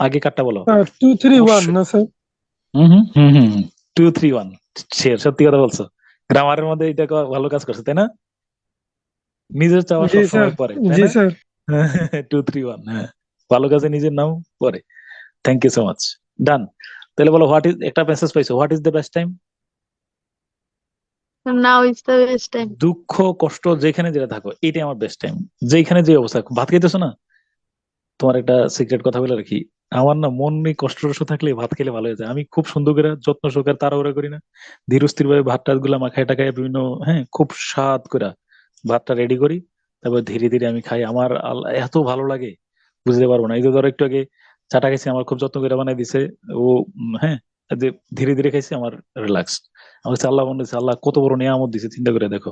আগে কাটটা বলো। 2 3 1 না স্যার? হম 2 3 1, সত্যি কথা বলছো। গ্রামারের মধ্যে এটা ভালো কাজ করছে, তাই না? নিজের চাওয়া জি স্যার, সবসময় পরে, তাই জি না? স্যার। 2 3 1, হ্যাঁ, ভালো কাজে নিজের নাম পরে। Thank you so much. Done. তাহলে বলো হোয়াট ইজ, একটা মেসেজ পাইছো, what is the best time? Now is the best time. দুঃখ কষ্ট যেখানে যেটা থাকো, এটাই আমার বেস্ট টাইম। যেখানে যে অবস্থা, ভাত খাইতেছো না, তোমার একটা সিক্রেট কথা বলে রাখি, আমার না মনে কষ্ট টষ্ট থাকলে ভাত খেলে ভালো হয়ে যায়। আমি খুব সুন্দর করে যত্ন সহকারে তাড়াহুড়া করি না, ধীর স্থির ভাবে ভাত টাত গুলা মাখায় টাকায় বিভিন্ন, হ্যাঁ, খুব স্বাদ করে ভাতটা রেডি করি, তারপর ধীরে ধীরে আমি খাই। আমার এত ভালো লাগে বুঝতে পারবো না। এই যে ধরো একটু আগে চাটা খাইছি, আমার খুব যত্ন করে বানাই দিছে ও, হ্যাঁ, যে ধীরে ধীরে খাইছি, আমার রিল্যাক্স। আমার কাছে আল্লাহ মনে হচ্ছে, আল্লাহ কত বড় নিয়ামত দিছে, চিন্তা করে দেখো।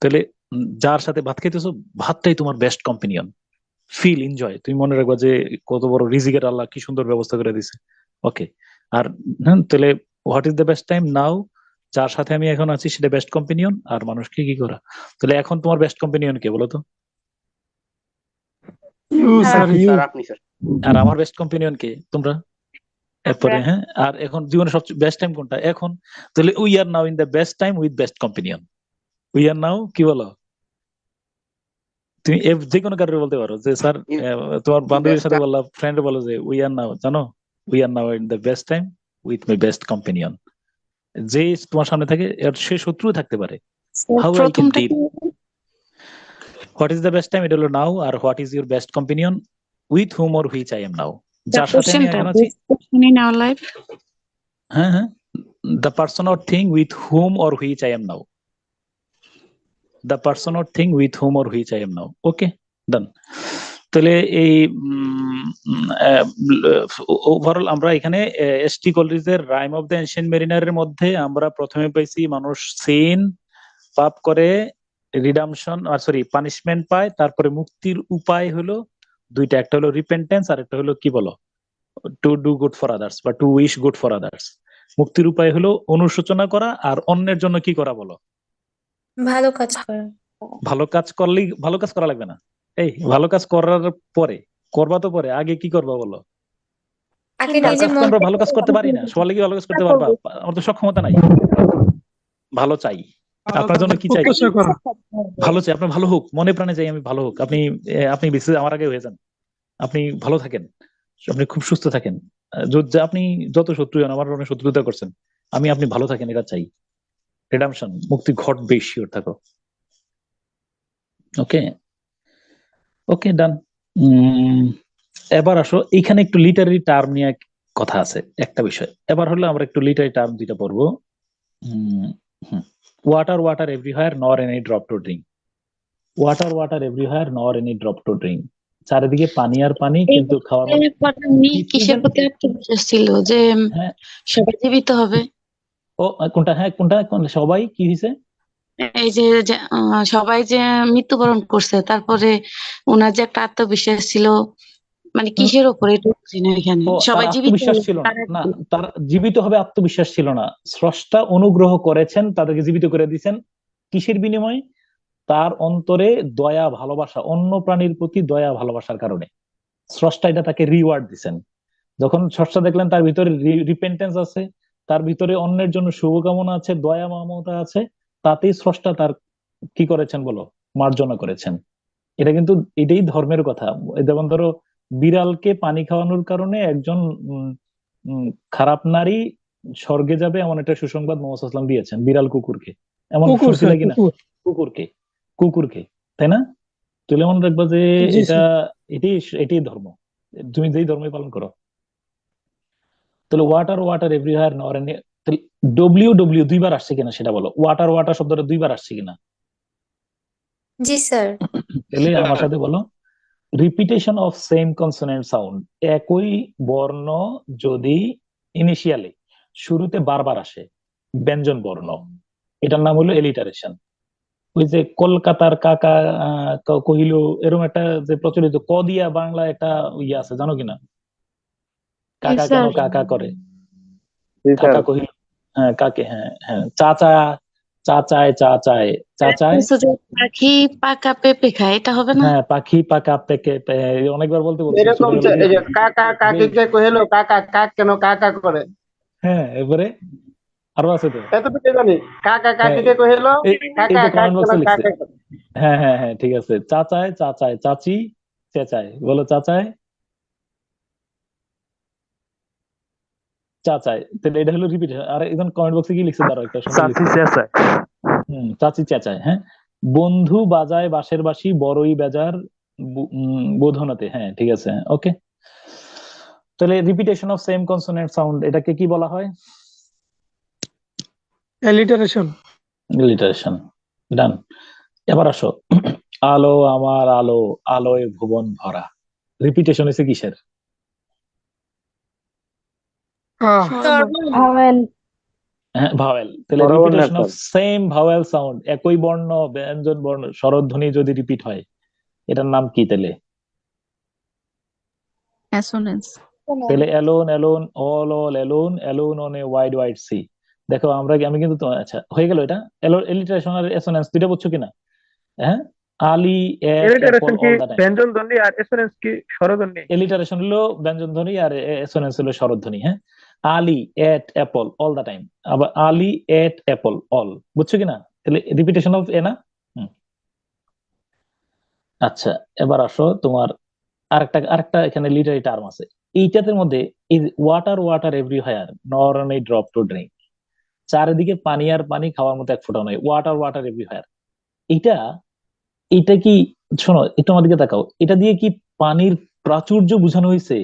তাহলে যার সাথে ভাত খাইতেছো, ভাতটাই তোমার বেস্ট কম্পেনিয়ন। ফিল এনজয়, তুমি মনে রাখবা যে কত বড় রিজিকের আল্লাহ কি সুন্দর ব্যবস্থা করে দিছে। ওকে। আর হ্যাঁ, তাহলে what is the best time? Now, যার সাথে আমি এখন আছি সেটা বেস্ট কম্পেনিয়ন, আর মানুষকে কি করা। তাহলে এখন তোমার বেস্ট কম্পেনিয়ন কে বলো তো? You sir, you. স্যার আপনি স্যার। আর আমার বেস্ট কম্পেনিয়ন কে? তোমরা। এরপরে হ্যাঁ, আর এখন জীবনের সবচেয়ে বেস্ট টাইম কোনটা এখন? তাহলে we are now in the best time with best companion. We are now কি বলো? তুমি যে কোনো কারণে বলতে পারো যে স্যার, তোমার বান্ধবীর সাথে বললা, ফ্রেন্ড বলো যে উই আর নাও, জানো, we are now in the best time with my best companion. যে তোমার সামনে থাকে এর সে শত্রু থাকতে পারে। How I can deal. What is the best time, এটা হলো নাও। আর what is your best companion, with whom or which I am now, যার সাথে আমি এখন আছি। হ্যাঁ হ্যাঁ, the person or thing with whom or which I am now, the person or thing with whom or which I am now. Okay, done. তাহলে এই overall আমরা এখানে এসটি কলরিজের রাইম অফ দ্য এনশিয়েন্ট মেরিনারের মধ্যে আমরা প্রথমে পাইছি মানুষ সিন পাপ করে রিডামশন আর সরি পানিশমেন্ট পায়, তারপরে মুক্তির উপায় হলো দুইটা, একটা হলো রিপেন্টেন্স আর একটা হলো কি বলো, to do good for others বা to wish good for others. মুক্তির উপায় হলো অনুশোচনা করা, আর অন্যের জন্য কি করা বলো? ভালো কাজ করা। ভালো কাজ করলেই, ভালো কাজ করা লাগবে না, এই ভালো কাজ করার পরে করবা তো, পরে আগে কি করবা বলো? আগে তার নিজে কাজ তো মন আমরা থেকে ভালো কাজ করতে পারি না, সবার লাগি ভালো কাজ করতে পারবা? আমার তো সক্ষমতা নাই। ভালো চাই, আপনার জন্য কি চাই? প্রত্যাশা করা। ভালো চাই, আপনার ভালো হোক, মনে প্রাণে চাই আমি ভালো হোক। আপনি বেঁচে আমার আগে হয়ে যান, আপনি ভালো থাকেন, আপনি খুব সুস্থ থাকেন। আপনি যত শত্রু হন, আমার অনেক শত্রুতা করছেন, আপনি ভালো থাকেন, এটা চাই। রিডামশন, মুক্তি ঘটবে, শিওর থাকো। ওকে ওকে, ডান। এবার আসো, এখানে একটু লিটারারি টার্ম নিয়ে কথা আছে, একটা বিষয়। এবার হলো আমরা একটু লিটারারি টার্ম দুইটা পড়বো। ওয়াটার ওয়াটার এভরিহোয়ার নর any drop to drink. Water water everywhere নর এনি ড্রপ টু ড্রিঙ্ক, চারিদিকে পানি আর পানি, কিন্তু খাওয়ার কিসের প্রতি আত্মবিশ্বাস ছিল যে হ্যাঁ সবাই জীবিত হবে? ও কোনটা, হ্যাঁ কোনটা, সবাই কি হয়েছে? এই যে সবাই যে মৃত্যুবরণ করছে, তারপরে ওনার যে একটা আত্মবিশ্বাস ছিল মানে কিসের উপরে এটা বুঝি না এখানে ও তার সবাই জীবিত আত্মবিশ্বাস ছিল না, না তার জীবিত হবে আত্মবিশ্বাস ছিল না। স্রষ্টা অনুগ্রহ করেছেন, তাদেরকে জীবিত করে দিয়েছেন কিসের বিনিময়ে? তার অন্তরে দয়া ভালোবাসা, অন্য প্রাণীর প্রতি দয়া ভালোবাসার কারণে স্রষ্টা এটা তাকে রিওয়ার্ড দিছেন। যখন স্রষ্টা দেখলেন তার ভিতরে রিপেন্টেন্স আছে, তার ভিতরে অন্যের জন্য শুভকামনা আছে, দয়া মমতা আছে, তাতেই স্রষ্টা তার কি করেছেন বলো? মার্জনা করেছেন। এটা কিন্তু এটাই ধর্মের কথা। যেমন ধরো বিড়ালকে পানি খাওয়ানোর কারণে একজন উম, উম, খারাপ নারী স্বর্গে যাবে, এমন একটা সুসংবাদ মোহাম্মদ সাল্লাল্লাহু আলাইহি ওয়াসাল্লাম দিয়েছেন বিড়াল কুকুরকে। এমন কুকুর শুনছিলে স্যার, কিনা? কুকুর। কুকুরকে, কুকুরকে, তাই না? তুলে মনে রাখবা যে জি এটা স্যার। এটাই এটাই ধর্ম, তুমি যেই ধর্মই পালন করো। তাহলে ওয়াটার ওয়াটার এভরিহার নর, ডব্লিউ ডব্লিউ দুইবার আসছে কিনা সেটা বলো। ওয়াটার ওয়াটার শব্দটা দুইবার আসছে কিনা? জি স্যার। তাহলে আমার সাথে বলো, repetition of same consonant sound, একই বর্ণ যদি ইনিশিয়ালি শুরুতে বারবার আসে, ব্যঞ্জন বর্ণ, এটার নাম হলো এলিটারেশন। ওই যে কলকাতার কাকা কহিল, এরকম একটা যে প্রচলিত ক দিয়া বাংলা একটা ইয়ে আছে, জানো কিনা? কাকা কেন কাকা করে, কাকা কহিল, হ্যাঁ কাকে, হ্যাঁ হ্যাঁ, চাচা চাচায় চাচায় চাচায়, বলছো যে পাখি পাকা পেঁপে খায়, এটা হবে না? হ্যাঁ পাখি পাকা পেকে অনেকবার বলতে বলছি এরকম ছোটবেলায় এই যে কাকা কাকিকে কহিল কাকা কাক কেন কাকা করে, হ্যাঁ এবারে আরো আছে তো। এতটুকু জানি। কাকা হ্যাঁ কাকিকে কহিল এই কাকা যে কাক কমেন্ট কেন বক্সে লিখছে। কাকা করে। হ্যাঁ হ্যাঁ হ্যাঁ ঠিক আছে, চাচায় চাচায় চাচি চেঁচায়, বলো চাচায় চাচায়। তাহলে এটা হলো রিপিট। আর একজন কমেন্ট বক্সে কি লিখছে, দাঁড়াও একটা সুন্দর চাচি লিখছে। চেঁচায়। চাচি চেঁচায়, হ্যাঁ। বন্ধু বাজায় বাঁশের বাঁশি, বড়ই বেজার বোধনতে, হ্যাঁ ঠিক আছে, ওকে। তাহলে repetition of same consonant sound, এটাকে কি বলা হয়? অ্যালিটারেশন। লিটারেশন। ডান। এবার আসো, আলো আমার আলো, আলোয় ভুবন ভরা, রিপিটেশন হয়েছে কিসের? ভাওয়েল। হ্যাঁ ভাওয়েল। তাহলে repetition of same vowel sound, একই বর্ণ ব্যঞ্জন বর্ণ স্বরধ্বনি যদি রিপিট হয়, এটার নাম কি তাহলে? অ্যাসোনেন্স। তাহলে alone alone, all all alone, alone on a wide wide sea. দেখো আমি কিন্তু আচ্ছা হয়ে গেল এটা। এলিটারেশন আর অ্যাসোনেন্স দুইটা বুঝছো কিনা? হ্যাঁ, আলি এট অ্যাপল এলিটারেশন কি অল দা টাইম। ব্যঞ্জন ধ্বনি আর এসোনেন্স কি স্বরধ্বনি? এলিটারেশন হলো ব্যঞ্জন ধ্বনি আর অ্যাসোনেন্স হলো স্বরধ্বনি। হ্যাঁ, আলি এট অ্যাপল অল দা টাইম, আবার আলি এট অ্যাপল অল, বুঝছো কিনা? তাহলে রিপিটেশন অফ এ না। আচ্ছা এবার আসো, তোমার আরেকটা এখানে লিটারি টার্ম আছে এইটাদের মধ্যে, এই ওয়াটার ওয়াটার এভরিহোয়ার নর এ ড্রপ টু ড্রিঙ্ক, চারিদিকে পানি আর পানি, খাওয়ার মতো এক ফোঁটাও নয়, ওয়াটার ওয়াটার এভরিহোয়ার। এটা এটা কি, শোনো একটু আমার দিকে তাকাও, এটা দিয়ে কি পানির প্রাচুর্য বোঝানো হয়েছে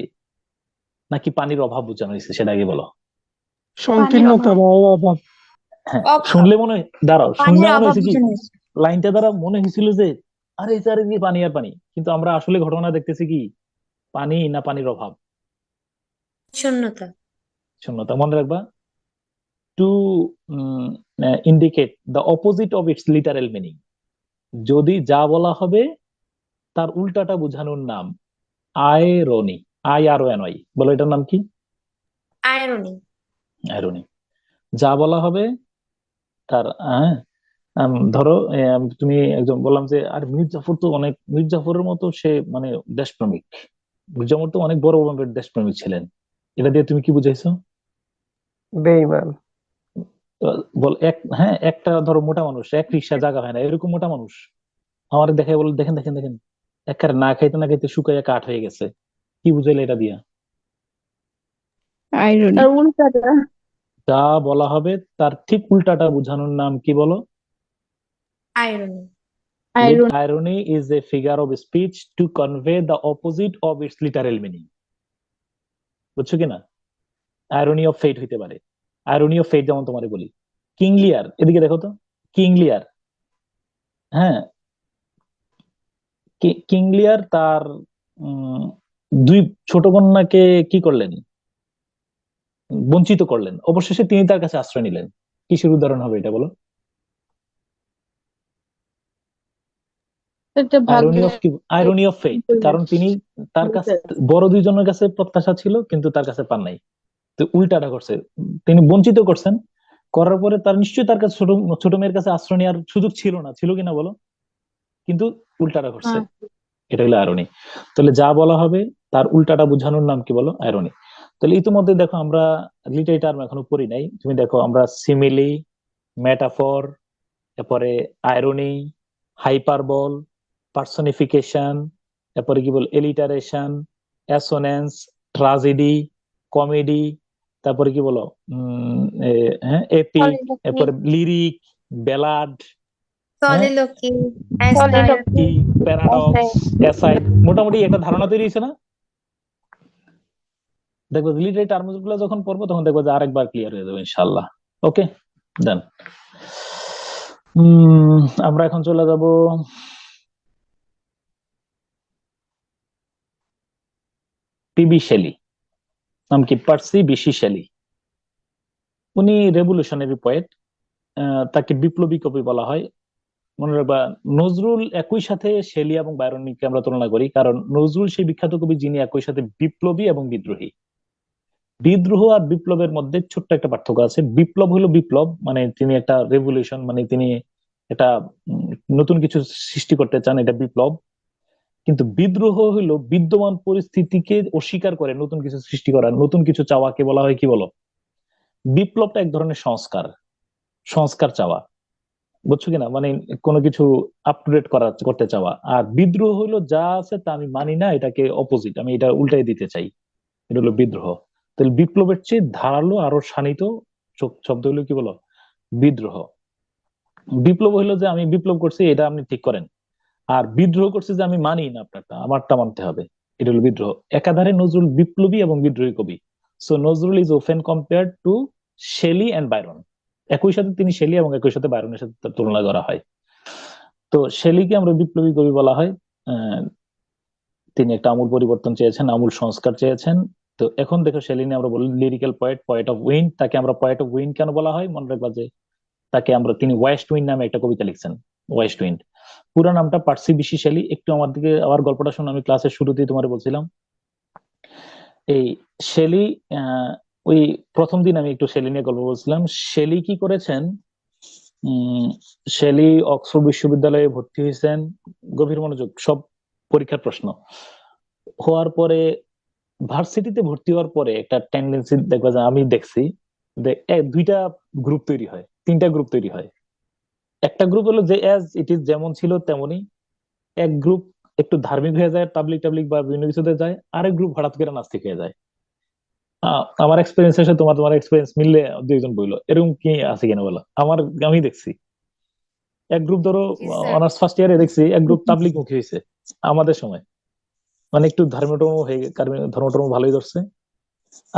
নাকি পানির অভাব বোঝানো হয়েছে, সেটা আগে বলো। সংকীর্ণতা বা অভাব। হ্যাঁ, শুনলে মনে হয়, দাঁড়াও, শুনলে পানির মনে অভাব হয়েছে কি বুঝে নিস। লাইনটা দ্বারা মনে হয়েছিল যে আরে চারিদিকে পানি আর পানি, কিন্তু আমরা আসলে ঘটনা দেখতেছি কি পানি না পানির অভাব? শূন্যতা। শূন্যতা। মনে রাখবা, to indicate the opposite of its literal meaning, যদি যা বলা হবে তার উল্টাটা বোঝানোর নাম আইরনি। IRONY, বলো এটার নাম কি? আয়রনি। আইরনি। যা বলা হবে তার ধরো তুমি একজন বললাম যে আর মীর জাফর তো অনেক, মীর জাফরের মতো সে মানে দেশপ্রেমিক, মীর জাফর তো অনেক বড় বড় দেশপ্রেমিক ছিলেন, এটা দিয়ে তুমি কি বুঝাইছো? বেঈমান। বল হ্যাঁ একটা ধরো মোটা মানুষ, এক রিক্সা জায়গা হয় না, এরকম মোটা মানুষ আমার দেখে বল, দেখেন দেখেন দেখেন একবারে না খাইতে না খাইতে শুকাইয়া কাঠ হয়ে গেছে, কি বুঝাইলে এটা দিয়া? আইরনি। তার উল্টাটা। যা বলা হবে তার ঠিক উল্টাটা বোঝানোর নাম কি বলো? Irony. Iron. Irony is a figure of speech to convey the opposite of its literal meaning, বুঝছো কিনা? আইরনি অফ ফেট হইতে পারে। আইরনি অফ ফেট যেমন তোমারে বলি, কিং লিয়ার, এদিকে দেখো তো, কিং লিয়ার, হ্যাঁ কিং লিয়ার তার দুই ছোট কন্যাকে কি করলেন? বঞ্চিত করলেন, অবশেষে তিনি তার কাছে আশ্রয় নিলেন। কিসের উদাহরণ হবে এটা বলো? এটা আইরনি অফ ভাগ্যের কি, আইরনি অফ ফেট, কারণ তিনি তার কাছে বড় দুইজনের কাছে প্রত্যাশা ছিল কিন্তু তার কাছে পান নাই, তো উল্টাটা করছে, তিনি বঞ্চিত করছেন, করার পরে তার নিশ্চয়ই তার কাছে ছোট ছোট মেয়ের কাছে আশ্রয় নেওয়ার সুযোগ ছিল না, ছিল কিনা বলো, কিন্তু উল্টাটা করছে, হ্যাঁ এটা হলো আইরনি। তাহলে যা বলা হবে তার উল্টাটা বোঝানোর নাম কি বলো, আইরনি। তাহলে ইতিমধ্যে দেখো আমরা লিটারি টার্ম এখনো পড়ি নাই, তুমি দেখো আমরা সিমিলি, মেটাফর, এরপরে আইরনি, হাইপারবল, পার্সনিফিকেশন, এরপরে কি বল এলিটারেশন, অ্যাসোনেন্স, ট্রাজেডি, কমেডি, তারপরে কি বলো হ্যাঁ এপিক, এরপরে লিরিক, ব্যালাড, হ্যাঁ সলিলোকি, অ্যাসাইড, কি প্যারাডক্স, অ্যাসাইড, মোটামুটি একটা ধারণা তৈরি হয়েছে না? দেখবো লিটারি টার্মস গুলো যখন পড়বো তখন দেখবো যে আরেকবার ক্লিয়ার হয়ে যাবে ইনশাআল্লাহ। ওকে দেন আমরা এখন চলে যাব পিবি শেলি, নাম কি পার্সি বিশি শেলি। উনি রেভলিউশনারি পোয়েট, তাকে বিপ্লবী কবি বলা হয়। মনে রাখবা নজরুল একই সাথে শেলি এবং বাইরনকে আমরা তুলনা করি, কারণ নজরুল সেই বিখ্যাত কবি যিনি একই সাথে বিপ্লবী এবং বিদ্রোহী। বিদ্রোহ আর বিপ্লবের মধ্যে ছোট্ট একটা পার্থক্য আছে। বিপ্লব হলো বিপ্লব, মানে তিনি একটা রেভলিউশন, মানে তিনি একটা নতুন কিছু সৃষ্টি করতে চান, এটা বিপ্লব। কিন্তু বিদ্রোহ হলো বিদ্যমান পরিস্থিতিকে অস্বীকার করে নতুন কিছু সৃষ্টি করা, নতুন কিছু চাওয়াকে বলা হয় কি বলো, বিপ্লবটা এক ধরনের সংস্কার, সংস্কার চাওয়া, বুঝছো কিনা, মানে কোনো কিছু আপ টু ডেট করতে চাওয়া। আর বিদ্রোহ হলো যা আছে তা আমি মানি না, এটাকে অপোজিট, আমি এটা উল্টাই দিতে চাই, এটা হলো বিদ্রোহ। তাহলে বিপ্লবের চেয়ে ধারালো আরো শানিত শব্দ হলো কি বলো, বিদ্রোহ। বিপ্লব হলো যে আমি বিপ্লব করছি এটা আপনি ঠিক করেন, আর বিদ্রোহ করছে যে আমি মানি না আপনারটা, আমারটা মানতে হবে, এটা হলো বিদ্রোহ। একাধারে নজরুল বিপ্লবী এবং বিদ্রোহী কবি। So Nazrul is often compared to Shelley and Byron. একই সাথে তিনি শেলি এবং একই সাথে বাইরনের সাথে তার তুলনা করা হয়। তো শেলিকে আমরা বিপ্লবী কবি বলা হয়। তিনি একটা আমূল পরিবর্তন চেয়েছেন, আমূল সংস্কার চেয়েছেন। তো এখন দেখো শেলি নিয়ে আমরা বলি lyrical poet, poet of wind. তাকে আমরা পয়েট অফ উইন্ড কেন বলা হয়, মনে রাখবা যে তাকে আমরা, তিনি ওয়েস্ট উইন্ড নামে একটা কবিতা লিখছেন, ওয়েস্ট উইন্ড। পুরো নামটা পার্সি বিশি শেলি। একটু আমার দিকে আবার গল্পটা শুনে, আমি ক্লাসের শুরুতেই তোমার বলছিলাম এই শেলি, ওই প্রথম দিন আমি একটু শেলি নিয়ে গল্প বলছিলাম। শেলি কি করেছেন, শেলি অক্সফোর্ড বিশ্ববিদ্যালয়ে ভর্তি হয়েছেন, গভীর মনোযোগ, সব পরীক্ষার প্রশ্ন। হওয়ার পরে ভার্সিটিতে ভর্তি হওয়ার পরে একটা টেন্ডেন্সি দেখবা যে আমি দেখছি, দুইটা গ্রুপ তৈরি হয়, তিনটা গ্রুপ তৈরি হয়। একটা গ্রুপ হলো যে অ্যাজ ইট ইজ, যেমন ছিল তেমনই। এক গ্রুপ একটু ধার্মিক হয়ে যায়, তাবলিক টাবলিক বা বিভিন্ন কিছুতে যায়। আরেক গ্রুপ হঠাৎ করে নাস্তিক হয়ে যায়। আমার এক্সপিরিয়েন্সের সাথে তোমার তোমার এক্সপিরিয়েন্স মিললে দুইজন বললো, এরকম কি আছে কিনা বলো। আমি দেখছি এক গ্রুপ, ধরো জি স্যার। অনার্স ফার্স্ট ইয়ারে দেখছি এক গ্রুপ তাবলিক মুখী হয়েছে আমাদের সময়, মানে একটু ধর্মটর্ম হয়ে ধর্মটর্ম ভালোই ধরছে।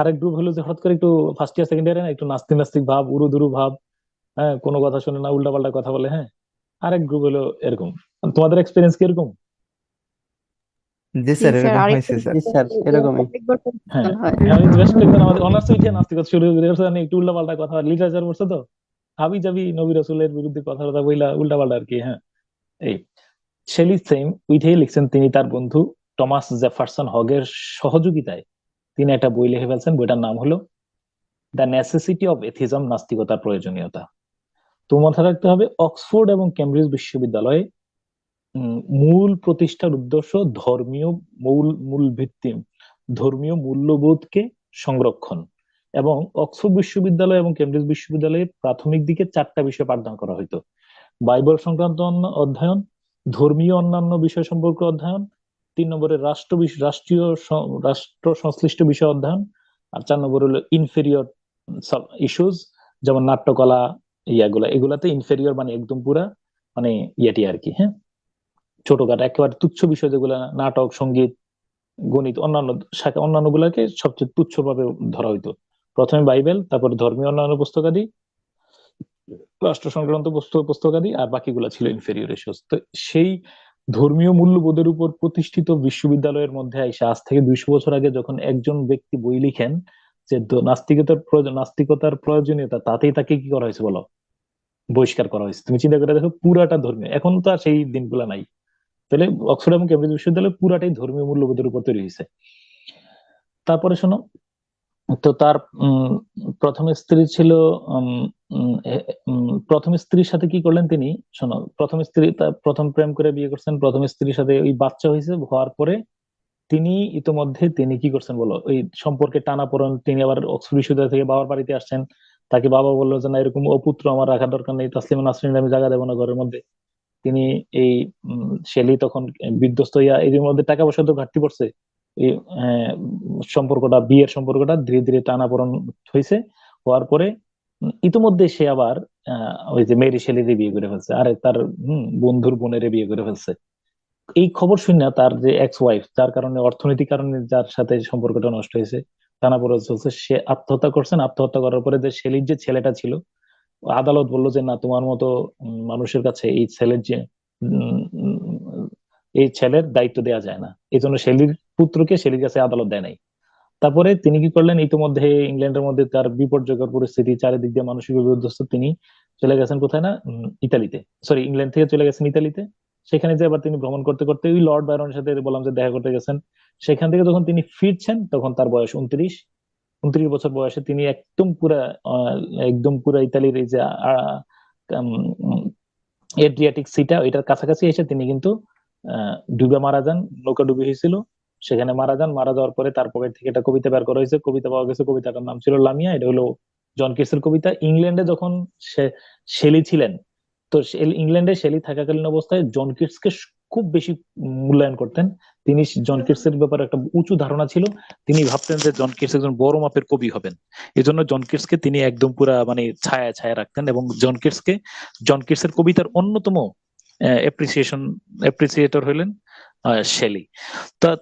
আরেক গ্রুপ হলো যে হঠাৎ করে একটু ফার্স্ট ইয়ার সেকেন্ড ইয়ারে একটু নাস্তিক নাস্তিক ভাব, উরুদুরু ভাব, হ্যাঁ কোনো কথা শুনে না, উল্টা পাল্টা কথা বলে। হ্যাঁ, আরেক গ্রুপ হলো এরকম। তোমাদের এক্সপিরিয়েন্স কি এরকম? জি জি স্যার, স্যার, এরকম আরেকটু হয়েছে স্যার। জি স্যার, এরকমই। আরেকবার হ্যাঁ, পরিবর্তন হয়। আমি বেশ কয়েকজন আমাদের অনার্স উঠে নাস্তিকতা শুরু করে দিয়েছে, মানে একটু উল্টা পাল্টা কথা, লিটারেচার পড়ছে তো হাবি জাবি নবী রাসূলের বিরুদ্ধে কথাবার্তা বইলা উল্টা পাল্টা আর কি। হ্যাঁ, এই শেলি সেম উইথেই লিখছেন, তিনি তার বন্ধু টমাস জেফারসন হগের সহযোগিতায় তিনি একটা বই লিখে ফেলছেন। বইটার নাম হলো দ্য নেসেসিটি অফ এথিজম, নাস্তিকতার প্রয়োজনীয়তা। তো মাথায় রাখতে হবে অক্সফোর্ড এবং কেমব্রিজ বিশ্ববিদ্যালয়ে মূল প্রতিষ্ঠার উদ্দেশ্য ধর্মীয় মূল ভিত্তি, ধর্মীয় মূল্যবোধকে সংরক্ষণ। এবং অক্সফোর্ড বিশ্ববিদ্যালয় এবং কেমব্রিজ বিশ্ববিদ্যালয়ে প্রাথমিক দিকে 4টা বিষয় পাঠদান করা হইতো: বাইবেল সংক্রান্ত অধ্যয়ন, ধর্মীয় অন্যান্য বিষয় সম্পর্কে অধ্যয়ন, 3 নম্বরে রাষ্ট্র সংশ্লিষ্ট বিষয় অধ্যয়ন, আর 4 নম্বর হলো ইনফেরিয়র ইস্যুজ, যেমন নাট্যকলা, এগুলাতে ইনফেরিয়র মানে একদম পুরা মানে ইয়েটি আর কি। হ্যাঁ, ছোটখাটো একেবারে তুচ্ছ বিষয় যেগুলো, নাটক, সঙ্গীত, গণিত, অন্যান্য গুলাকে সবচেয়ে তুচ্ছ ভাবে ধরা হইতো। প্রথমে বাইবেল, তারপরে ধর্মীয় অন্যান্য পুস্তকাদি, রাষ্ট্র সংক্রান্ত পুস্তকাদি, আর বাকিগুলা ছিল ইনফেরিয়র ইস্যুস। তো সেই ধর্মীয় মূল্যবোধের উপর প্রতিষ্ঠিত বিশ্ববিদ্যালয়ের মধ্যে আইসা আজ থেকে 200 বছর আগে যখন একজন ব্যক্তি বই লিখেন যে নাস্তিকতার প্রয়োজনীয়তা, তাতেই তাকে কি করা হয়েছে বলো, বহিষ্কার করা হয়েছে। তুমি চিন্তা করে দেখো, পুরাটা ধর্মীয়। এখন তো আর সেই দিনগুলা নাই। তাহলে অক্সফোর্ড এবং কেমব্রিজ বিশ্ববিদ্যালয় পুরাটাই ধর্মীয় মূল্যবোধের উপর তৈরি হয়েছে। তারপরে শোনো, তো তার প্রথম স্ত্রী ছিল প্রথম স্ত্রীর সাথে কি করলেন তিনি, শোনো, প্রথম স্ত্রী তার প্রথম প্রেম করে বিয়ে করছেন, প্রথম স্ত্রীর সাথে ওই বাচ্চা হয়েছে, হওয়ার পরে তিনি ইতোমধ্যে তিনি কি করছেন বলো, ওই সম্পর্কে টানাপোড়েন, তিনি আবার অক্সফোর্ড বিশ্ববিদ্যালয় থেকে বাবার বাড়িতে আসছেন, তাকে বাবা বললো যে না এরকম অপুত্র আমার রাখার দরকার নেই, তাসলিমা নাসরিন আমি জায়গা দেবো না ঘরের মধ্যে। তিনি এই শেলি তখন বিধ্বস্ত হইয়া, এর মধ্যে টাকা পয়সা তো ঘাটতি পড়ছে, এই সম্পর্কটা, বিয়ের সম্পর্কটা ধীরে ধীরে টানাপোড়েন হয়েছে, হওয়ার পরে ইতিমধ্যে সে আবার ওই যে মেরি শেলিরে বিয়ে করে ফেলছে, আরে তার বন্ধুর বোনের বিয়ে করে ফেলছে। এই খবর শুনে তার যে এক্স ওয়াইফ, যার কারণে অর্থনৈতিক কারণে যার সাথে সম্পর্কটা নষ্ট হয়েছে, টানাপোড়েন চলছে, সে আত্মহত্যা করছেন। আত্মহত্যা করার পরে যে শেলির যে ছেলেটা ছিল, আদালত বললো যে না, তোমার মতো মানুষের কাছে এই ছেলের যে এই ছেলের দায়িত্ব দেওয়া যায় না, এই জন্য শেলির পুত্রকে শেলির কাছে আদালত দেয় নাই। তারপরে তিনি কি করলেন, ইতিমধ্যে ইংল্যান্ডের মধ্যে তার বিপর্যয়কর পরিস্থিতি, চারিদিক দিয়ে মানসিক বিধ্বস্ত, তিনি চলে গেছেন কোথায় না, ইতালিতে, সরি ইংল্যান্ড থেকে চলে গেছেন ইতালিতে। সেখানে যে আবার তিনি ভ্রমণ করতে করতে ওই লর্ড বায়রনের সাথে বললাম যে দেখা করতে গেছেন। সেখান থেকে যখন তিনি ফিরছেন তখন তার বয়স 29 বছর বয়সে তিনি একদম পুরা ইতালির এই যে এড্রিয়াটিক সিটা, ওইটার কাছাকাছি এসে তিনি কিন্তু ডুবে মারা যান, নৌকা ডুবে হয়েছিল, সেখানে মারা যান। মারা যাওয়ার পরে তার পকেট থেকে একটা কবিতা বের করা হয়েছে, কবিতা পাওয়া গেছে, কবিতাটার নাম ছিল লামিয়া। এটা হলো জন কিটসের কবিতা। ইংল্যান্ডে যখন শেলি ছিলেন, তো ইংল্যান্ডে শেলি থাকাকালীন অবস্থায় জন কিটসকে খুব বেশি মূল্যায়ন করতেন। তিনি জন কিটসের ব্যাপারে একটা উঁচু ধারণা ছিল, তিনি ভাবতেন যে জন কিটস একজন বড় মাপের কবি হবেন, এই জন্য জন কিটসকে তিনি একদম পুরা মানে ছায়া ছায়া রাখতেন। এবং জন কিটসের কবিতার অন্যতম এপ্রিসিয়েটর হলেন শেলি।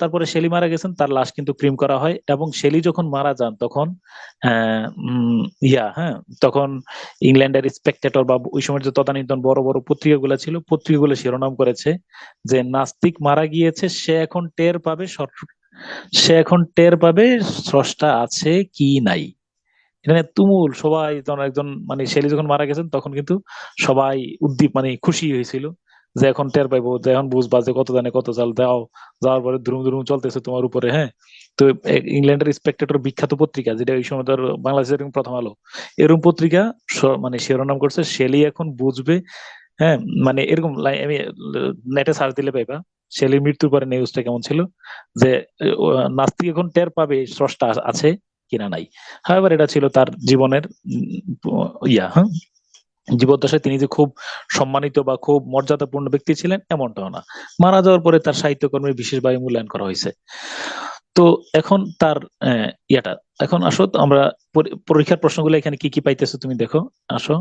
তারপরে শেলি মারা গেছেন, তার লাশ কিন্তু ক্রিম করা হয়। এবং শেলি যখন মারা যান তখন তখন ইংল্যান্ডের স্পেকটেটর বা ওই সময় যে তদানীন্তন বড় বড় পত্রিকাগুলো ছিল, পত্রিকাগুলো শিরোনাম করেছে যে নাস্তিক মারা গিয়েছে, সে এখন টের পাবে স্রষ্টা আছে কি নাই। এখানে তুমুল সবাই, একজন মানে শেলি যখন মারা গেছেন তখন কিন্তু সবাই মানে খুশি হয়েছিল যে এখন টের পাইবো, যে এখন বুঝবা যে কত দানে কত চাল দাও, যাওয়ার পরে ধুরুম ধুরুম চলতেছে তোমার উপরে। হ্যাঁ, তো ইংল্যান্ডের স্পেকটেটর বিখ্যাত পত্রিকা, যেটা ওই সময় ধর বাংলাদেশের প্রথম আলো, এরকম পত্রিকা মানে শিরোনাম করছে শেলি এখন বুঝবে। হ্যাঁ, মানে এরকম আমি নেটে সার্চ দিলে পাইবা শেলির মৃত্যুর পরে নিউজটা কেমন ছিল, যে নাস্তিক এখন টের পাবে স্রষ্টা আছে কিনা নাই। হাওয়েভার এটা ছিল তার জীবনের জীবদ্দশায় তিনি যে খুব সম্মানিত বা খুব মর্যাদাপূর্ণ ব্যক্তি ছিলেন এমনটাও না। মারা যাওয়ার পরে তার সাহিত্যকর্মের বিশেষভাবে মূল্যায়ন করা হয়েছে। তো এখন তার এখন আসো আমরা পরীক্ষার প্রশ্নগুলো এখানে কি কি পাইতেছো তুমি দেখো, আসো।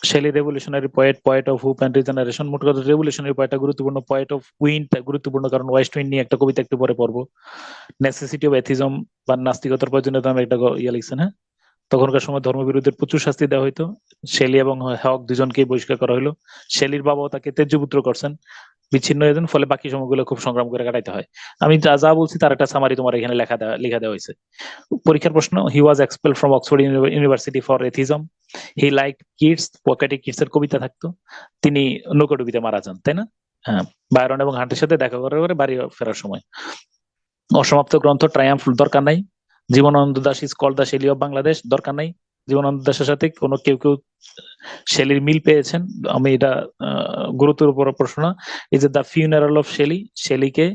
Shelley revolutionary poet of hope and regeneration. মোট কথা রেভলিউশনারি পয়েটটা গুরুত্বপূর্ণ, পয়েট অফ উইন্ড গুরুত্বপূর্ণ, কারণ ওয়েস্ট উইন্ড নিয়ে একটা কবিতা একটু পরে পড়বো। নেসেসিটি অফ এথিজম বা নাস্তিকতার প্রয়োজনীয়তা নামে একটা লিখছেন। হ্যাঁ, তখনকার সময় ধর্মবিরোধীদের প্রচুর শাস্তি দেওয়া হইতো। শেলি এবং হক দুজনকেই বহিষ্কার করা হইলো। শেলির বাবাও তাকে ত্যায্যপুত্র করছেন, বিচ্ছিন্ন হয়ে যান, ফলে বাকি সময়গুলো খুব সংগ্রাম করে কাটাইতে হয়। আমি যা বলছি তার একটা সামারি তোমার এখানে লেখা দেওয়া হয়েছে। পরীক্ষার প্রশ্ন, he was expel from Oxford University for atheism, he like Keats, পকেটে কিডস এর কবিতা থাকতো, তিনি নৌকাডুবিতে মারা যান, তাই না? হ্যাঁ, বায়রন এবং হান্টের সাথে দেখা করার পরে বাড়ি ফেরার সময়। অসমাপ্ত গ্রন্থ ট্রায়াম্ফ দরকার নাই। Jibanananda Das is called the Shelley of Bangladesh, দরকার নাই। জীবনানন্দ দাসের সাথে কেউ শেলির মিল পেয়েছেন, আমি এটা গুরুত্বের উপর প্রশ্ন। এই যে দ্য ফিউনারাল অফ শেলি, শেলিকে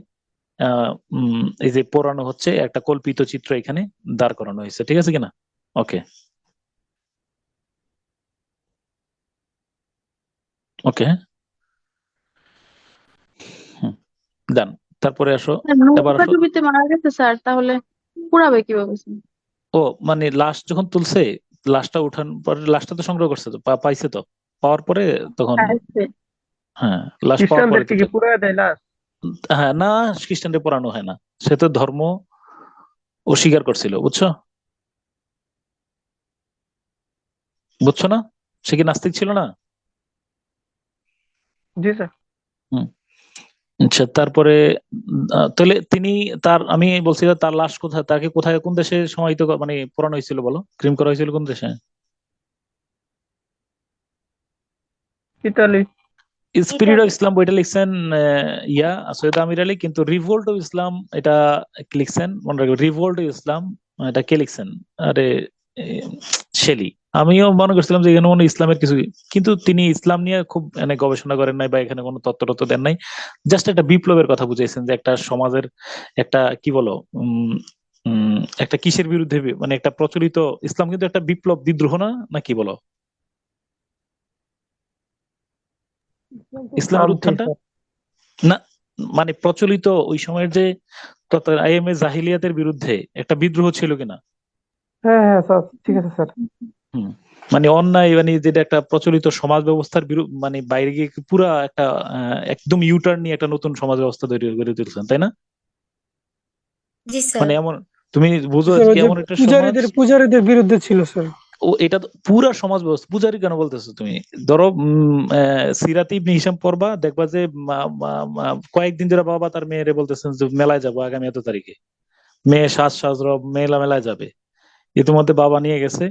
এই যে পোড়ানো হচ্ছে, একটা কল্পিত চিত্র এখানে দাঁড় করানো হয়েছে, ঠিক আছে কিনা? ওকে ওকে ডান। তারপরে আসো, এবার আসো। নৌকাডুবিতে মারা গেছে স্যার, তাহলে পুরাবে কিভাবে? ও মানে লাশ যখন তুলছে, লাশটা উঠান পরে, লাশটা তো সংগ্রহ করছে, তো পাইছে, তো পাওয়ার পরে তখন হ্যাঁ লাশ পাওয়ার পরে খ্রিস্টানদেরকে কি পুরায় দেয় লাশ? হ্যাঁ, না, খ্রিস্টানদের পোড়ানো হয় না, সে তো ধর্ম অস্বীকার করছিল, বুঝছো না? সে কি নাস্তিক ছিল না? জি স্যার। আচ্ছা, তারপরে তাহলে আমি বলছি তার লাশ কোথায়, তাকে কোথায়, কোন দেশে সমাহিত মানে পোড়ানো হয়েছিল বলো, ক্রিম করা হয়েছিল কোন দেশে? ইতালি। স্পিরিট অফ ইসলাম বইটা লিখছেন সৈয়দ আমির আলী, কিন্তু রিভোল্ট অফ ইসলাম এটা লিখছেন, মনে রাখবেন, রিভোল্ট অফ ইসলাম এটা কে লিখছেন? আরে শেলি। আমিও মনে করছিলাম যে এখানে মনে হয় ইসলামের কিছু, কিন্তু তিনি ইসলাম নিয়ে খুব গবেষণা করেন নাই বা এখানে কোনো তত্ত্ব দেন নাই। জাস্ট একটা বিপ্লবের কথা বুঝাইছেন যে একটা সমাজের একটা কি বলো একটা কিসের বিরুদ্ধে মানে একটা প্রচলিত ইসলাম কিন্তু একটা বিপ্লব বিদ্রোহ না কি বলো? ইসলামের ক্রান্তি উত্থানটা স্যার। না, মানে প্রচলিত ওই সময়ের যে আইএমএ জাহিলিয়াতের বিরুদ্ধে একটা বিদ্রোহ ছিল কিনা? হ্যাঁ হ্যাঁ স্যার, ঠিক আছে স্যার। হুম, মানে অন্যায়, মানে যেটা একটা প্রচলিত সমাজ ব্যবস্থার মানে বাইরে গিয়ে পুরা একটা একদম ইউটার্ন নিয়ে একটা নতুন সমাজ ব্যবস্থা তৈরি করে তুলছেন, তাই না? জি স্যার। মানে এমন, তুমি বুঝো স্যার ওই কি যে এমন একটা সমাজ, পূজারীদের বিরুদ্ধে ছিল স্যার। ও এটা তো পুরা সমাজ ব্যবস্থা। পূজারি কেন বলতেছো তুমি? ধরো সিরাতে ইবনে হিশাম পড়বা, দেখবা যে কয়েকদিন ধরে বাবা তার মেয়েরে বলতেছেন যে মেলায় যাবো আগামী এত তারিখে, মেয়ে সাজরব মেলায় যাবে। ইতিমধ্যে বাবা নিয়ে গেছে,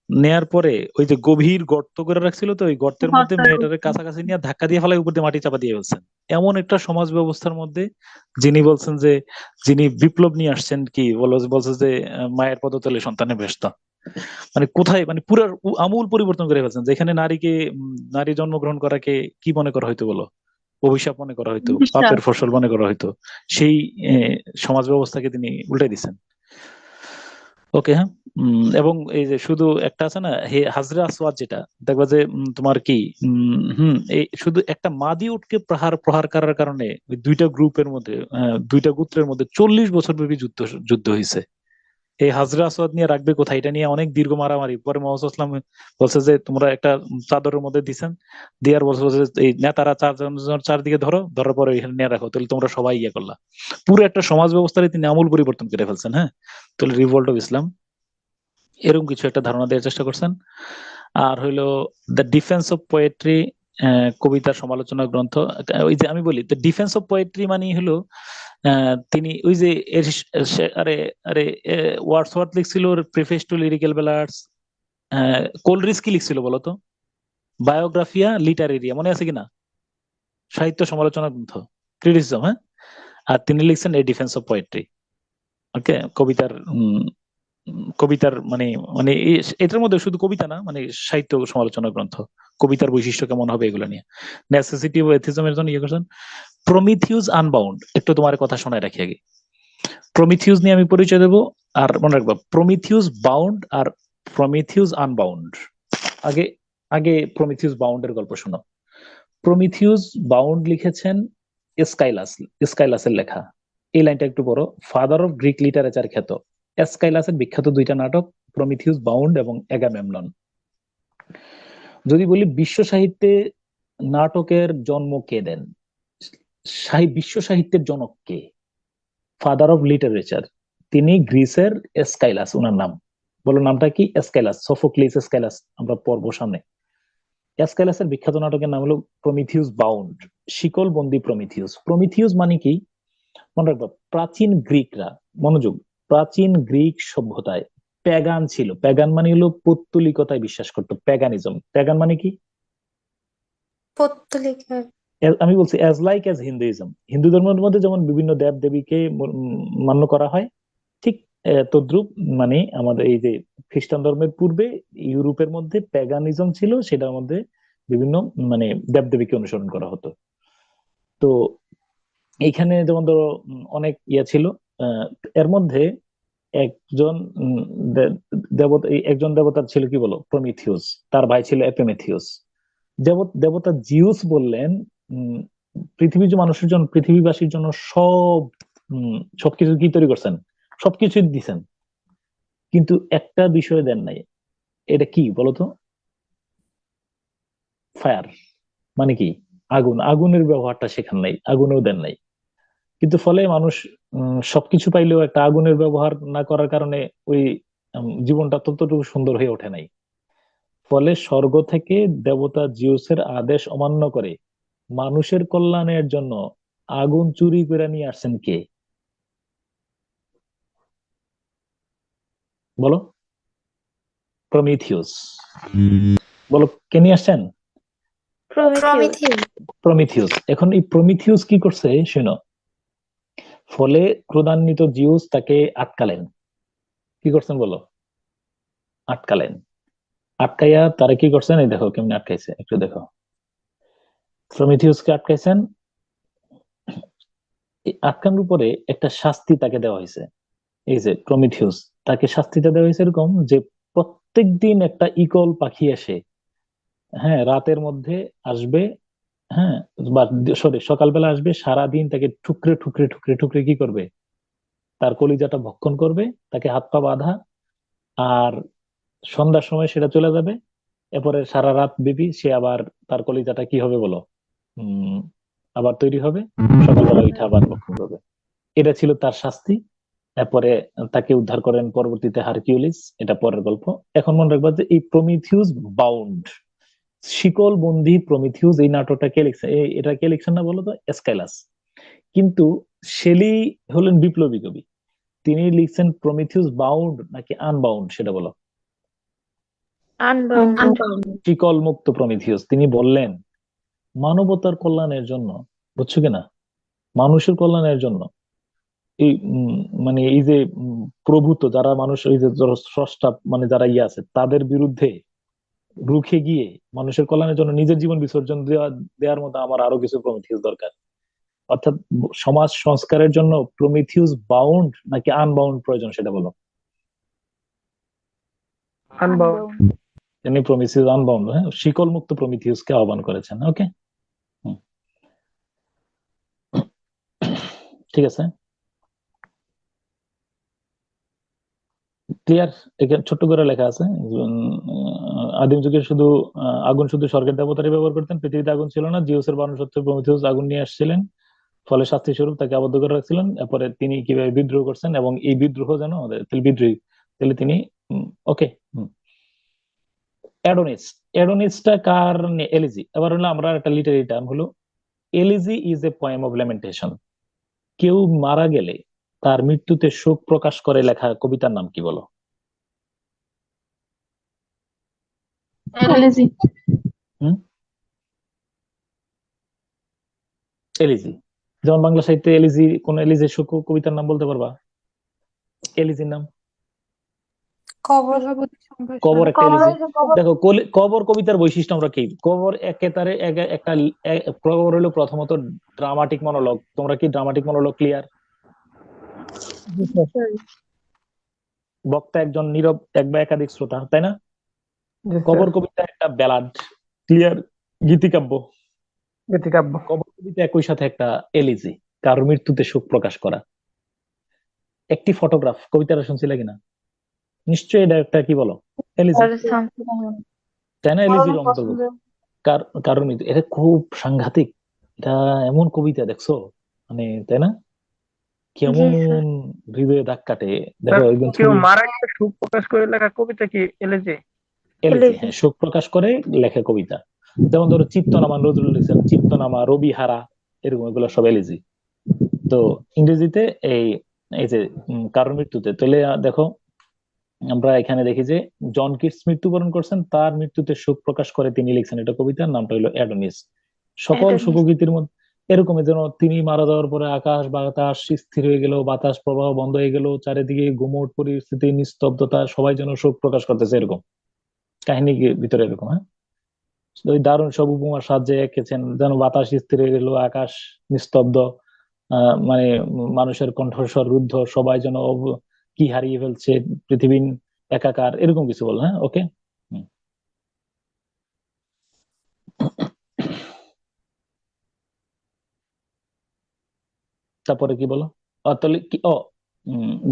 নেয়ার পরে ওই যে গভীর গর্ত করে রাখছিল, তো ওই গর্তের মধ্যে মেয়েটারে কাছাকাছি নিয়ে ধাক্কা দিয়ে ফেলায় উপর দিয়ে মাটি চাপা দিয়ে ফেলছেন। এমন একটা সমাজ ব্যবস্থার মধ্যে যিনি বলছেন যে যিনি বিপ্লব নিয়ে আসছেন, কি বলছে যে মায়ের পদতলে সন্তানের ব্যস্ত, মানে কোথায়, মানে পুরো আমূল পরিবর্তন করে ফেলছেন, যেখানে নারীকে নারী জন্মগ্রহণ করাকে কি মনে করা হয়তো বলো? অভিশাপ মনে করা হয়তো, পাপের ফসল মনে করা হয়তো, সেই সমাজ ব্যবস্থাকে তিনি উল্টাই দিচ্ছেন। ওকে, হ্যাঁ। এবং এই যে শুধু একটা আছে না হাজরা আসওয়াদ, যেটা দেখবা যে তোমার কি এই শুধু একটা মাদি উটকে প্রহার করার কারণে ওই দুইটা গ্রুপের মধ্যে, দুইটা গোত্রের মধ্যে 40 বছর ব্যাপী যুদ্ধ হয়েছে। এই হাজরা আসওয়াদ নিয়ে রাখবে কোথায়, এটা নিয়ে অনেক দীর্ঘ মারামারি। পরে মোহাম্মদ সাল্লাল্লাহু আলাইহি ওয়াসাল্লাম বলছে যে তোমরা একটা চাদরের মধ্যে দিছেন, দেওয়ার বলছে যে এই নেতারা চারদিকে ধরার পরে এখানে নিয়ে রাখো, তাহলে তোমরা সবাই ইয়ে করলা। পুরো একটা সমাজ ব্যবস্থার তিনি আমূল পরিবর্তন করে ফেলছেন। হ্যাঁ, তাহলে রিভোল্ট অফ ইসলাম এরকম কিছু একটা ধারণা দেওয়ার চেষ্টা করছেন। আর হইলো দ্য ডিফেন্স অফ পোয়েট্রি, কবিতার সমালোচনা গ্রন্থ। ওই যে আমি বলি দ্য ডিফেন্স অফ পোয়েট্রি মানে হলো তিনি ওই যে আরে আরে ওয়ার্ডসওয়ার্থ লিখছিল preface to lyrical ballads, Coleridge কি লিখছিল বলতো? বায়োগ্রাফিয়া লিটারেরিয়া, মনে আছে কিনা? সাহিত্য সমালোচনা গ্রন্থ, ক্রিটিসিজম। হ্যাঁ, আর তিনি লিখছেন এ ডিফেন্স অফ পোয়েট্রি। ওকে, কবিতার মানে মানে এটার মধ্যে শুধু কবিতা না, মানে সাহিত্য সমালোচনা গ্রন্থ, কবিতার বৈশিষ্ট্য কেমন হবে এগুলো নিয়ে। নেসেসিটি অফ এথিজমের জন্য ইয়ে করছেন। প্রমিথিউস আনবাউন্ড, একটু তোমার কথা শোনায় রাখি আগে। প্রমিথিউস নিয়ে আমি পরিচয় দেবো, আর মনে রাখবা প্রমিথিউস বাউন্ড আর প্রমিথিউস আনবাউন্ড। আগে আগে প্রমিথিউস বাউন্ডের গল্প শোনো। প্রমিথিউস বাউন্ড লিখেছেন স্কাইলাসের লেখা। এই লাইনটা একটু বড়। ফাদার অফ গ্রিক লিটারেচার খ্যাত এসকাইলাসের বিখ্যাত দুইটা নাটক প্রমিথিউস বাউন্ড এবং অ্যাগামেমনন। যদি বলি বিশ্ব সাহিত্যে নাটকের জন্ম কে দেন, বিশ্ব সাহিত্যের জনক কে? ফাদার অফ লিটারেচার, তিনি গ্রিসের এসকাইলাস, ওনার নাম। বলো নামটা কি? এসকাইলাস, সোফোক্লিস এসকাইলাস, আমরা পড়বো সামনে। এসকাইলাসের বিখ্যাত নাটকের নাম হলো প্রমিথিউস বাউন্ড, শিকল বন্দি প্রমিথিউস। প্রমিথিউস মানে কি মনে রাখবো, প্রাচীন গ্রিকরা, মনোযোগ, প্রাচীন গ্রিক সভ্যতায় প্যাগান ছিল। প্যাগান মানে হলো পৌত্তলিকতায় বিশ্বাস করতো, প্যাগানিজম। প্যাগান মানে কি? পৌত্তলিকা। আমি বলছি as like as Hinduism. Hindu ধর্মের মধ্যে যেমন বিভিন্ন দেব দেবীকে মান্য করা হয়, ঠিক তদ্রুপ মানে আমাদের এই যে খ্রিস্টান ধর্মের পূর্বে ইউরোপের মধ্যে প্যাগানিজম ছিল, সেটার মধ্যে বিভিন্ন মানে দেবদেবীকে অনুসরণ করা হতো। তো এইখানে যেমন ধরো অনেক ইয়ে ছিল, এর মধ্যে একজন দেবতা, একজন দেবতার ছিল কি বলো, প্রমিথিউস। তার ভাই ছিল এপিমেথিউস। দেবতা জিউস বললেন পৃথিবীর মানুষের জন্য, পৃথিবীবাসীর জন্য সবকিছু কি তৈরি করছেন, সবকিছু দিছেন, কিন্তু একটা বিষয় দেন নাই। এটা কি বলতো? ফায়ার। মানে কি? আগুন। আগুনের ব্যবহারটা শেখান নাই, আগুনেও দেন নাই। কিন্তু ফলে মানুষ সবকিছু পাইলেও একটা আগুনের ব্যবহার না করার কারণে ওই জীবনটা ততটুকু সুন্দর হয়ে ওঠে নাই। ফলে স্বর্গ থেকে দেবতা জিউসের আদেশ অমান্য করে মানুষের কল্যাণের জন্য আগুন চুরি করে নিয়ে আসছেন কে? বলো। প্রমিথিউস। বলো কে নিয়ে আসছেন? Prometheus Prometheus. এখন এই প্রমিথিউস কি করছে শোনো, ফলে ক্রোধান্বিত জিউস তাকে আটকালেন। কি করছেন বলো? আটকালেন। আটকাইয়া তারা কি করছেন, এই দেখো কেমনে আটকাইছে, একটু দেখো। প্রমিথিউসকে আটকাইছেন, এই আটকানোর উপরে একটা শাস্তি তাকে দেওয়া হয়েছে। এই যে প্রমিথিউস, তাকে শাস্তিটা দেওয়া হয়েছে এরকম যে প্রত্যেকদিন একটা ঈগল পাখি এসে, হ্যাঁ, রাতের মধ্যে আসবে, হ্যাঁ, বা সরি সকালবেলা আসবে, সারাদিন তাকে ঠুকরে ঠুকরে ঠুকরে ঠুকরে কি করবে, তার কলিজাটা ভক্ষণ করবে, তাকে হাত পা বাঁধা, আর সন্ধ্যার সময় সেটা চলে যাবে। এরপরে সারা রাত ব্যাপী সে আবার তার কলিজাটা কি হবে বলো, উম আবার তৈরি হবে, সকালবেলা উঠে আবার ভক্ষণ করবে। এটা ছিল তার শাস্তি। তারপরে তাকে উদ্ধার করেন পরবর্তীতে হারকিউলিস, এটা পরের গল্প। এখন মনে রাখবা যে এই প্রমিথিউস বাউন্ড, শিকল বন্দী প্রমিথিউস, এই নাটকটা কে লিখছে, এটা কে লিখছেন না বলো তো? এসকাইলাস। কিন্তু শেলি হলেন বিপ্লবী কবি, তিনি লিখছেন প্রমিথিউস বাউন্ড নাকি আনবাউন্ড, সেটা বলো। আনবাউন্ড শিকল মুক্ত প্রমিথিউস। তিনি বললেন মানবতার কল্যাণের জন্য, বুঝছো কিনা, মানুষের কল্যাণের জন্য এই মানে এই যে প্রভুত্ব, যারা মানুষ, এই যে স্রষ্টা মানে যারা ইয়ে আছে, তাদের বিরুদ্ধে রুখে গিয়ে মানুষের কল্যাণের জন্য নিজের জীবন বিসর্জন দেওয়ার মতো আমার আরো কিছু প্রমিথিউস দরকার। অর্থাৎ সমাজ সংস্কারের জন্য প্রমিথিউস বাউন্ড নাকি আনবাউন্ড প্রয়োজন, সেটা বলো। আনবাউন্ড। তিনি প্রমিথিউস আনবাউন্ড, হ্যাঁ, শিকল মুক্ত প্রমিথিউসকে আহ্বান করেছেন। ওকে, ঠিক আছে, ক্লিয়ার। এখানে ছোট্ট করে লেখা আছে, আদিম যুগে শুধু আগুন শুধু স্বর্গের দেবতারই ব্যবহার করতেন, পৃথিবীতে আগুন ছিল না। জিউসের বারণ সত্ত্বেও প্রমিথিউস আগুন নিয়ে আসছিলেন, ফলে শাস্তি স্বরূপ তাকে আবদ্ধ করে রাখছিলেন। এরপরে তিনি কিভাবে বিদ্রোহ করছেন, এবং এই বিদ্রোহ যেন বিদ্রোহী, তাহলে তিনি ওকে। অ্যাডোনিস, অ্যাডোনিসটা কার? এলিজি। এবার হলো আমরা একটা লিটারি টার্ম হলো elegy is a poem of lamentation. কেউ মারা গেলে তার মৃত্যুতে শোক প্রকাশ করে লেখা কবিতার নাম কি বলো? এলিজি। এলিজি। যেমন বাংলা সাহিত্যে এলিজি, কোন এলিজি শোক কবিতার নাম বলতে পারবা? এলিজির নাম কবর, একটা এলিজি। দেখো কবর কবিতার বৈশিষ্ট্য আমরা কি, কবর একেবারে একটা কবর হলো প্রথমত ড্রামাটিক মনোলগ। তোমরা কি ড্রামাটিক মনোলগ ক্লিয়ার? বক্তা একজন নীরব এক বা একাধিক শ্রোতা, তাই না? কবর কবিতা একটা ব্যালাড, ক্লিয়ার, গীতিকাব্য। কবর কবিতা একই সাথে একটা এলিজি, কারোর মৃত্যুতে শোক প্রকাশ করা। একটি ফটোগ্রাফ কবিতাটা শুনছিলে কিনা? নিশ্চয়ই এটা একটা কি বলো, এলিজি, তাই না? এলিজির অন্তর্গত। কারণ এটা খুব সাংঘাতিক, এটা এমন কবিতা দেখছো মানে, তাই না? কেমন হৃদয়ে দাগ কাটে। দেখো একদম কেউ মারা গেলে শোক প্রকাশ করে লেখা কবিতা কি এলিজি? এলিজি, হ্যাঁ, শোক প্রকাশ করে লেখা কবিতা। যেমন ধরো চিত্তনামা, নজরুল লিখছেন চিত্তনামা, রবিহারা, এরকম, এগুলো সব এলিজি। তো ইংরেজিতে এই যে কারোর মৃত্যুতে, তাহলে দেখো আমরা এখানে দেখি যে জন কিটস মৃত্যুবরণ করছেন, তার মৃত্যুতে শোক প্রকাশ করে তিনি লিখছেন এটা কবিতার নামটা হলো অ্যাডোনিস। সকল শোকগীতির মধ্যে এরকম, যেন তিনি মারা যাওয়ার পরে আকাশ বাতাস স্থির হয়ে গেল, বাতাস প্রবাহ বন্ধ হয়ে গেল, চারিদিকে গুমোট পরিস্থিতি, নিস্তব্ধতা, সবাই যেন শোক প্রকাশ করতেছে, এরকম কাহিনী ভিতরে এরকম। হ্যাঁ, ওই দারুণ সব উপমার সাহায্যে এঁকেছেন, যেন বাতাস স্থির হয়ে গেল, আকাশ নিস্তব্ধ, মানে মানুষের কণ্ঠস্বর রুদ্ধ, সবাই যেন কি হারিয়ে ফেলছে, পৃথিবী একাকার, এরকম কিছু বল। হ্যাঁ, ওকে। তারপরে কি বলো? তাহলে কি,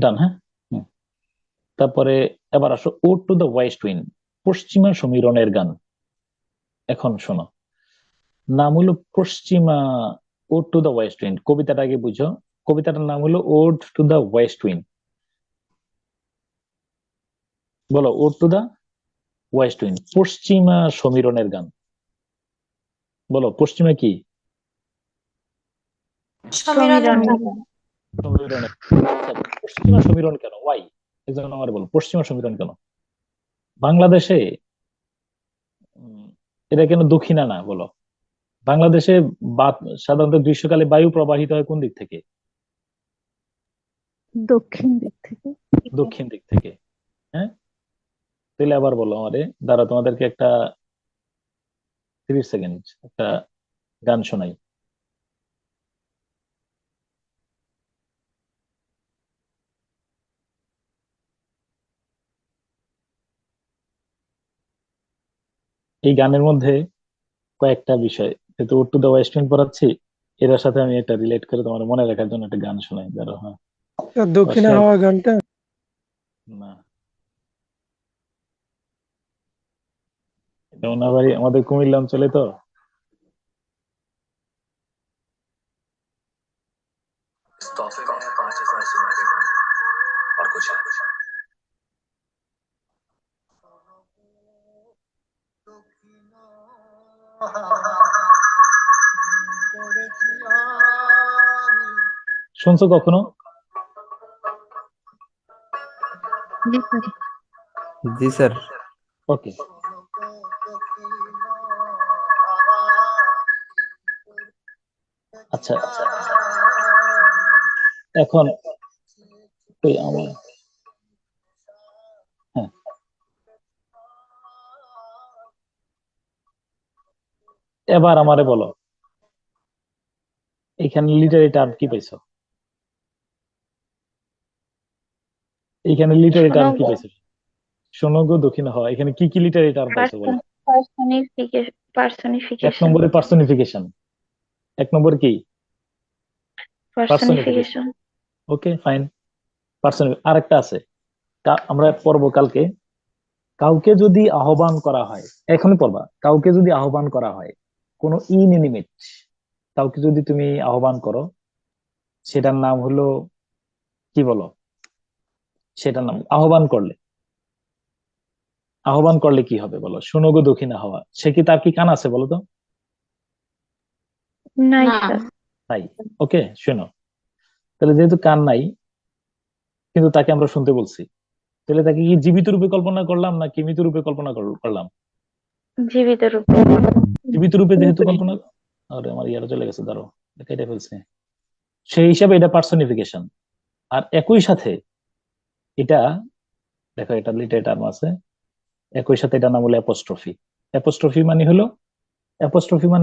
ডান, হ্যাঁ। তারপরে এবার আসো ode to the west wind, পশ্চিমা সমীরণের গান। এখন শোনো, নাম হলো পশ্চিমা, ode to the west wind. কবিতাটা আগে বুঝো, কবিতাটার নাম হলো ode to the west wind. বলো, ode to the west wind, পশ্চিমা সমীরণের গান। বলো, পশ্চিমা কি? সমীরণের। পশ্চিমা সমীরণ কেন, ওয়াই? একজন আমার বলো, পশ্চিমা সমীরণ কেন বাংলাদেশে? এটা কেন দক্ষিণা না, বলো? বাংলাদেশে সাধারণত গ্রীষ্মকালে বায়ু প্রবাহিত হয় কোন দিক থেকে? দক্ষিণ দিক থেকে। দক্ষিণ দিক থেকে। হ্যাঁ, তাহলে আবার বলো আমারে, দাঁড়া তোমাদেরকে একটা 30 সেকেন্ড একটা গান শোনাই। এই গানের মধ্যে কয়েকটা বিষয়, যেহেতু টু দ্য ওয়েস্ট উইন্ড পড়াচ্ছি, এটার সাথে আমি এটা রিলেট করে তোমার মনে রাখার জন্য একটা গান শোনাই, ধরো। হ্যাঁ, দক্ষিণে হাওয়া গানটা। না, এটা ওনাবাড়ি আমাদের কুমিল্লা অঞ্চলে তো। শুনছো কখনো? জি স্যার। ওকে, আচ্ছা এখন ওই আমার হ্যাঁ, এবার আমারে বলো এখানে লিটারি টার্ম কি পাইছো? এখানে লিটারি টার্ম কি পাইছো? শোনো গো দক্ষিণ হাওয়া, এখানে কি কি লিটারি টার্ম পাইছো বলো? এক নম্বরে পার্সনিফিকেশন। এক নম্বর কি? পার্সনিফিকেশন। ওকে, ফাইন। আরেকটা আছে, আমরা পড়বো কালকে। কাউকে যদি আহ্বান করা হয়, এখনই পড়বা, কাউকে যদি আহ্বান করা হয়, কোনো ইনএনিমেট কাউকে যদি তুমি আহ্বান করো, সেটার নাম হলো কি বলো? সেটার নাম আহ্বান করলে কি হবে বলো? শোনো গো দক্ষিণা হাওয়া, সে কি, তার কি কান আছে বলো তো? নাই না স্যার। নাই। ওকে, শোনো, তাহলে যেহেতু কান নাই কিন্তু তাকে আমরা শুনতে বলছি, তাহলে তাকে কি জীবিত রূপে কল্পনা করলাম নাকি মৃত রূপে কল্পনা করলাম? জীবিত রূপে। জীবিত রূপে যেহেতু কল্পনা, আরে আমার ইয়ারা চলে গেছে, দাঁড়ো, কেটে ফেলছে। সেই হিসাবে এটা পার্সনিফিকেশন। আর একই সাথে এটা, দেখো এটা লিটারি টার্ম আছে, একই সাথে এটা নাম হলো অ্যাপোস্ট্রফি। অ্যাপোস্ট্রফি মানে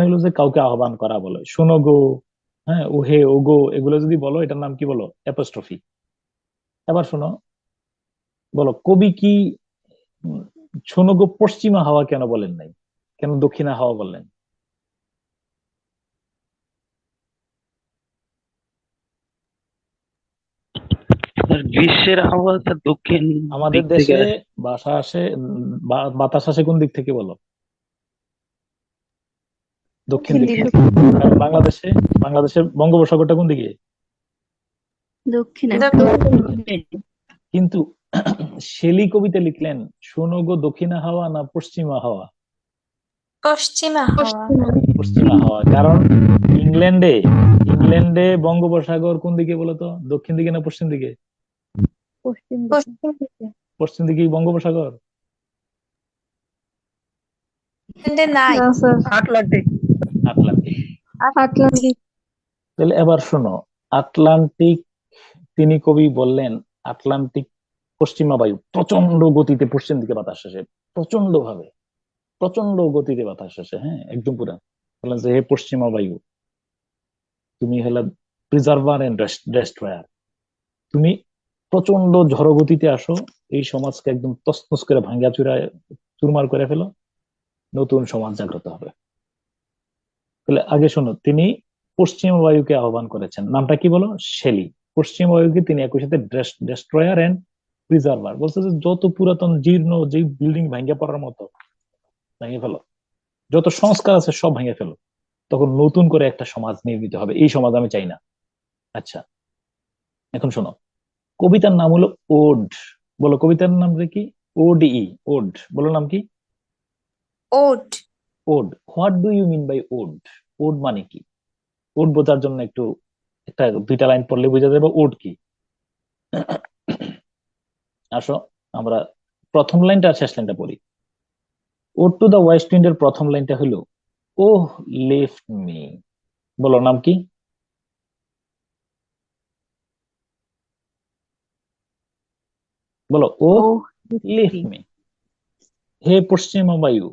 হলো যে কাউকে আহ্বান করা বলে, শোনো গো, হ্যাঁ, ও হে, ও গো, এগুলো যদি বলো এটার নাম কি বলো? অ্যাপোস্ট্রফি। এবার শোনো, বলো কবি কি উম, শোনো গো পশ্চিমা হাওয়া কেন বলেন নাই, কেন দক্ষিণা হাওয়া বললেন? গ্রীষ্মের আবহাওয়াটা দক্ষিণ আমাদের দিক থেকে দেশে বাতাস আসে কোন দিক থেকে বলো? দক্ষিণ দিক থেকে। আর বাংলাদেশের বঙ্গোপসাগরটা কোন দিকে? দক্ষিণে। কিন্তু শেলি কবিতা লিখলেন শোনো গো দক্ষিণা হাওয়া না পশ্চিমা হাওয়া? পশ্চিমা হাওয়া। কারণ ইংল্যান্ডে বঙ্গোপসাগর কোন দিকে বলতো? দক্ষিণ দিকে না পশ্চিম দিকে? পশ্চিম দিকে। পশ্চিম দিকে বঙ্গোপসাগর। নাই না স্যার। আটলান্টিক। আটলান্টিক। তাহলে এবার শোনো, আটলান্টিক, তিনি কবি বললেন আটলান্টিক পশ্চিমা বায়ু প্রচন্ড গতিতে পশ্চিম দিকে বাতাস আসে, প্রচন্ড গতিতে বাতাস আসে, হ্যাঁ, একদম পুরা। বললেন যে হে পশ্চিমা বায়ু, তুমি হলে প্রিজার্ভার এন্ড ডেস্ট্রয়ার, তুমি প্রচন্ড ঝড় গতিতে আসো, এই সমাজকে একদম তছনছ করে ভাঙ্গা চুরমার করে ফেলো, নতুন সমাজ জাগ্রত হবে। তাহলে আগে শোনো, তিনি পশ্চিম বায়ুকে আহ্বান করেছেন, নামটা কি বলো? শেলি। পশ্চিম বায়ুকে তিনি একই সাথে ডেস্ট্রয়ার এন্ড প্রিজার্ভার বলছে, যে যত পুরাতন জীর্ণ যে বিল্ডিং ভেঙে পড়ার মতো ভেঙে ফেলো, যত সংস্কার আছে সব ভেঙে ফেলো, তখন নতুন করে একটা সমাজ নির্মিত হবে, এই সমাজ আমি চাই না। আচ্ছা, এখন শোনো, কবিতার নাম হলো ওড। বলো কবিতার নাম কি? ওডি। ওড, বলো নাম কি? ওট ode. What do you mean by ode? Ode মানে কি? ওড বোঝার জন্য একটু একটা দুইটা লাইন পড়লে বোঝা যাবে ওড কি। আসো আমরা প্রথম লাইনটা আর শেষ লাইনটা পড়ি। ওড টু দ্য ওয়েস্ট উইন্ডের প্রথম লাইনটা হলো, ওহ লিফট মি, বলো নাম কি? বলো ও Oh, লিফট মি, হে পশ্চিমা বায়ু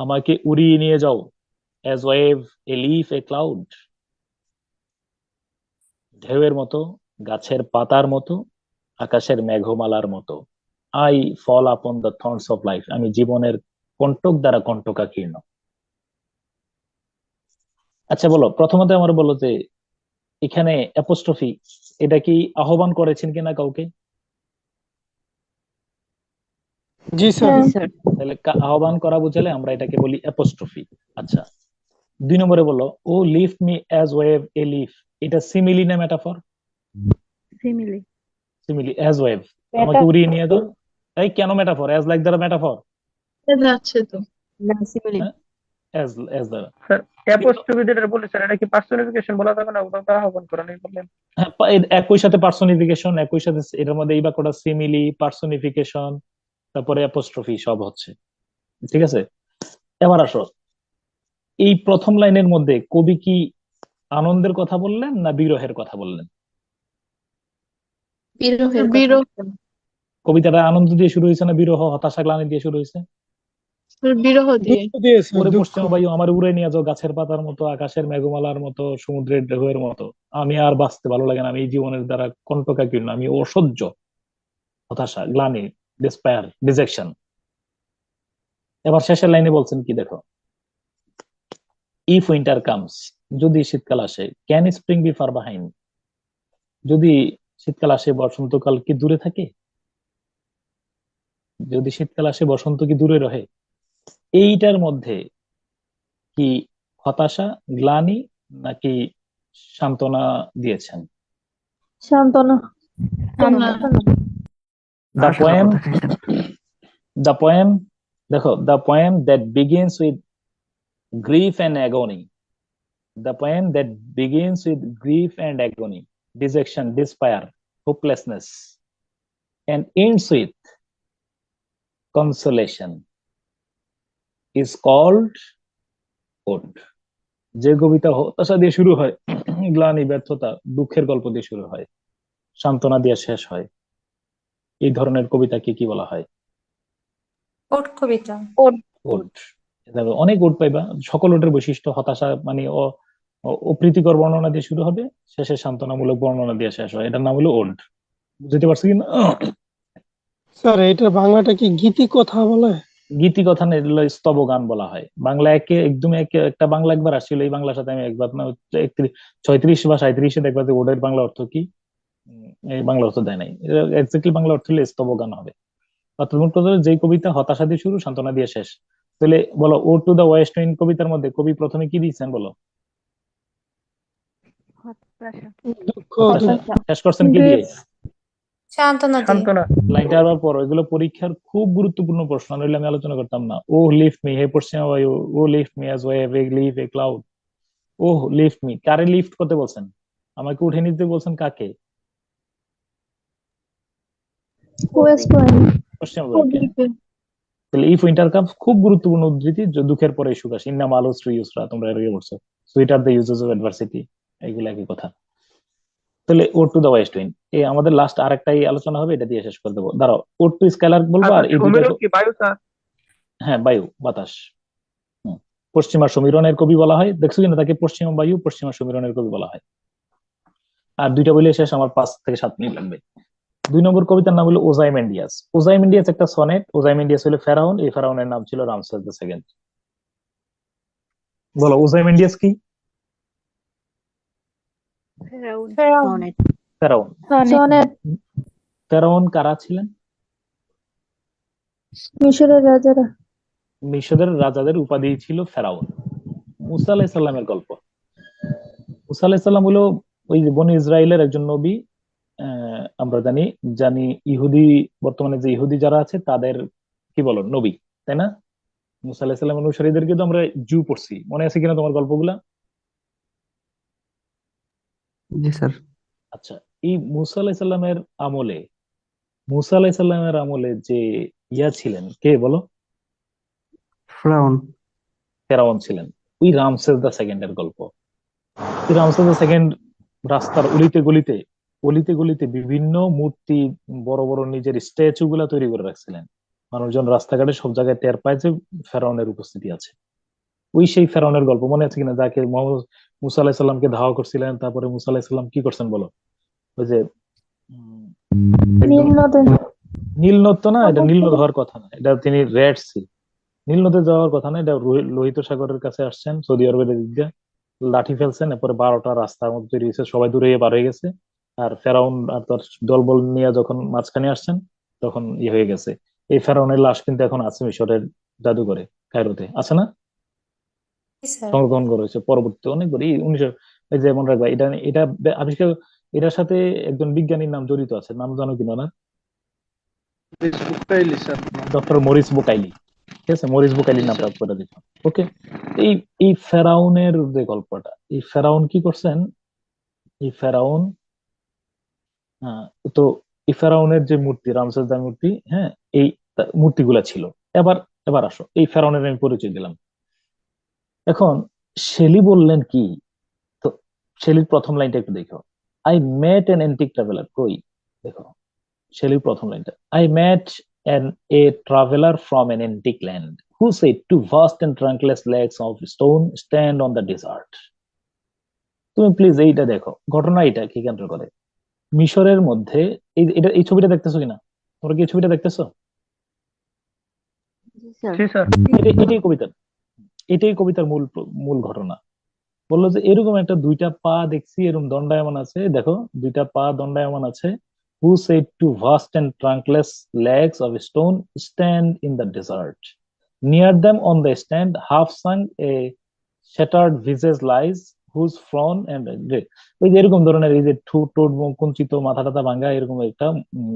আমাকে উড়িয়ে নিয়ে যাও। As wave a leaf a cloud, ঢেউয়ের মতো, গাছের পাতার মতো, আকাশের মেঘমালার মতো। I fall upon the thorns of life, আমি জীবনের কণ্টক দ্বারা কণ্টকাকীর্ণ। আচ্ছা বলো, প্রথমত আমার বলো যে এখানে অ্যাপোস্ট্রফি, এটা কি আহ্বান করেছেন কিনা কাউকে? জি স্যার। তাহলে আহ্বান করা বুঝালে আমরা এটাকে বলি অ্যাপোস্ট্রফি। আচ্ছা, 2 নম্বরে বলো ও lift me as wave a leaf, এটা সিমিলি না metaphor? Simile. Simile, as wave আমাকে উড়িয়ে নিয়ে দাও। এই কেন মেটাফর? অ্যাজ লাইক দ্বারা মেটাফর, যাচ্ছে তো না সিমিলি। অ্যাজ অ্যাজ দ্বারা। স্যার অ্যাপোস্ট্রফি যেটা বলেছেন এটা কি পার্সোনিফিকেশন বলা যাবে না, ওটা তো আহ্বান করা নেই বললেন। হ্যাঁ, একই সাথে পার্সোনিফিকেশন, একই সাথে এটার মধ্যে এই বাক্যটা সিমিলি, পার্সোনিফিকেশন, তারপরে অ্যাপোস্ট্রফি সব হচ্ছে। ঠিক আছে, এবার আসো, এই প্রথম লাইনের মধ্যে কবি কি আনন্দের কথা বললেন না বিরহের কথা বললেন? বিরহের বিরহ কথা। কবিতাটা আনন্দ দিয়ে শুরু হয়েছে না বিরহ, হতাশা, গ্লানি দিয়ে শুরু হয়েছে? বিরহ দিয়ে। দুঃখ দিয়ে স্যার, ওরে দুঃখ। পশ্চিমা বায়ু আমার উড়ে নিয়ে যাও, গাছের পাতার মতো, আকাশের মেঘমালার মতো, সমুদ্রের ঢেউয়ের মতো। আমি আর বাঁচতে ভালো লাগে না, আমি এই জীবনের দ্বারা কণ্টকাকীর্ণ, আমি অসহ্য, হতাশা, গ্লানি, ডিসপায়ার, ডিজেকশন। এবার শেষের লাইনে বলছেন কি দেখো, ইফ উইন্টার কামস, যদি শীতকাল আসে, can spring be far behind, যদি শীতকাল আসে বসন্তকাল কি দূরে থাকে? যদি শীতকাল আসে বসন্ত কি দূরে রহে? এইটার মধ্যে কি হতাশা, গ্লানি, নাকি সান্ত্বনা দিয়েছেন? সান্ত্বনা। তোমরা দ্য পোয়েম, দ্য পোয়েম, দেখো, the poem that begins with grief and agony, the poem that begins with grief and agony, dejection, despair, hopelessness, and ends with consolation is called ode. যে কবিতা হতাশা দিয়ে শুরু হয়, গ্লানি, ব্যর্থতা, দুঃখের গল্প দিয়ে শুরু হয়, সান্ত্বনা দিয়ে শেষ হয়, এই ধরনের কবিতাকে কি বলা হয়? ওট কবিতা। ওড। দেখো, অনেক ওড পাইবা, সকল ওডের বৈশিষ্ট্য হতাশা মানে অপ্রীতিকর বর্ণনা দিয়ে শুরু হবে, শেষে সান্ত্বনামূলক বর্ণনা দিয়ে শেষ হয়, এটার নাম হলো ওড। বুঝতে পারছি কিনা? স্যার এটা বাংলাটা কি গীতি কথা বলে? গীতি কথা না, স্তব গান বলা হয়। বাংলা একদম একটা বাংলা একবার আসছিল, এই বাংলার সাথে আমি একবার না 36 বা 37 দেখবা যে ওদের বাংলা অর্থ কি, এই বাংলা অর্থ দেয় নাই। এক্স্যাক্টলি বাংলা অর্থ হলে স্তব গান হবে। অর্থাৎ মোট কথা হলো, যে কবিতা হতাশা দিয়ে শুরু, সান্ত্বনা দিয়ে শেষ। তাহলে বলো, ও টু দা ওয়েস্ট উইন্ড কবিতার মধ্যে কবি প্রথমে কি দিয়েছেন বলো? হতাশা। দুঃখ হতাশা। দুঃখ। শেষ করছেন কি দিয়ে? সান্ত্বনা দিয়ে। সান্ত্বনা। লাইনটা আবার পর, এগুলো পরীক্ষার খুব গুরুত্বপূর্ণ প্রশ্ন, নইলে আমি আলোচনা করতাম না। ও লিফট মি, হে পশ্চিমা বায়ু, O lift me as wave a leaf a cloud. O lift me, কারে লিফট করতে বলছেন? আমাকে উঠে নিতে বলছেন কাকে? West wind. পশ্চিমা বায়ুকে। তাহলে ইফ উইন্টার কামস খুব গুরুত্বপূর্ণ উদ্ধৃতি, যে দুঃখের পরে সুখ আসে। ইন্না মালু শ্রী ইউসরা, তোমরা এর আগে পড়ছো। Sweet are the uses of adversity, এগুলো একই কথা। তাহলে ও টু দা ওয়েস্ট উইন্ড, এই আমাদের লাস্ট আরেকটাই আলোচনা হবে, এটা দিয়ে শেষ করে দেবো। দাঁড়াও, ও টু স্কেলার বলবো, আর এই দুইটা। সমীরণ কি বায়ু স্যার? হ্যাঁ, বায়ু, বাতাস। পশ্চিমা সমীরণের কবি বলা হয়, দেখছো কিনা তাকে? পশ্চিমা বায়ু, পশ্চিমা সমীরণের কবি বলা হয়। আর দুইটা বলে শেষ, আমার 5 থেকে 7 মিনিট লাগবে। 2 নম্বর কবিতার নাম হলো ওজাইমেন্ডিয়াস। ওজাইমেন্ডিয়াস একটা সনেট। ওজাইমেন্ডিয়াস হলো ফেরাউন, এই ফেরাউনের নাম ছিল রামসেস দ্য সেকেন্ড। বলো ওজাইমেন্ডিয়াস কি? ফেরাউন। সনেট। ফেরাউন কারা ছিলেন? মিশরের রাজারা। মিশরের রাজাদের উপাধি ছিল ফেরাউন। মুসা আলাইহিস সালামের গল্প। মুসা আলাইহিস সালাম হলো ওই যে বনি ইসরায়েলের একজন নবী। আমরা জানি জানি ইহুদি, বর্তমানে যে ইহুদি যারা আছে তাদের কি বলো, নবী, তাই না? মুসা আলাইহিস সালামের অনুসারীদেরকে তো আমরা জু পড়ছি, মনে আছে কিনা তোমার গল্পগুলা? জি স্যার। আচ্ছা, এই মুসা আলাইহিস সালামের আমলে, মুসা আলাইহিস সালামের আমলে যে ছিলেন, কে বলো? ফ্রাউন। ফেরাউন ছিলেন। ওই রামসেস দ্য সেকেন্ডের গল্প। ওই রামসেস দ্য সেকেন্ড রাস্তার অলিতে গলিতে বিভিন্ন মূর্তি, বড় বড় নিজের স্ট্যাচু গুলা তৈরি করে রাখছিলেন। মানুষজন রাস্তাঘাটে সব জায়গায় টের পায় যে ফেরাউনের উপস্থিতি আছে। ওই সেই ফেরাউনের গল্প মনে আছে কিনা, যাকে মোহাম্মদ মুসা আলাহিসাল্লামকে ধাওয়া করছিলেন, তারপরে মুসা আলাহিসাল্লাম কি করছেন বলো? ওই যে উম, একদম নীল নদ তো না, এটা নীল নদ হওয়ার কথা না, এটা তিনি রেড সি, নীল নদে যাওয়ার কথা না, এটা লোহিত সাগরের কাছে আসছেন সৌদি আরবের দিক দিয়ে, লাঠি ফেলছেন, এরপরে 12টা রাস্তার মধ্যে তৈরি হয়েছে, সবাই দূরে বার হয়ে গেছে। আর ফেরাউন আর তার দলবল নিয়ে যখন মাঝখানে আসছেন তখন ইয়ে হয়ে গেছে। এই ফেরাউনের লাশ কিন্তু এখন আছে মিশরের জাদুঘরে, কায়রোতে আছে না, স্যার। সংরক্ষণ করেছে পরবর্তী অনেকবার। এই 1900, এই যে মনে রাখবা, এটা এটা আবিষ্কার, এটার সাথে একজন বিজ্ঞানীর নাম জড়িত আছে, নাম জানো কিনা না? Doctor Morris Bucaille. ঠিক আছে, মরিস বুকাইলির নামটা করে দিচ্ছি। ওকে। এই এই ফেরাউনের যে গল্পটা, এই ফেরাউন কি করছেন, এই ফেরাউন আহ, তো এই ফেরাউনের যে মূর্তি, রামসেসদার মূর্তি, হ্যাঁ, এই মূর্তিগুলা ছিল। এবার এবার আসো, এই ফেরাউনের আমি পরিচয় দিলাম। এখন শেলি বললেন কি, তো শেলির প্রথম লাইনটা একটু দেখো। I met an antique traveller, কই দেখো শেলির প্রথম লাইনটা, I met an a traveller from an antique land who said two vast and trunkless legs of stone stand on the desert. তুমি প্লিজ এইটা দেখো, ঘটনা এটা কি কেন্দ্র করে। মিশরের মধ্যে এই ছবিটা দেখতেছো কিনা, তোমরা কি এই ছবিটা দেখতেছো? এটাই কবিতার, এটাই কবিতার মূল মূল ঘটনা। বললো যে এরকম একটা দুইটা পা দেখছি, এরকম দণ্ডায়মান আছে, দেখো দুইটা পা দণ্ডায়মান আছে। Who said two vast and trunkless legs of stone stand in the desert, near them on the stand half sunk a shattered visage lies whose frown and ওই যে এরকম ধরনের, এই যে ঠোঁট টোট মুখ কুঞ্চিত, মাথা টাথা ভাঙা, এরকম একটা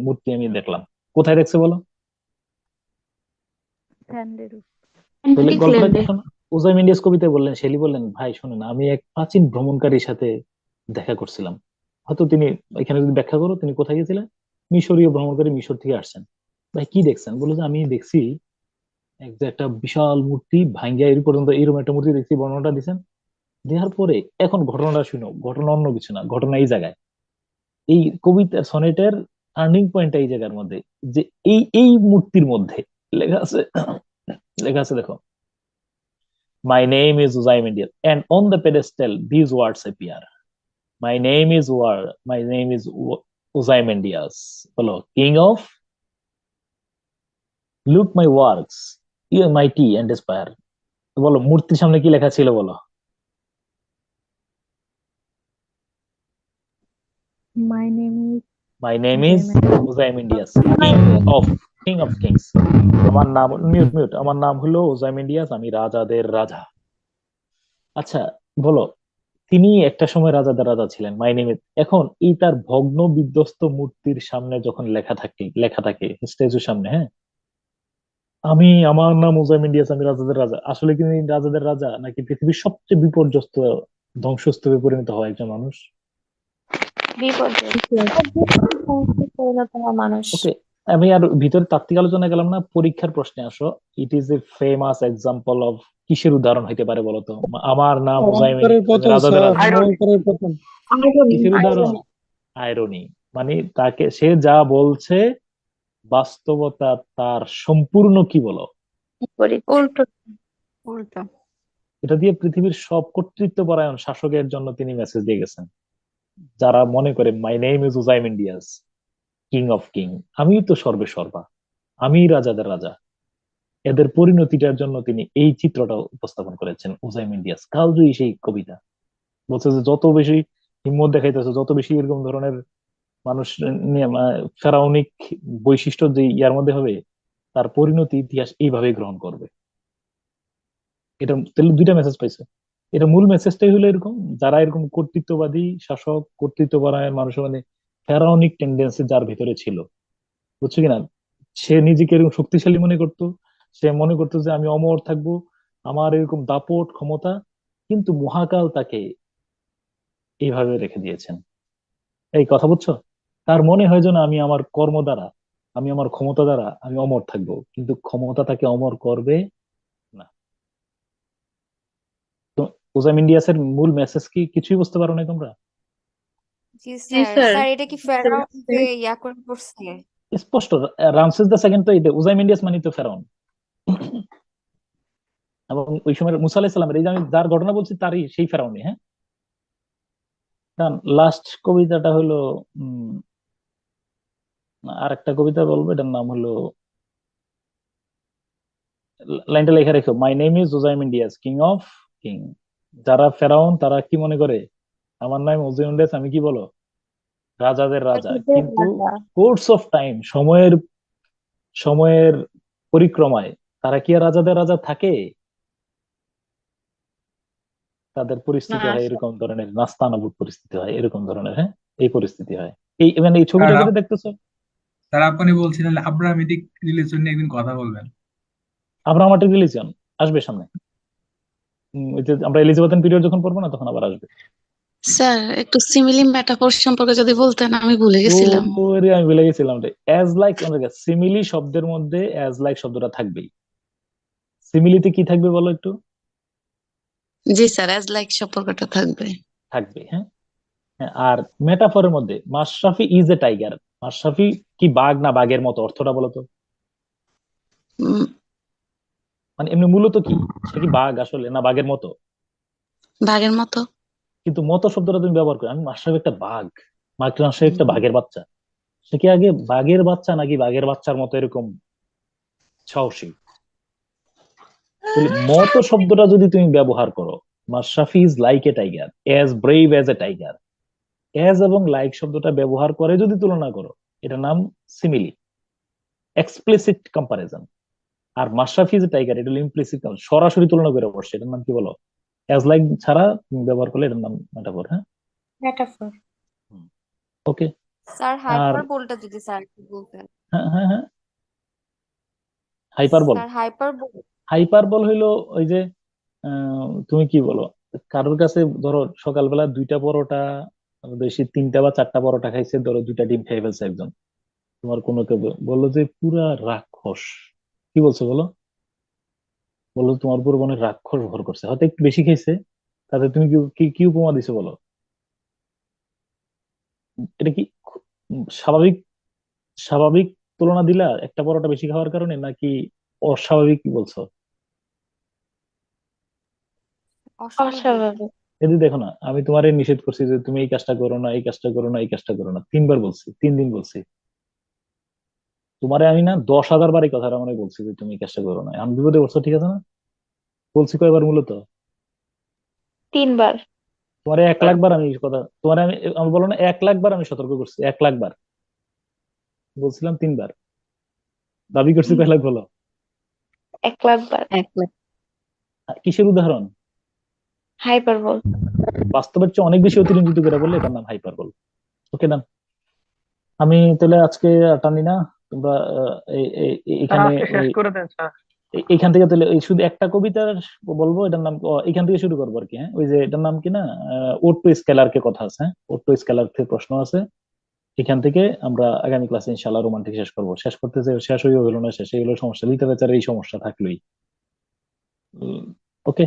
মূর্তি আমি দেখলাম। কোথায় দেখছে বলো? স্যান্ডের তাহলে অ্যান্টিক গল্পটা কি ল্যান্ডে। শোনো, ওজাইমেন্ডিয়াস কবিতায় বললেন, শেলি বললেন, ভাই শোনেন, আমি এক প্রাচীন ভ্রমণকারীর সাথে দেখা করছিলাম। হয়তো তিনি এখানে যদি ব্যাখ্যা করো, তিনি কোথায় গেছিলেন? মিশরীয় ভ্রমণকারী, মিশর থেকে আসছেন। ভাই কি দেখছেন? বলে যে আমি দেখছি এক যে একটা বিশাল মূর্তি ভাঙ্গিয়া এই পর্যন্ত এইরকম একটা মূর্তি দেখছি, বর্ণনাটা দিচ্ছেন। দেওয়ার পরে এখন ঘটনাটা শুনো, ঘটনা অন্য কিছু না, ঘটনা এই জায়গায়, এই কবিতা সনেটের টার্নিং পয়েন্ট এই জায়গার মধ্যে, যে এই মূর্তির মধ্যে লেখা আছে, লেখা আছে দেখো, my name is Ozymandias and on the pedestal this words appear, my name is Ozymandias, বলো king of, look my works, you mighty and despair. বলো মূর্তির সামনে কি লেখা ছিল বলো? My name is my name is Ozymandias, king of kings. আমার নাম, মিউট মিউট, আমার নাম হলো ওজাইমেন্ডিয়াস, আমি রাজাদের রাজা। আচ্ছা বলো, তিনি একটা সময় রাজাদের রাজা ছিলেন, মাই নেম। এখন এই তার ভগ্ন বিধ্বস্ত মূর্তির সামনে যখন লেখা থাকে স্ট্যাচুর সামনে, হ্যাঁ, আমার নাম ওজাইমেন্ডিয়াস, আমি রাজাদের রাজা, আসলে কি তিনি রাজাদের রাজা, নাকি পৃথিবীর সবচেয়ে বিপর্যস্ত ধ্বংসস্তূপে পরিণত হওয়া একজন মানুষ? মানুষ। ওকে, আমি আর ভিতরে তাত্ত্বিক আলোচনা গেলাম না, পরীক্ষার প্রশ্নে আসো। It is a famous example of, কিসের উদাহরণ হইতে পারে বলতো? আমার নাম অহংকারের উজাইমেন্ডিয়াস, আমি পতন রাজাদের স্যার, রাজা। অহংকারের পতন। কিসের উদাহরণ? আইরনি, মানে তাকে, সে যা বলছে বাস্তবতা তার সম্পূর্ণ কি বলো, উল্টো উল্টো। এটা দিয়ে পৃথিবীর সব কর্তৃত্বপরায়ণ শাসকের জন্য তিনি মেসেজ দিয়ে গেছেন, যারা মনে করে my name is Ozymandias, king of king, আমি তো সর্বে সর্বা, আমি রাজাদের রাজা। এদের পরিণতিটার জন্য তিনি এই চিত্রটা উপস্থাপন করেছেন, ওজাইমেন্ডিয়াস কালজয়ী সেই কবিতা। বলছে যে যত বেশি হিম্মত দেখাইতেছে, যত বেশি এরকম ধরনের মানুষ নিয়ে ফেরাউনিক বৈশিষ্ট্য যে ইয়ার মধ্যে হবে, তার পরিণতি ইতিহাস এইভাবে গ্রহণ করবে। এটা তাহলে দুইটা মেসেজ পাইছে। এটা মূল মেসেজটাই হলো এরকম, যারা এরকম কর্তৃত্ববাদী শাসক, কর্তৃত্বপরায়ণ মানুষ, মানে ফেরাউনিক টেন্ডেন্সি যার ভিতরে ছিল, বুঝছো কিনা, সে নিজেকে এরকম শক্তিশালী মনে করতো, সে মনে করতো যে আমি অমর থাকবো, আমার এরকম দাপট ক্ষমতা, কিন্তু মহাকাল তাকে এইভাবে রেখে দিয়েছেন। এই কথা বুঝছো? তার মনে হয় যেন আমি আমার কর্ম দ্বারা, আমি আমার ক্ষমতা দ্বারা আমি অমর থাকবো, কিন্তু ক্ষমতা তাকে অমর করবে না। তো ওজাইমেন্ডিয়াসের মূল মেসেজ কি কিছুই বুঝতে পারো না তোমরা? জি জি স্যার স্যার স্যার এটা কি ফেরাউনকে ইয়া করে পড়ছে? স্পষ্ট, রামসেস দ্য সেকেন্ড তো এটা, ওজাইমেন্ডিয়াস মানে তো ফেরাউন। এবং ওই সময় মুসা আলাইহিস সালামের, এই যে আমি যার ঘটনা বলছি তারই সেই ফেরাউনই। হ্যাঁ, কারণ লাস্ট কবিতাটা হলো আর একটা কবিতা বলবো, এটার নাম হলো, লাইনটা লেখা রেখো, my name is Ozymandias king of king. যারা ফেরাউন তারা কি মনে করে আমার নাম ওজাইমেন্ডিয়াস, আমি কি বলো, রাজাদের রাজা। কিন্তু কোর্স অফ টাইম, সময়ের সময়ের পরিক্রমায় তারা কি আর রাজাদের রাজা থাকে? তাদের পরিস্থিতি হয় এরকম ধরনের, নাস্তানাবুদ পরিস্থিতি হয় এরকম ধরনের। হ্যাঁ, এই পরিস্থিতি হয়। এই মানে এই ছবিটা যেটা দেখতেছো, স্যার আপনি বলছিলেন আব্রাহামিক রিলিজন নিয়ে একদিন কথা বলবেন। আব্রাহামিক রিলিজিয়ন আসবে সামনে। ওই যে আমরা এলিজাবেথিয়ান পিরিয়ড যখন পড়বো না, তখন আবার আসবে। স্যার একটু সিমিলি মেটাফোর সম্পর্কে যদি বলতেন, আমি ভুলে গেছিলাম। ওরে আমি ভুলে গেছিলাম রে। অ্যাজ লাইক, সিমিলি শব্দের মধ্যে অ্যাজ লাইক শব্দটা থাকবেই। সিমিলিতে কি থাকবে বলো একটু? জি স্যার, অ্যাজ লাইক সম্পর্কটা থাকবে। থাকবে, হ্যাঁ। হ্যাঁ, আর মেটাফরের মধ্যে Mashrafe is a tiger, Mashrafe কি বাঘ না বাঘের মতো, অর্থটা বলো তো? মানে এমনি মূলত কি, সে কি বাঘ আসলে না বাঘের মতো? বাঘের মতো। কিন্তু মতো শব্দটা তুমি ব্যবহার করো, আমি মাশরাফি একটা বাঘ, মাশরাফি একটা বাঘের বাচ্চা। সে কি আগে বাঘের বাচ্চা নাকি বাঘের বাচ্চার মতো এরকম সাহসী? মতো শব্দটা যদি তুমি ব্যবহার করো, Mashrafe is like a tiger, as brave as a tiger, as এবং লাইক শব্দটা ব্যবহার করে যদি তুলনা করো, এটার নাম সিমিলি, এক্সপ্লিসিট কম্পারিজন। আর মাশরাফি ইজ এ টাইগার, এটা হলো ইমপ্লিসিট, সরাসরি তুলনা করে বসছে, এটার নাম কি বলো? অ্যাজ লাইক ছাড়া তুমি ব্যবহার করলে এটার নাম মেটাফর। হ্যাঁ, মেটাফর। ওকে। স্যার আর হাইপারবোলটা যদি স্যার একটু বলতেন। হ্যাঁ হ্যাঁ হ্যাঁ, হাইপারবল। স্যার হাইপারবোল হাইপারবল হইলো ওই যে তুমি কি বলো, কারোর কাছে ধরো সকালবেলা 2টা পরোটা, বেশি 3টা বা 4টা পরোটা খাইছে, ধরো 2টা ডিম খেয়ে ফেলছে একজন, তোমার কোনো কেউ বললো যে পুরা রাক্ষস, কি বলছো বলো? বললো তোমার উপর মনে হয় রাক্ষস ভর করছে, হয়তো একটু বেশি খেয়েছে, তাতে তুমি কি কি কি উপমা দিছো বলো? এটা কি স্বাভাবিক, স্বাভাবিক তুলনা দিলা একটা পরোটা বেশি খাওয়ার কারণে, নাকি অস্বাভাবিক কি বলছো? অস্বাভাবিক। যদি দেখো না, আমি তোমারে নিষেধ করছি যে তুমি এই কাজটা করো না, এই কাজটা করো না, এই কাজটা করো না, 3বার বলছি, 3 দিন বলছি। তোমারে আমি না 10,000 বার এই কথাটা মনে বলছি যে তুমি এই কাজটা করো না, আমি বিপদে পড়ছো, ঠিক আছে না? বলছি কয়বার মূলত? 3 বার। তোমারে 1,00,000 বার আমি এই কথা, তোমারে আমি আমি বলো না 1,00,000 বার আমি সতর্ক করছি, 1,00,000 বার বলছিলাম, 3বার দাবি করছি, কয় লাখ বলো? 1,00,000 বার। কিসের উদাহরণ? হাইপারবোল। বাস্তবের চেয়ে অনেক বেশি অতিরঞ্জিত করে বললে এটার নাম হাইপারবল। ওকে ডান। আমি তাহলে আজকে আর টানি না, তোমরা এখানে শেষ করে দেন স্যার। এইখান থেকে তাহলে এই শুধু একটা কবিতা বলবো, এটার নাম এখান থেকে শুরু করবো আর কি। হ্যাঁ, ওই যে এটার নাম কি না, ওড টু স্কেলার কে কথা আছে, হ্যাঁ, ওড টু স্কেলার থেকে প্রশ্ন আছে, এখান থেকে আমরা আগামী ক্লাসে ইনশাআল্লাহ রোমান্টিক শেষ করবো। শেষ করতে যে শেষ হয়ে হলো না, শেষ হলো সমস্যা, লিটারেচারের এই সমস্যা থাকলোই। ওকে,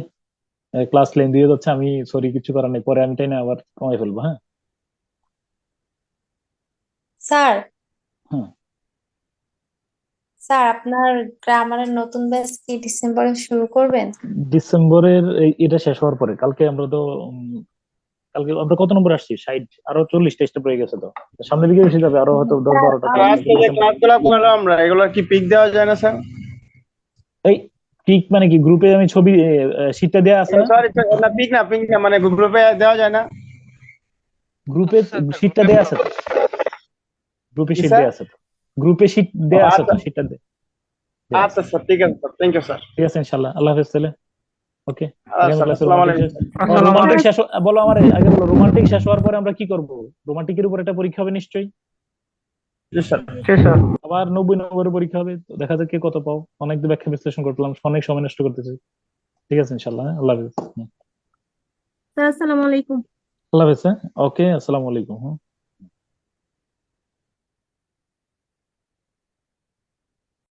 ক্লাস লেন দিয়ে যাচ্ছে, আমি সরি কিছু করার নেই, পরে আমি তাই না আবার কমাই ফেলবো। হ্যাঁ স্যার হুম, স্যার আপনার গ্রামারের নতুন ব্যাচ কি ডিসেম্বরে শুরু করবেন? ডিসেম্বরের এটা শেষ হওয়ার পরে, কালকে আমরা তো কালকে আমরা কত নম্বর আসছি, 60, আরো 40টা স্টেপ রয়ে গেছে, তো সামনের দিকে এসে যাবে, আরো হয়তো 10-12টা আজকে যে ক্লাসগুলো করলাম আমরা, এগুলো কি পিক দেওয়া যায় না স্যার? এই পিক মানে কি, গ্রুপে আমি ছবি শীটটা দেয়া আছে না? সরি না, পিক না, মানে গ্রুপে দেওয়া যায় না? গ্রুপে শীটটা দেয়া আছে তো, গ্রুপে শীট দেয়া আছে তো, গ্রুপে শীট দেয়া আছে তো, শীটটা দেয়া আচ্ছা স্যার, ঠিক আছে স্যার, থ্যাংক ইউ স্যার। ঠিক আছে, ইনশাআল্লাহ। আল্লাহ হাফেজ তাহলে। ওকে, আগামী আচ্ছা, ক্লাসে আসসালামু রোমান্টিক আলাইকুম। রোমান্টিক শেষ বলো আমার আগে, বলো রোমান্টিক শেষ হওয়ার পরে আমরা কি করব? রোমান্টিকের উপর একটা পরীক্ষা হবে নিশ্চয়ই, জি স্যার। আবার 90 নম্বরের পরীক্ষা হবে, তো দেখা যাক কে কত পাও। অনেক ব্যাখ্যা বিশ্লেষণ করলাম, অনেক সময় নষ্ট করতেছি। ঠিক আছে ইনশাআল্লাহ, হ্যাঁ? আল্লাহ হাফেজ। স্যার আসসালামু আলাইকুম। আল্লাহ হাফেজ। ওকে, আসসালামু আলাইকুম।